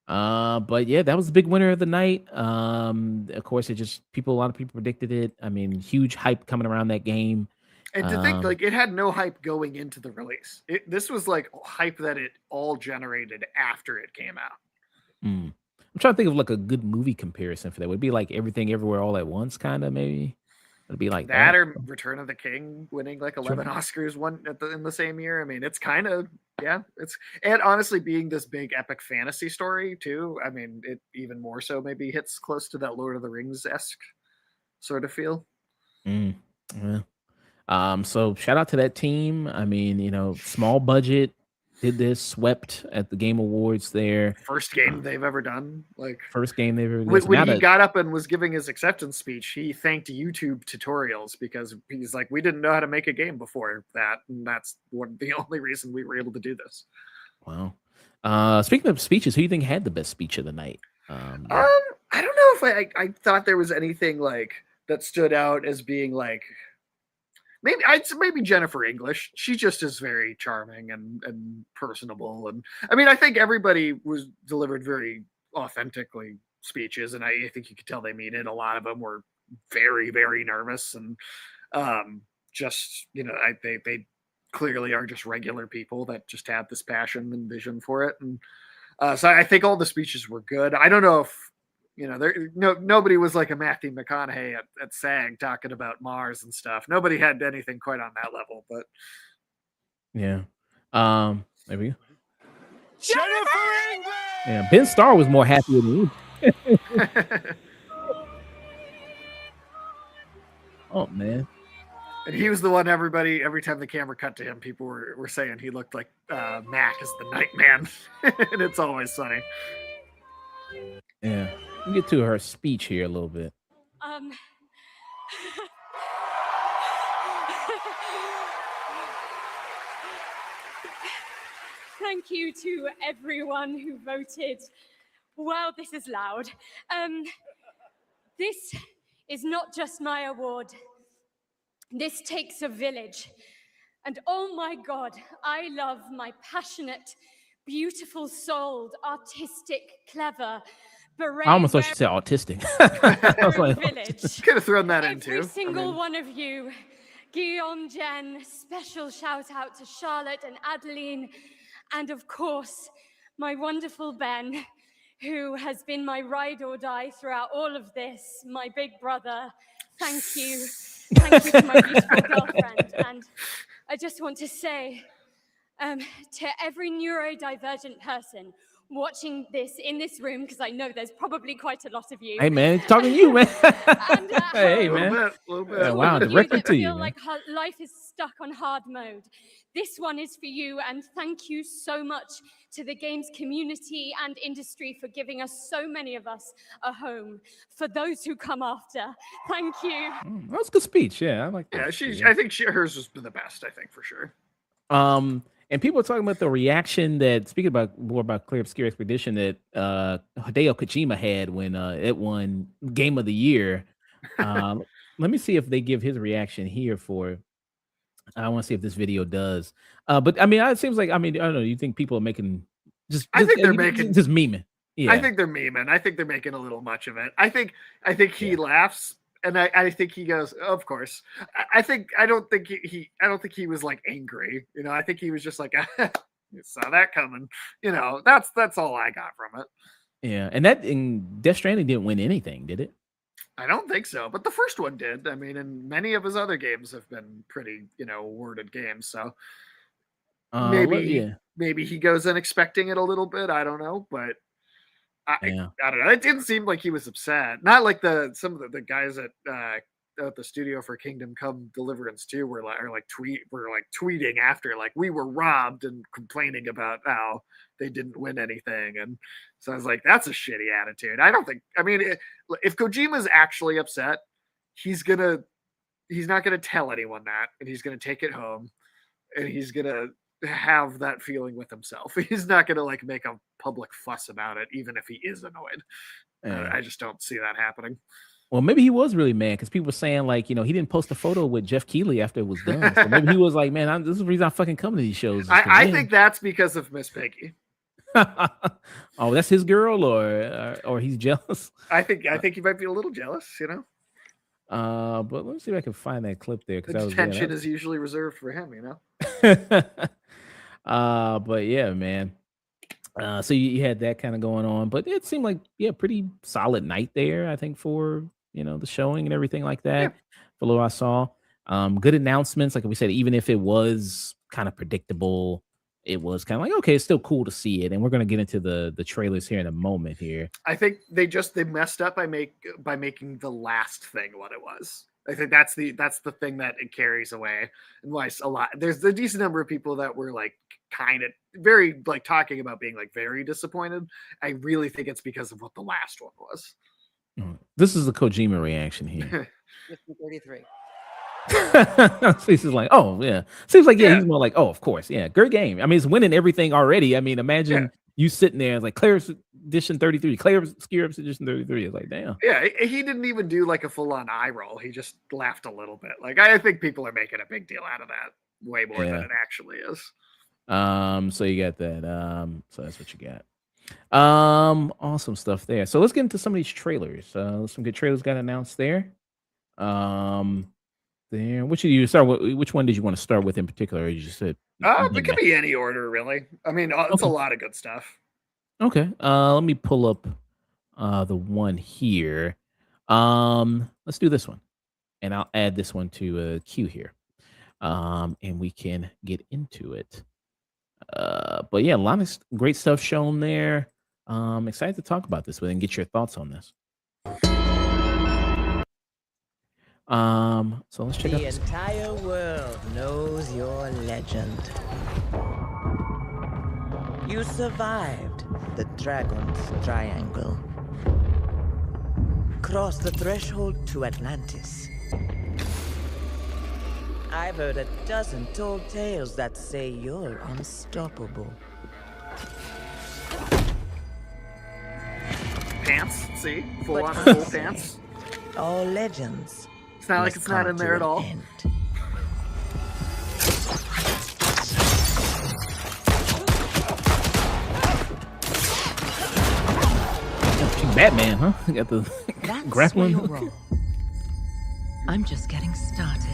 A: But yeah, that was the big winner of the night. Of course, a lot of people predicted it. I mean, huge hype coming around that game.
B: And to think, like, it had no hype going into the release. This was like hype that it all generated after it came out.
A: I'm trying to think of like a good movie comparison for that. Would it be like Everything Everywhere All at Once, kind of maybe? It'd be like
B: that, or Return of the King winning like 11 Oscars in the same year. I mean, it's kind of and honestly being this big epic fantasy story too. I mean, it even more so maybe hits close to that Lord of the Rings-esque sort of feel.
A: Yeah. So shout out to that team. I mean, small budget, did this, swept at the Game Awards there.
B: First game they've ever done. Like
A: first game they've ever
B: done. When he got up and was giving his acceptance speech, he thanked YouTube tutorials because he's like, we didn't know how to make a game before that, and that's the only reason we were able to do this.
A: Wow. Speaking of speeches, who do you think had the best speech of the night?
B: I don't know if I thought there was anything like that stood out as being like. Maybe Jennifer English. She just is very charming and personable. And I mean, I think everybody was delivered very authentically speeches, and I think you could tell they mean it. A lot of them were very, very nervous, and they clearly are just regular people that just have this passion and vision for it. And so I think all the speeches were good. I don't know if nobody was like a Matthew McConaughey at SAG talking about Mars and stuff. Nobody had anything quite on that level, but
A: yeah. There we go.
C: Jennifer English!
A: Yeah, Ben Starr was more happy than you. Oh man.
B: And he was the one every time the camera cut to him, people were saying he looked like Mac as the Nightman. And it's always funny.
A: Yeah. We'll get to her speech here a little bit.
H: Thank you to everyone who voted. Wow, this is loud. This is not just my award. This takes a village. And oh my God, I love my passionate, beautiful souled, artistic, clever,
A: I almost thought she said autistic. I was like,
H: village.
B: Could have thrown that in too.
H: Every single one of you. Guillaume, Jen, special shout out to Charlotte and Adeline, and of course, my wonderful Ben, who has been my ride or die throughout all of this, my big brother. Thank you. Thank you to my beautiful girlfriend. And I just want to say to every neurodivergent person watching this in this room, because I know there's probably quite a lot of you.
A: Hey man, talking to you, man.
H: And,
A: hey man.
B: A little bit.
A: Yeah, wow, directly to you.
H: Feel like life is stuck on hard mode. This one is for you, and thank you so much to the games community and industry for giving us, so many of us, a home. For those who come after, thank you.
A: That was a good speech. Yeah, I like that.
B: Yeah, I think hers was the best. I think for sure.
A: And people are talking about the reaction that, speaking more about Clear Obscure Expedition, that Hideo Kojima had when it won Game of the Year. Let me see if they give his reaction here for. I want to see if this video does. But I mean, it seems like, I mean, I don't know. You think people are making
B: I think they're making
A: just memeing. Yeah.
B: I think they're memeing. I think they're making a little much of it. I think he laughs And I think he goes, of course. I don't think he was like angry. I think he was just like, you saw that coming. That's all I got from it.
A: Yeah, and Death Stranding didn't win anything, did it?
B: I don't think so, but the first one did. I mean, and many of his other games have been pretty, awarded games. So maybe maybe he goes in expecting it a little bit. I don't know, but
A: Yeah.
B: I don't know. It didn't seem like he was upset. Not like some of the guys at the studio for Kingdom Come Deliverance 2 were tweeting after, like, we were robbed, and complaining about how they didn't win anything. And so I was like, that's a shitty attitude. I don't think. I mean, if Kojima's actually upset, he's not gonna tell anyone that, and he's gonna take it home, and he's gonna have that feeling with himself. He's not gonna like make a public fuss about it, even if he is annoyed.
A: Yeah.
B: I just don't see that happening.
A: Well, maybe he was really mad because people were saying, like, he didn't post a photo with Jeff Keighley after it was done. So maybe he was like, man, this is the reason I'm fucking coming to these shows.
B: I think that's because of Miss Piggy.
A: Oh, that's his girl, or he's jealous.
B: I think he might be a little jealous,
A: But let me see if I can find that clip there,
B: The
A: because
B: detention is usually reserved for him,
A: But yeah, man. So you had that kind of going on, but it seemed like, pretty solid night there, I think, for the showing and everything like that.
B: Yeah.
A: For what I saw, good announcements. Like we said, even if it was kind of predictable, it was kind of like, okay, it's still cool to see it. And we're gonna get into the trailers here in a moment here.
B: I think they messed up by making the last thing what it was. I think that's the thing that it carries away, and why there's a decent number of people that were like kind of very like talking about being like very disappointed. I really think it's because of what the last one was.
A: This is the Kojima reaction here.
I: 33.
A: He's like, oh yeah. Seems like he's more like, oh, of course, yeah, great game. I mean, it's winning everything already. I mean, imagine you sitting there like Claire's Edition 33, Claire's Scarab's Edition 33. It's like, damn.
B: Yeah, he didn't even do like a full on eye roll. He just laughed a little bit. Like, I think people are making a big deal out of that, way more than it actually is.
A: So you got that. So that's what you got. Awesome stuff there. So let's get into some of these trailers. Some good trailers got announced there. There. Which did you start with? Which one did you want to start with in particular? Or you just said
B: It could be any order, really. I mean, it's a lot of good stuff.
A: Okay. Let me pull up the one here. Let's do this one, and I'll add this one to queue here. And we can get into it. But yeah, a lot of great stuff shown there. Excited to talk about this with and get your thoughts on this. So let's check out
I: The
A: this.
I: entire world knows your legend. You survived the Dragon's Triangle. Crossed the threshold to Atlantis. I've heard a dozen told tales that say you're unstoppable.
B: Pants, see? Full on
I: But
B: full pants.
I: all legends.
B: It's not like it's not in there at all.
A: She's Batman, huh? You got the grappling.
I: Where you're wrong. I'm just getting started.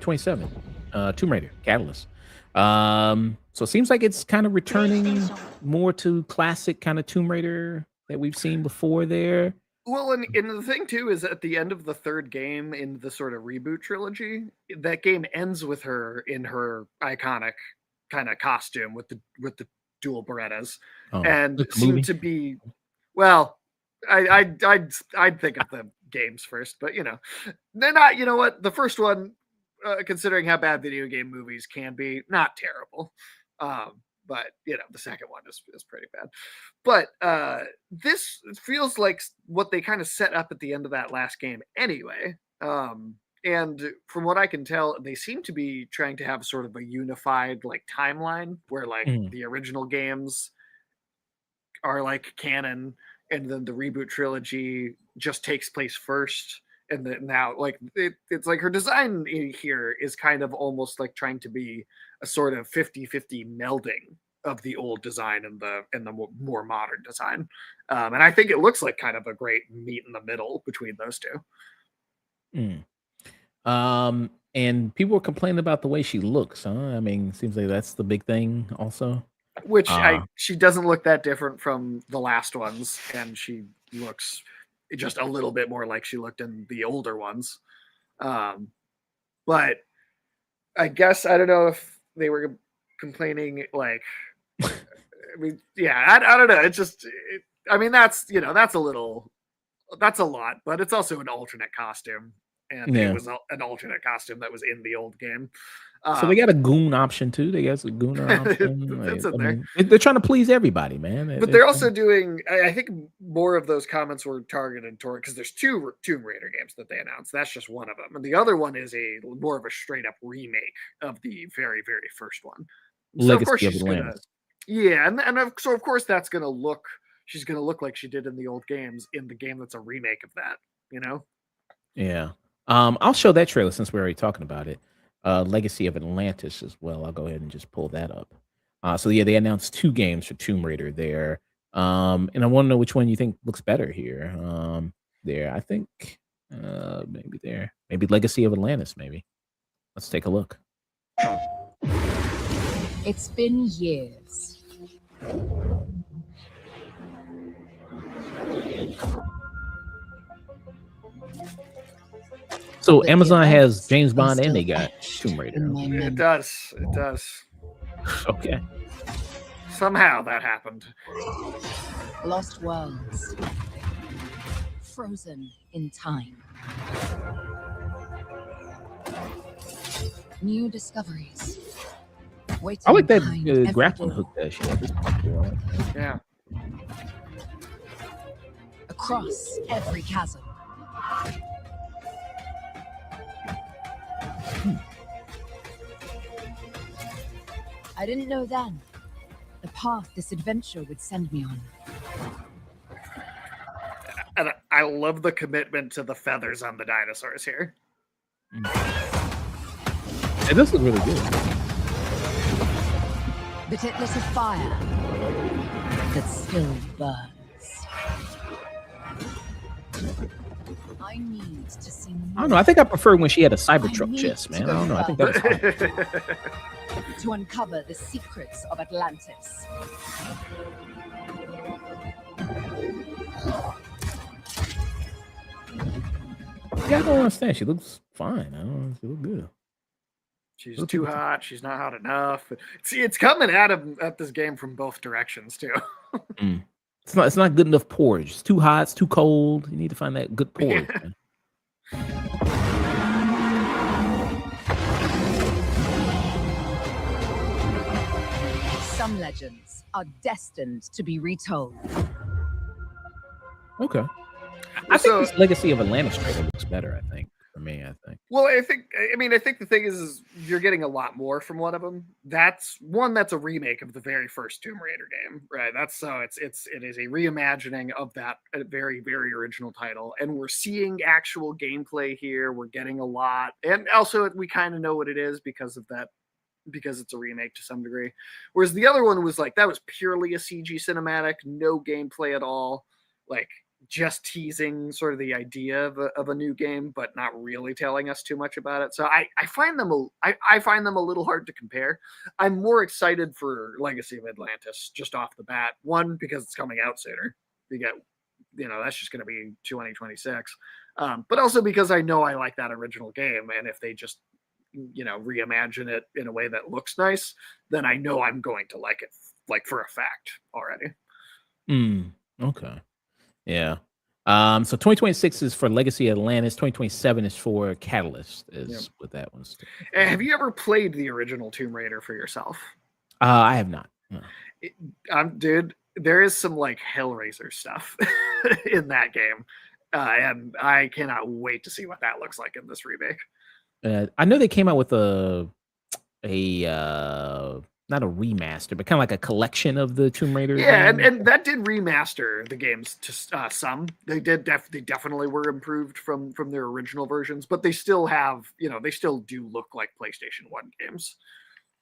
A: '27, Tomb Raider, Catalyst. So it seems like it's kind of returning more to classic kind of Tomb Raider that we've seen before there.
B: Well, and the thing too is at the end of the third game in the sort of reboot trilogy, that game ends with her in her iconic kind of costume with the dual Berettas, and
A: like the
B: seem
A: movie?
B: to be, well, I'd think of the games first, but they're not. You know what? The first one, considering how bad video game movies can be, not terrible. but the second one is pretty bad. But this feels like what they kind of set up at the end of that last game anyway. And from what I can tell, they seem to be trying to have sort of a unified like timeline where like the original games are like canon, and then the reboot trilogy just takes place first. And then now, like it's like her design here is kind of almost like trying to be a sort of 50-50 melding of the old design and the more modern design. And I think it looks like kind of a great meet in the middle between those two.
A: And people were complaining about the way she looks, huh? I mean, seems like that's the big thing also.
B: Which she doesn't look that different from the last ones, and she looks just a little bit more like she looked in the older ones. But I guess I don't know if they were complaining like I mean, yeah, I don't know. It's just I mean that's that's a lot, but it's also an alternate costume. And it was an alternate costume that was in the old game.
A: So they got a goon option too. They got a gooner option.
B: That's in
A: I
B: there.
A: mean, they're trying to please everybody, man.
B: But they're also doing. I think more of those comments were targeted toward because there's 2 Tomb Raider games that they announced. That's just one of them, and the other one is more of a straight up remake of the very very first one. So of course she's gonna, yeah, so of course that's gonna look. She's gonna look like she did in the old games in the game that's a remake of that.
A: Yeah. I'll show that trailer since we're already talking about it. Legacy of Atlantis as well. I'll go ahead and just pull that up. So yeah, they announced 2 games for Tomb Raider there. And I want to know which one you think looks better here. I think maybe Legacy of Atlantis, maybe. Let's take a look.
J: It's been years.
A: So Amazon has James Bond and they got Tomb Raider.
B: It does.
A: Okay.
B: Somehow that happened.
J: Lost worlds. Frozen in time. New discoveries. Waiting
A: I like that
J: behind every
A: grappling
J: door.
A: hook that she had.
B: Yeah.
J: Across every chasm. I didn't know then the path this adventure would send me on.
B: And I love the commitment to the feathers on the dinosaurs here.
A: It does look really good.
J: But it lit a fire that still burns. I need to see more.
A: I don't know. I think I prefer when she had a Cybertruck chest, man. I don't know. I think that was fine.
J: To uncover the secrets of Atlantis.
A: Yeah, I don't understand. She looks fine. I don't know. She looks good.
B: She's too hot. She's not hot enough. See, it's coming at this game from both directions too.
A: It's not good enough porridge. It's too hot. It's too cold. You need to find that good porridge. Man.
J: Some legends are destined to be retold.
A: Okay. I think this Legacy of Atlantis trailer looks better, I think. For me, I think.
B: Well, I think the thing is you're getting a lot more from one of them. That's a remake of the very first Tomb Raider game, right? It is a reimagining of that very, very original title. And we're seeing actual gameplay here. We're getting a lot. And also we kind of know what it is because of that, because it's a remake to some degree. Whereas the other one was like, that was purely a CG cinematic, no gameplay at all. Like, just teasing sort of the idea of a new game, but not really telling us too much about it. So I find them a little hard to compare. I'm more excited for Legacy of Atlantis just off the bat. One, because it's coming out sooner. You get, that's just going to be 2026. But also because I know I like that original game, and if they just reimagine it in a way that looks nice, then I know I'm going to like it, like for a fact already.
A: Okay. Yeah. So 2026 is for Legacy of Atlantis. 2027 is for Catalyst. What that one's.
B: Have you ever played the original Tomb Raider for yourself?
A: I have not.
B: Dude, there is some like Hellraiser stuff in that game, and I cannot wait to see what that looks like in this remake.
A: I know they came out with not a remaster, but kind of like a collection of the Tomb Raider
B: Yeah,
A: games.
B: and that did remaster the games to some. They did they definitely were improved from their original versions, but they still have, they still do look like PlayStation 1 games.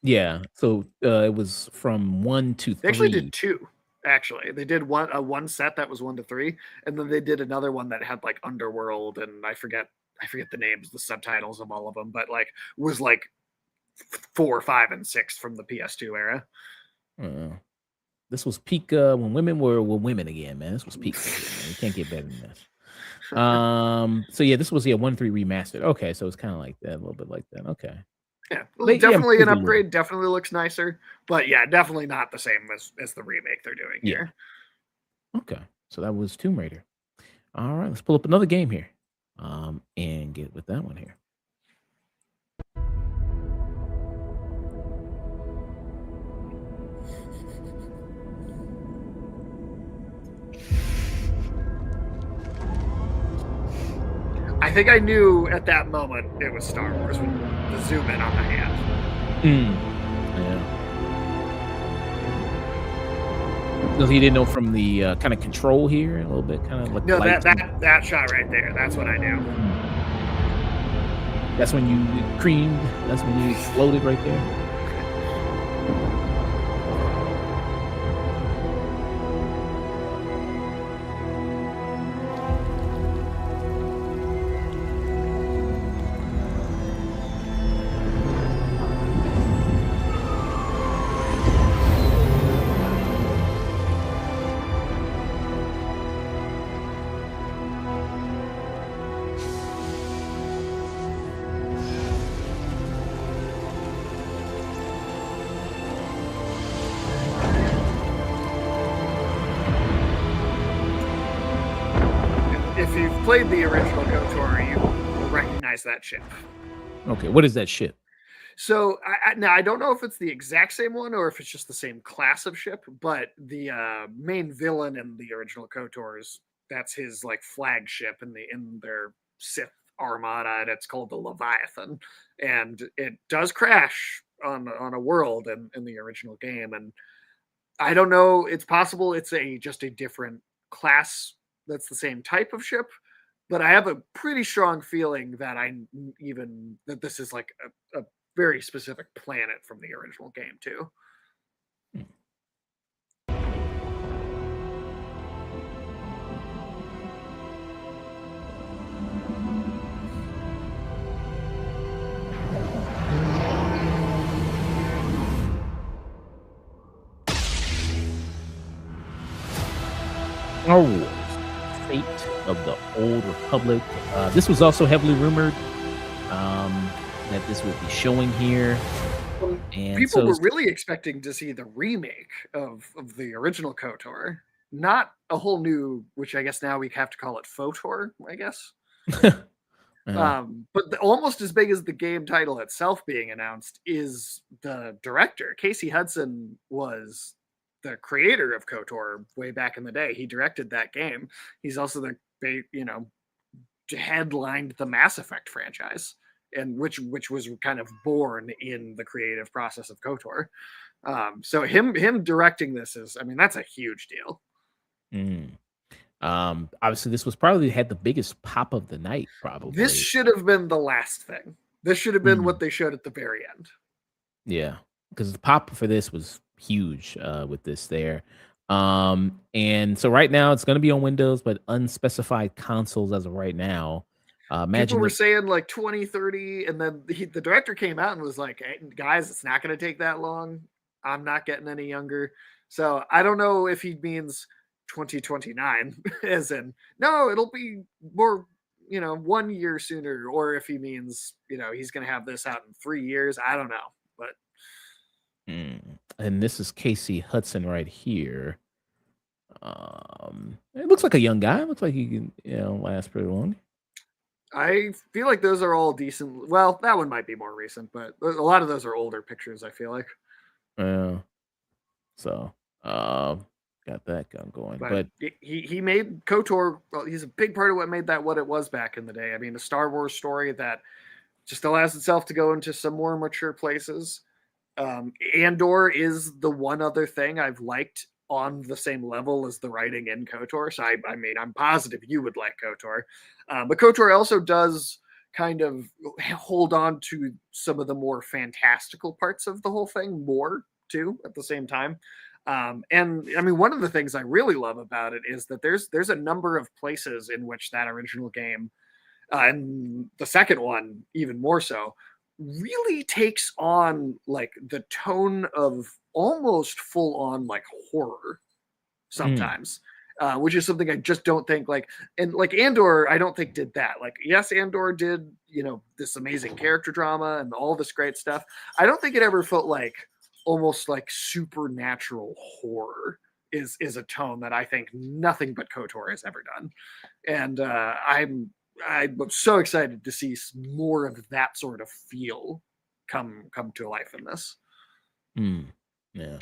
A: Yeah, so it was from 1 to 3.
B: They actually did 2. Actually, they did one set that was 1 to 3, and then they did another one that had like Underworld, and I forget the names, the subtitles of all of them, but like was like 4, 5, and 6 from the PS2 era.
A: This was peak when women were women again, man. This was peak. Man. You can't get better than this. So yeah, this was 1-3 remastered. Okay, so it's kind of like that, a little bit like that. Okay.
B: Yeah, definitely an upgrade. Definitely looks nicer, but yeah, definitely not the same as the remake they're doing here.
A: Okay, so that was Tomb Raider. All right, let's pull up another game here, and get with that one here.
B: I think I knew at that moment it was Star Wars with the zoom in on the hand.
A: Yeah. So he didn't know from the kind of control here a little bit, kind of like
B: no, that shot right there. That's what I knew.
A: That's when you creamed. That's when you exploded right there.
B: If you've played the original KOTOR, you will recognize that ship.
A: Okay, what is that ship?
B: So now I don't know if it's the exact same one or if it's just the same class of ship, but the main villain in the original KOTORs, that's his like flagship in their Sith armada, and it's called the Leviathan, and it does crash on a world in the original game, and I don't know. It's possible it's just a different class that's the same type of ship, but I have a pretty strong feeling that that this is like a very specific planet from the original game too.
A: Star Wars: Fate of the Old Republic. This was also heavily rumored that this would be showing here. And
B: people were really expecting to see the remake of the original KOTOR, not a whole new, which I guess now we have to call it FOTOR, I guess. But almost as big as the game title itself being announced is the director. Casey Hudson was the creator of KOTOR way back in the day. He directed that game. He's also headlined the Mass Effect franchise, and which was kind of born in the creative process of KOTOR. So him directing this that's a huge deal.
A: Obviously this was probably had the biggest pop of the night. Probably
B: this should have been the last thing. This should have been what they showed at the very end.
A: Yeah, because the pop for this was huge with this there. And so right now it's going to be on Windows, but unspecified consoles as of right now.
B: People were saying like 2030, and then the director came out and was like, hey, guys, it's not going to take that long. I'm not getting any younger. So I don't know if he means 2029 as in, no, it'll be more, 1 year sooner, or if he means, he's going to have this out in 3 years. I don't know, but.
A: And this is Casey Hudson right here. It looks like a young guy. It looks like he can, last pretty long.
B: I feel like those are all decent. Well, that one might be more recent, but a lot of those are older pictures, I feel like.
A: Yeah. So got that gun going.
B: But
A: But
B: he made KOTOR. Well, he's a big part of what made that what it was back in the day. I mean, a Star Wars story that just allows itself to go into some more mature places. Andor is the one other thing I've liked on the same level as the writing in KOTOR. So I mean, I'm positive you would like KOTOR. But KOTOR also does kind of hold on to some of the more fantastical parts of the whole thing more too at the same time. And I mean, one of the things I really love about it is that there's a number of places in which that original game, and the second one even more so, really takes on like the tone of almost full on like horror sometimes. Which is something I just don't think and Andor, I don't think did that. Like, yes, Andor did, this amazing character drama and all this great stuff. I don't think it ever felt like almost like supernatural horror is a tone that I think nothing but KOTOR has ever done. And I'm so excited to see more of that sort of feel come to life in this.
A: Yeah.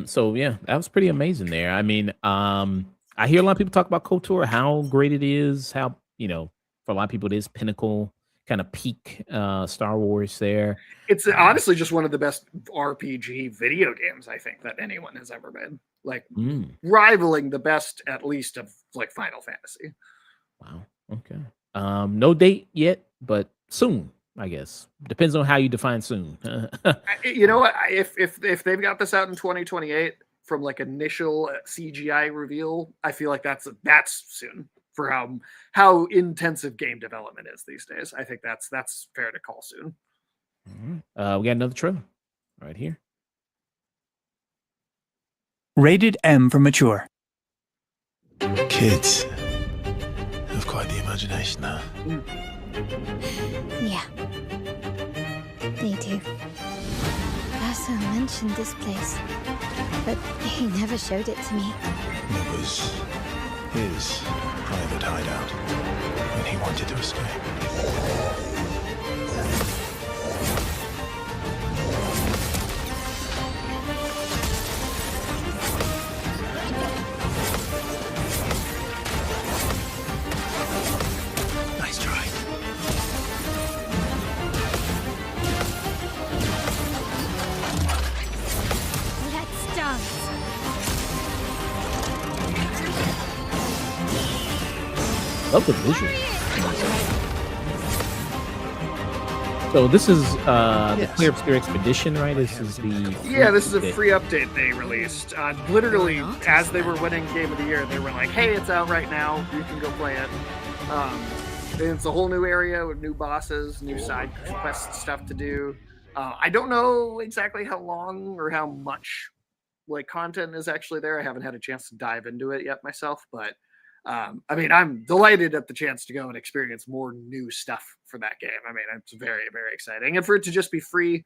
A: So yeah, that was pretty amazing there. I mean, I hear a lot of people talk about KOTOR, how great it is, how, for a lot of people it is pinnacle, kind of peak Star Wars there.
B: It's honestly just one of the best RPG video games I think that anyone has ever made. Like rivaling the best, at least, of like Final Fantasy.
A: Wow. Okay. No date yet, but soon, I guess. Depends on how you define soon.
B: You know what? If they've got this out in 2028 from like initial CGI reveal, I feel like that's soon for how intensive game development is these days. I think that's fair to call soon.
A: We got another trailer right here.
K: Rated M for mature.
L: Kids have quite the imagination now.
E: Yeah, they do. Lasso mentioned this place, but he never showed it to me.
L: It was his private hideout when he wanted to escape. Nice try.
H: Let's dance.
A: Love the visual. So this is the Clear Obscure Expedition, right? This is
B: this is a free update they released. Literally, as they were winning Game of the Year, they were like, "Hey, it's out right now. You can go play it." It's a whole new area with new bosses, new side quest stuff to do. I don't know exactly how long or how much like content is actually there. I haven't had a chance to dive into it yet myself, but I mean, I'm delighted at the chance to go and experience more new stuff for that game. I mean, it's very, very exciting. And for it to just be free,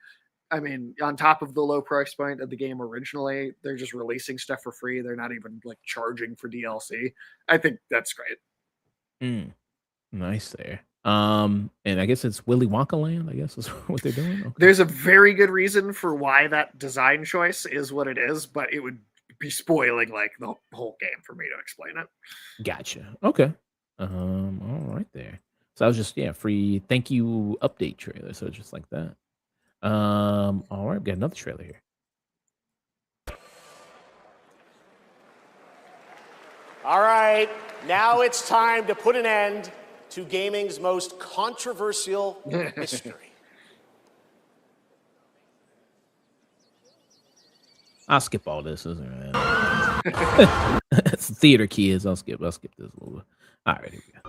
B: I mean, on top of the low price point of the game originally, they're just releasing stuff for free. They're not even like charging for DLC. I think that's great.
A: Nice there. And I guess it's Willy Wonka land, I guess is what they're doing. Okay.
B: There's a very good reason for why that design choice is what it is, but it would be spoiling like the whole game for me to explain it.
A: Gotcha. Okay. All right there. So I was just free thank you update trailer. So just like that. All right, we got another trailer here.
M: All right, now it's time to put an end to gaming's most controversial mystery.
A: I'll skip all this. Isn't it? It's theater kids. I'll skip this a little bit. All right, here we go.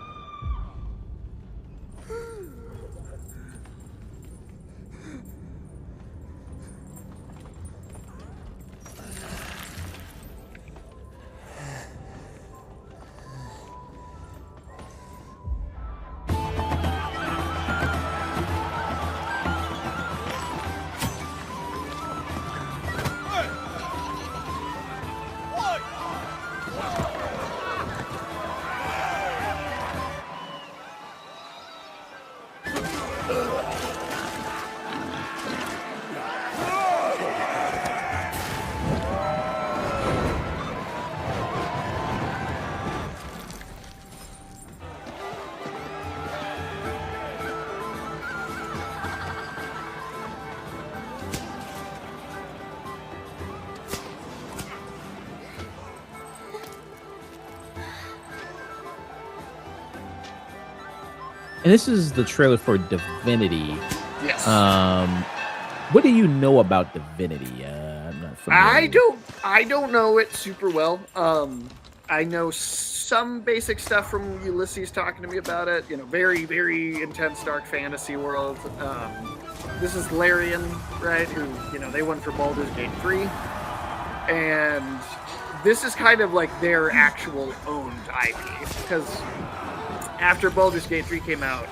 A: And this is the trailer for Divinity.
B: Yes.
A: What do you know about Divinity? I'm not familiar.
B: I don't know it super well. I know some basic stuff from Ulysses talking to me about it. You know, very, very intense dark fantasy world. This is Larian, right? Who, you know, they went for Baldur's Gate 3. And this is kind of like their actual owned IP. Because after Baldur's Gate 3 came out,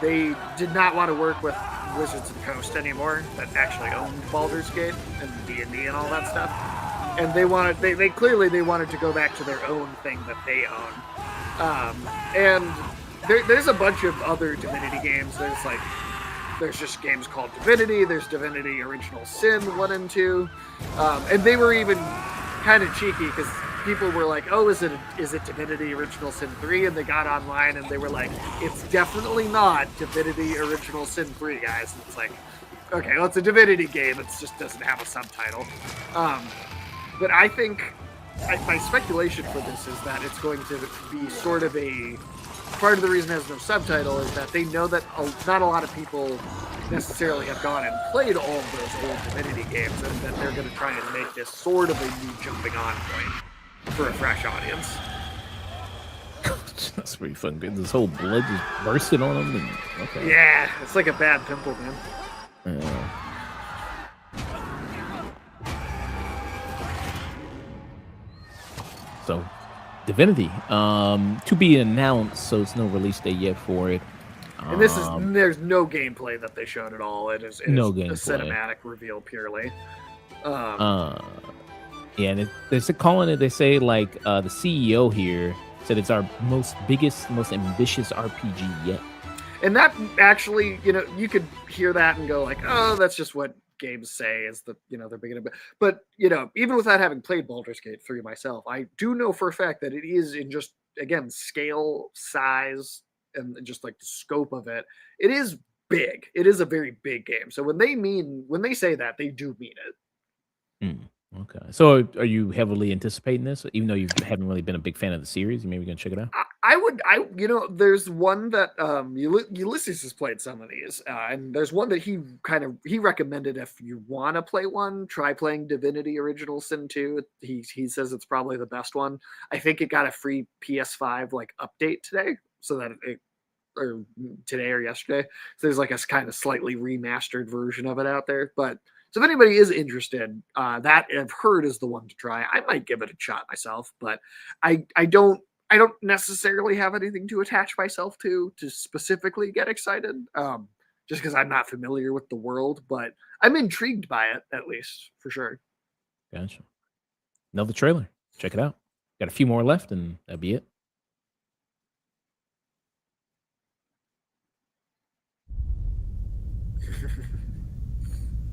B: they did not want to work with Wizards of the Coast anymore, that actually owned Baldur's Gate and D&D and all that stuff. And they clearly wanted to go back to their own thing that they own. And there's a bunch of other Divinity games. There's just games called Divinity. There's Divinity Original Sin 1 and 2. And they were even kind of cheeky because people were like, oh, is it Divinity Original Sin 3? And they got online and they were like, it's definitely not Divinity Original Sin 3, guys. And it's like, okay, well, it's a Divinity game. It just doesn't have a subtitle. But I think my speculation for this is that it's going to be sort of a part of the reason it has no subtitle is that they know that not a lot of people necessarily have gone and played all of those old Divinity games, and that they're going to try and make this sort of a new jumping on point for a fresh audience.
A: That's pretty fun. This whole blood just bursting on them. And, okay.
B: Yeah, it's like a bad pimple, man.
A: Yeah. So, Divinity, to be announced. So it's no release date yet for it.
B: And there's no gameplay that they showed at all. It is
A: no
B: a
A: gameplay.
B: cinematic reveal purely.
A: Yeah, and they're calling it. They say like the CEO here said it's our most ambitious RPG yet.
B: And that actually, you know, you could hear that and go like, oh, that's just what games say is the, you know, they're beginning. But you know, even without having played Baldur's Gate 3 myself, I do know for a fact that it is in just, again, scale, size, and just like the scope of it, it is big. It is a very big game. So when they say that, they do mean it.
A: Okay. So are you heavily anticipating this, even though you haven't really been a big fan of the series? You maybe gonna check it out.
B: You know, there's one that Ulysses has played some of these, and there's one that he recommended if you want to play one, try playing Divinity Original Sin 2. He says it's probably the best one. I think it got a free PS5 like update today, so that or today or yesterday. So there's like a kind of slightly remastered version of it out there, but. So if anybody is interested, that I've heard is the one to try. I might give it a shot myself, but I don't necessarily have anything to attach myself to specifically get excited. Just because I'm not familiar with the world, but I'm intrigued by it at least for sure.
A: Gotcha. Another trailer. Check it out. Got a few more left, and that'll be it.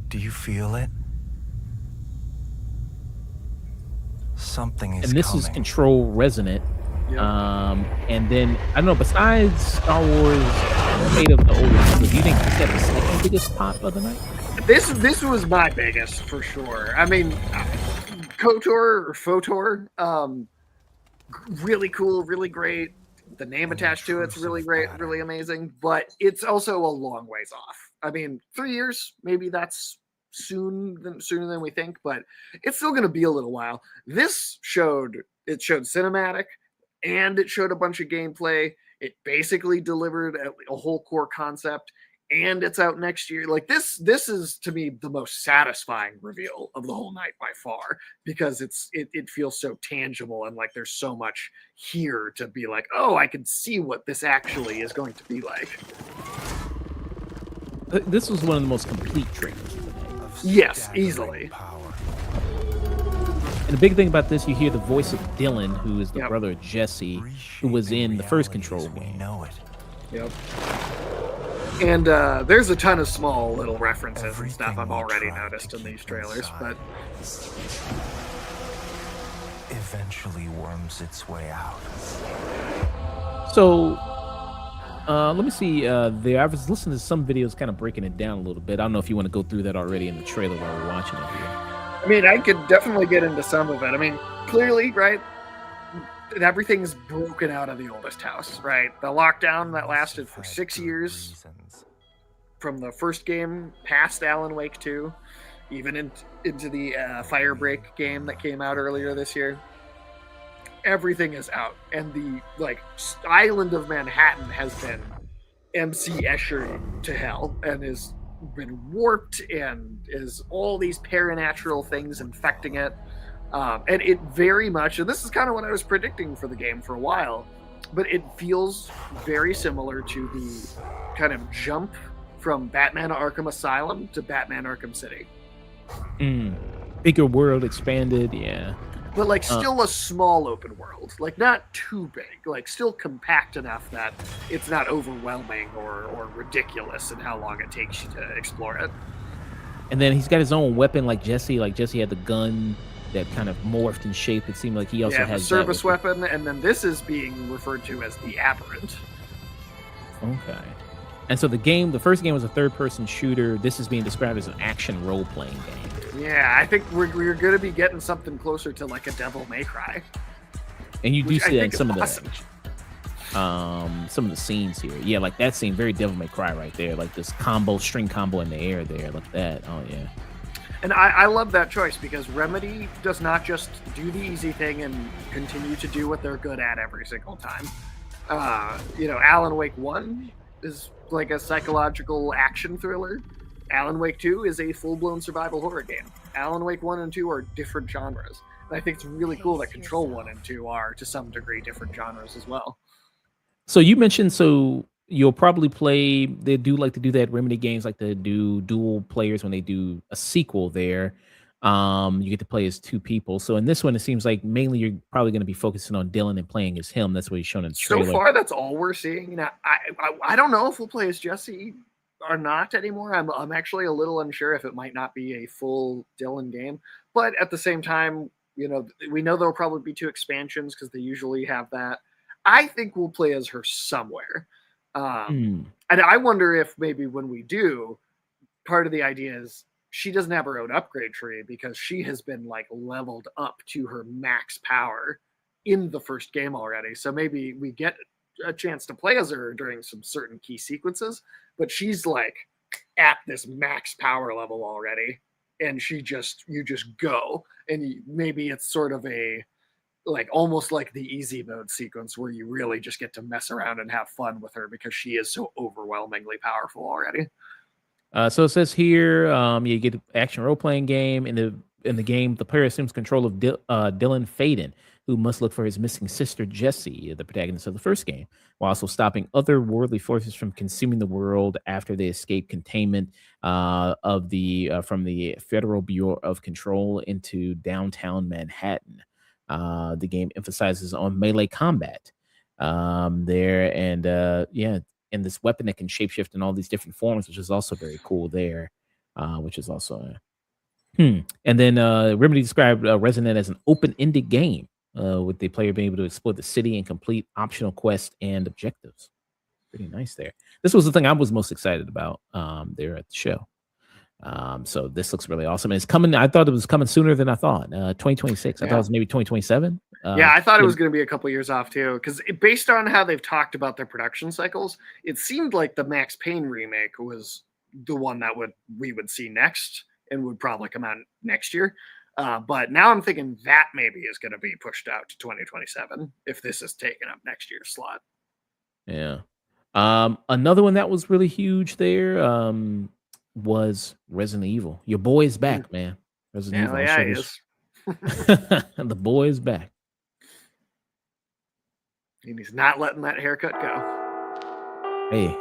L: Do you feel it? Something is
A: And this
L: coming.
A: is Control Resonant.
B: Yep.
A: And then I don't know, besides Star Wars Fate of the Old Republic, do you think this had the second biggest pop of the night?
B: This was my biggest for sure. I mean, KOTOR or FOTOR, really cool, really great. The name attached to it's really great, really amazing, but it's also a long ways off. I mean, 3 years, maybe that's sooner than we think, but it's still going to be a little while. This showed cinematic, and it showed a bunch of gameplay. It basically delivered a whole core concept, and it's out next year. Like this is to me the most satisfying reveal of the whole night by far, because it feels so tangible, and like there's so much here to be like, oh, I can see what this actually is going to be like.
A: This was one of the most complete trailers.
B: Yes, easily.
A: And the big thing about this, you hear the voice of Dylan, who is the brother of Jesse, who was in the first Control game.
B: Yep. And there's a ton of small little references and stuff I've already noticed in these trailers, but
L: eventually worms its way out.
A: So let me see. I was listening to some videos kind of breaking it down a little bit. I don't know if you want to go through that already in the trailer while we're watching it here.
B: I mean, I could definitely get into some of it. I mean, clearly, right? everything's broken out of the oldest house, right? The lockdown that lasted for 6 years from the first game past Alan Wake 2, even into the Firebreak game that came out earlier this year. Everything is out, and the island of Manhattan has been MC Escher to hell, and has been warped, and is all these paranatural things infecting it. And it very much, and this is kind of what I was predicting for the game for a while, but it feels very similar to the kind of jump from Batman Arkham Asylum to Batman Arkham City.
A: Bigger world, expanded, yeah.
B: But still a small open world, not too big, still compact enough that it's not overwhelming or ridiculous in how long it takes you to explore it.
A: And then he's got his own weapon, like Jesse. Like Jesse had the gun that kind of morphed in shape. It seemed like he also has
B: the service weapon, and then this is being referred to as the Aberrant.
A: Okay. And so the first game was a third-person shooter. This is being described as an action role-playing game.
B: Yeah, I think we're going to be getting something closer to a Devil May Cry.
A: And you do see that in some
B: awesome.
A: Some of the scenes here. Yeah, like that scene, very Devil May Cry right there. Like this string combo in the air there. Like that. Oh, yeah.
B: And I love that choice because Remedy does not just do the easy thing and continue to do what they're good at every single time. Alan Wake 1 is like a psychological action thriller. Alan Wake 2 is a full-blown survival horror game. Alan Wake 1 and 2 are different genres. And I think it's really cool that Control 1 and 2 are, to some degree, different genres as well.
A: So you mentioned, you'll probably play, they do like to do that, Remedy games like to do dual players when they do a sequel there. You get to play as two people. So in this one, it seems like mainly you're probably going to be focusing on Dylan and playing as him. That's what he's shown in the trailer.
B: So far, that's all we're seeing. Now, I don't know if we'll play as Jesse or not anymore. I'm actually a little unsure if it might not be a full Dylan game. But at the same time, we know there'll probably be 2 expansions because they usually have that. I think we'll play as her somewhere. And I wonder if maybe when we do, part of the idea is she doesn't have her own upgrade tree because she has been leveled up to her max power in the first game already. So maybe we get a chance to play as her during some certain key sequences, but she's at this max power level already, and you just go, and maybe it's sort of a almost like the easy mode sequence where you really just get to mess around and have fun with her because she is so overwhelmingly powerful already.
A: So it says here, you get an action role-playing game. In the game, the player assumes control of Dylan Faden, who must look for his missing sister Jessie, the protagonist of the first game, while also stopping otherworldly forces from consuming the world after they escape containment from the Federal Bureau of Control into downtown Manhattan. The game emphasizes on melee combat there, and this weapon that can shapeshift in all these different forms, which is also very cool there, which is also and then Remedy described Resonant as an open-ended game with the player being able to explore the city and complete optional quests and objectives. Pretty nice there. This was the thing I was most excited about there at the show. So this looks really awesome. And it's coming. I thought it was coming sooner than I thought. 2026. I thought it was maybe 2027.
B: Yeah, I thought it was going to be a couple years off too, because based on how they've talked about their production cycles, it seemed like the Max Payne remake was the one that we would see next and would probably come out next year. But now I'm thinking that maybe is going to be pushed out to 2027 if this is taken up next year's slot.
A: Yeah. Another one that was really huge there was Resident Evil. Your boy is back, man. Resident Evil.
B: Yeah, he is.
A: The boy is back.
B: And he's not letting that haircut go.
A: Hey,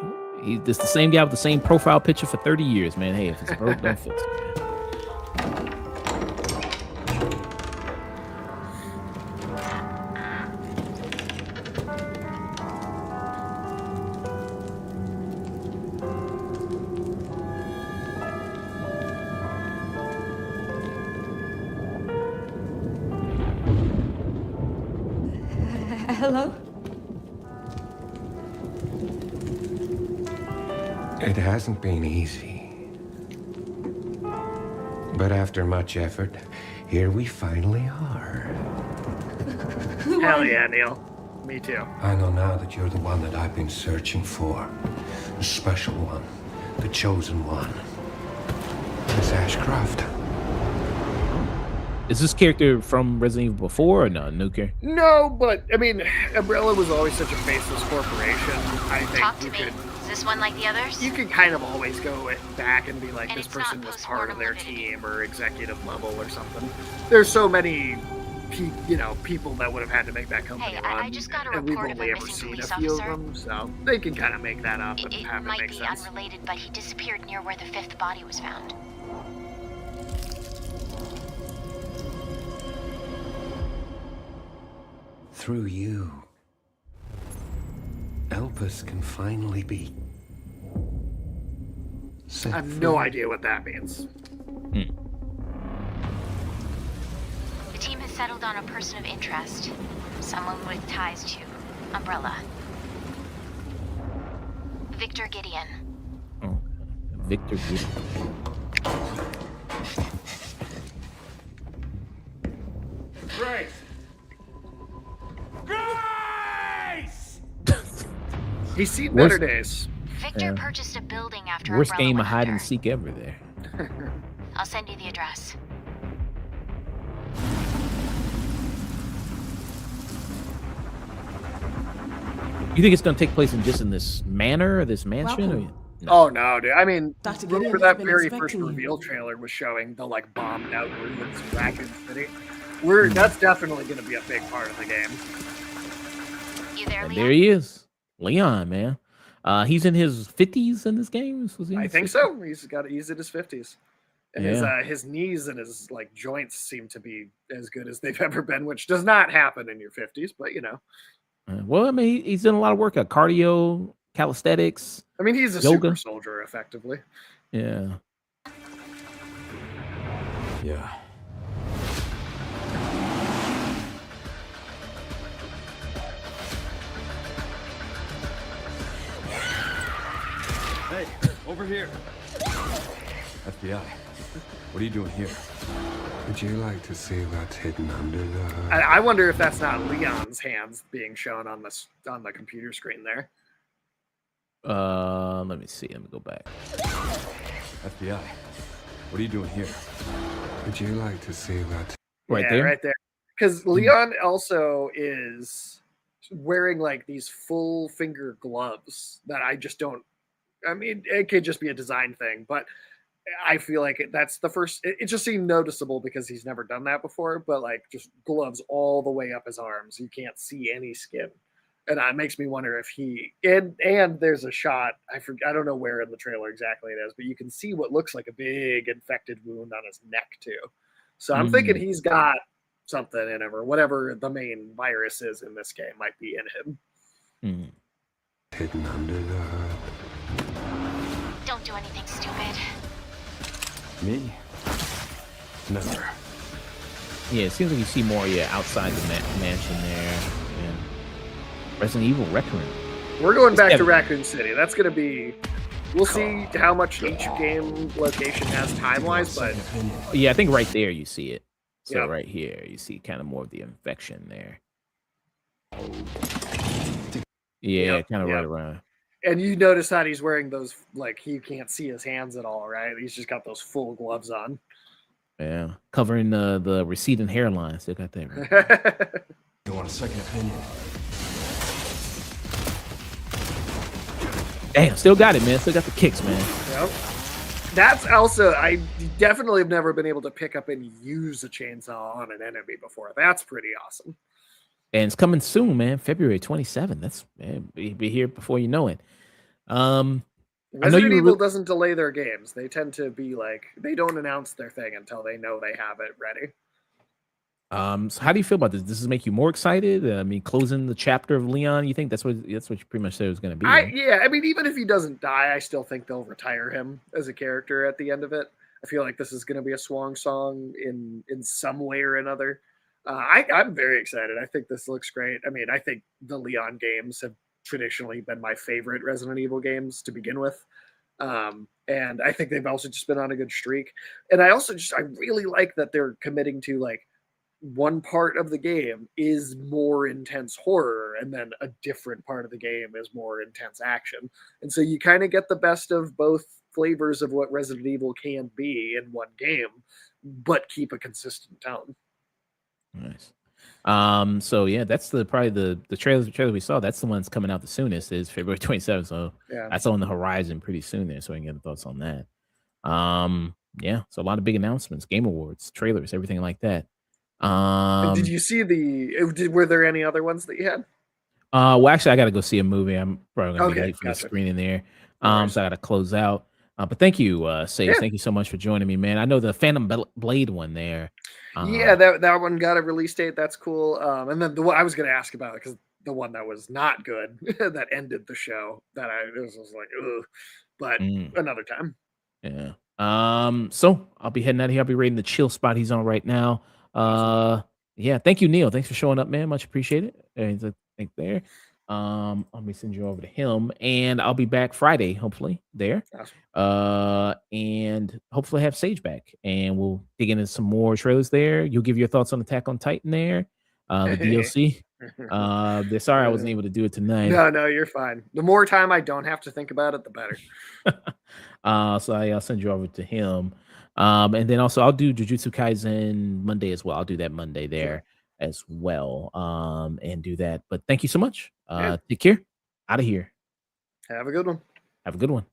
A: it's the same guy with the same profile picture for 30 years, man. Hey, if it's broke, don't fix it.
N: Hello?
L: It hasn't been easy. But after much effort,
O: Here we finally are.
B: Hell yeah, Neil. Me too.
O: I know now that you're the one that I've been searching for. The special one. The chosen one. Miss Ashcroft.
A: Is this character from Resident Evil before or no? New character?
B: No, but I mean, Umbrella was always such a faceless corporation. I think
P: Talk to me. Is this one like the others?
B: You could kind of always go back and be like, this person was part of their team or executive level or something. There's so many, people that would have had to make that company run.
P: I just got a
B: and we've
P: report of
B: only
P: a
B: ever
P: missing
B: seen a
P: police
B: few of
P: officer.
B: them, so they can kind of make that up and have
P: It
B: it
P: might
B: make
P: be
B: sense.
P: unrelated, but he disappeared near where the 5th body was found.
O: Through you, Elpis can finally be set
B: I have
O: free.
B: no idea what that means.
P: The team has settled on a person of interest. Someone with ties to Umbrella. Victor Gideon.
A: Oh, Victor Gideon.
C: Grace! Grace!
B: He's seen
A: Worst-
B: better days.
P: Victor
A: Yeah.
P: purchased a building after
A: Worst
P: Umbrella
A: game of
P: went
A: hide and
P: under.
A: seek ever there.
P: I'll send you the address.
A: You think it's going to take place in this manor or this mansion? Or,
B: Oh no, dude. I mean,
Q: Dr. Gideon
B: remember
Q: has
B: that
Q: been
B: very first
Q: expecting you.
B: reveal trailer was showing the bombed out ruins of Raccoon City.
A: Hmm.
B: That's definitely going to be a big part of the game.
P: You there,
A: and
P: Leon?
A: there he is, Leon, man. He's in his 50s in this game. Was he in
B: I
A: his
B: think
A: 50s?
B: so. He's in his 50s, and
A: Yeah.
B: his knees and his joints seem to be as good as they've ever been, which does not happen in your 50s. But
A: Well, I mean, he's done a lot of work at cardio, calisthenics.
B: I mean, he's a
A: yoga.
B: super soldier, effectively.
A: Yeah.
L: Yeah.
R: Hey, over here. FBI. What are you doing here?
O: Would you like to see what's hidden under the hood?
B: I wonder if that's not Leon's hands being shown on the computer screen there.
A: Let me see. Let me go back.
R: FBI. What are you doing here?
O: Would you like to see what's
A: Right
B: Yeah,
A: there?
B: right there. Because Leon also is wearing these full finger gloves that I just don't. I mean, it could just be a design thing, but I feel like that's the first. It just seemed noticeable because he's never done that before. But just gloves all the way up his arms, you can't see any skin, and it makes me wonder if he and there's a shot. I don't know where in the trailer exactly it is, but you can see what looks like a big infected wound on his neck too. So I'm thinking he's got something in him, or whatever the main virus is in this game might be in him.
O: hidden under the hood?
P: Don't do anything stupid.
R: Me? Never.
A: Yeah, it seems like you see more, outside the mansion there. And Resident Evil Raccoon.
B: We're going back to
A: Kevin.
B: Raccoon City. That's going to be. We'll see how much each game location has time-wise, but
A: Yeah, I think right there you see it. So
B: Yep.
A: right here, you see kind of more of the infection there. Yeah,
B: Yep,
A: kind of
B: yep.
A: right around.
B: and you notice that he's wearing those he can't see his hands at all, right? He's just got those full gloves on.
A: Yeah, covering the receding hairline. Still got that. Right.
R: You want a second opinion?
A: Damn, still got it, man. Still got the kicks, man.
B: Yep. That's also, I definitely have never been able to pick up and use a chainsaw on an enemy before. That's pretty awesome.
A: And it's coming soon, man. February 27th. That's be here before you know it. I know
B: Resident
A: you
B: Evil doesn't delay their games. They tend to be they don't announce their thing until they know they have it ready.
A: So how do you feel about this? Does this make you more excited? I mean, closing the chapter of Leon, you think that's what you pretty much said it was going to be? right?
B: Yeah, I mean, even if he doesn't die, I still think they'll retire him as a character at the end of it. I feel like this is going to be a swan song in some way or another. I'm very excited. I think this looks great. I mean, I think the Leon games have traditionally been my favorite Resident Evil games to begin with. And I think they've also just been on a good streak. And I really like that they're committing to like one part of the game is more intense horror, and then a different part of the game is more intense action. And so you kind of get the best of both flavors of what Resident Evil can be in one game, but keep a consistent tone.
A: Nice. So yeah, that's probably the trailer we saw. That's the one that's coming out the soonest is February 27th. So
B: Yeah.
A: that's on the horizon pretty soon there. So I can get the thoughts on that. Yeah, so a lot of big announcements, Game Awards, trailers, everything like that.
B: And did you see were there any other ones that you had?
A: Well, actually, I got to go see a movie. I'm probably gonna be
B: Okay,
A: late for the
B: gotcha.
A: screening there.
B: No worries.
A: So I got to close out. But thank you, Sage.
B: Yeah.
A: Thank you so much for joining me, man. I know the Phantom Blade one there.
B: Yeah, that one got a release date. That's cool. And then the one I was going to ask about it because the one that was not good that ended the show that was like, ugh. But another time.
A: Yeah. So I'll be heading out of here. I'll be rating the chill spot he's on right now. Yeah. Thank you, Neil. Thanks for showing up, man. Much appreciated. There's a thing there. Let me send you over to him, and I'll be back Friday, hopefully there. And hopefully have Sage back, and we'll dig into some more trailers there. You'll give your thoughts on Attack on Titan there, the DLC. Sorry I wasn't able to do it tonight.
B: No, you're fine. The more time I don't have to think about it, the better.
A: So I'll send you over to him. And then also I'll do Jujutsu Kaisen Monday as well. I'll do that Monday there as well. And do that. But thank you so much. Take care. Out of here.
B: Have a good one.
A: Have a good one.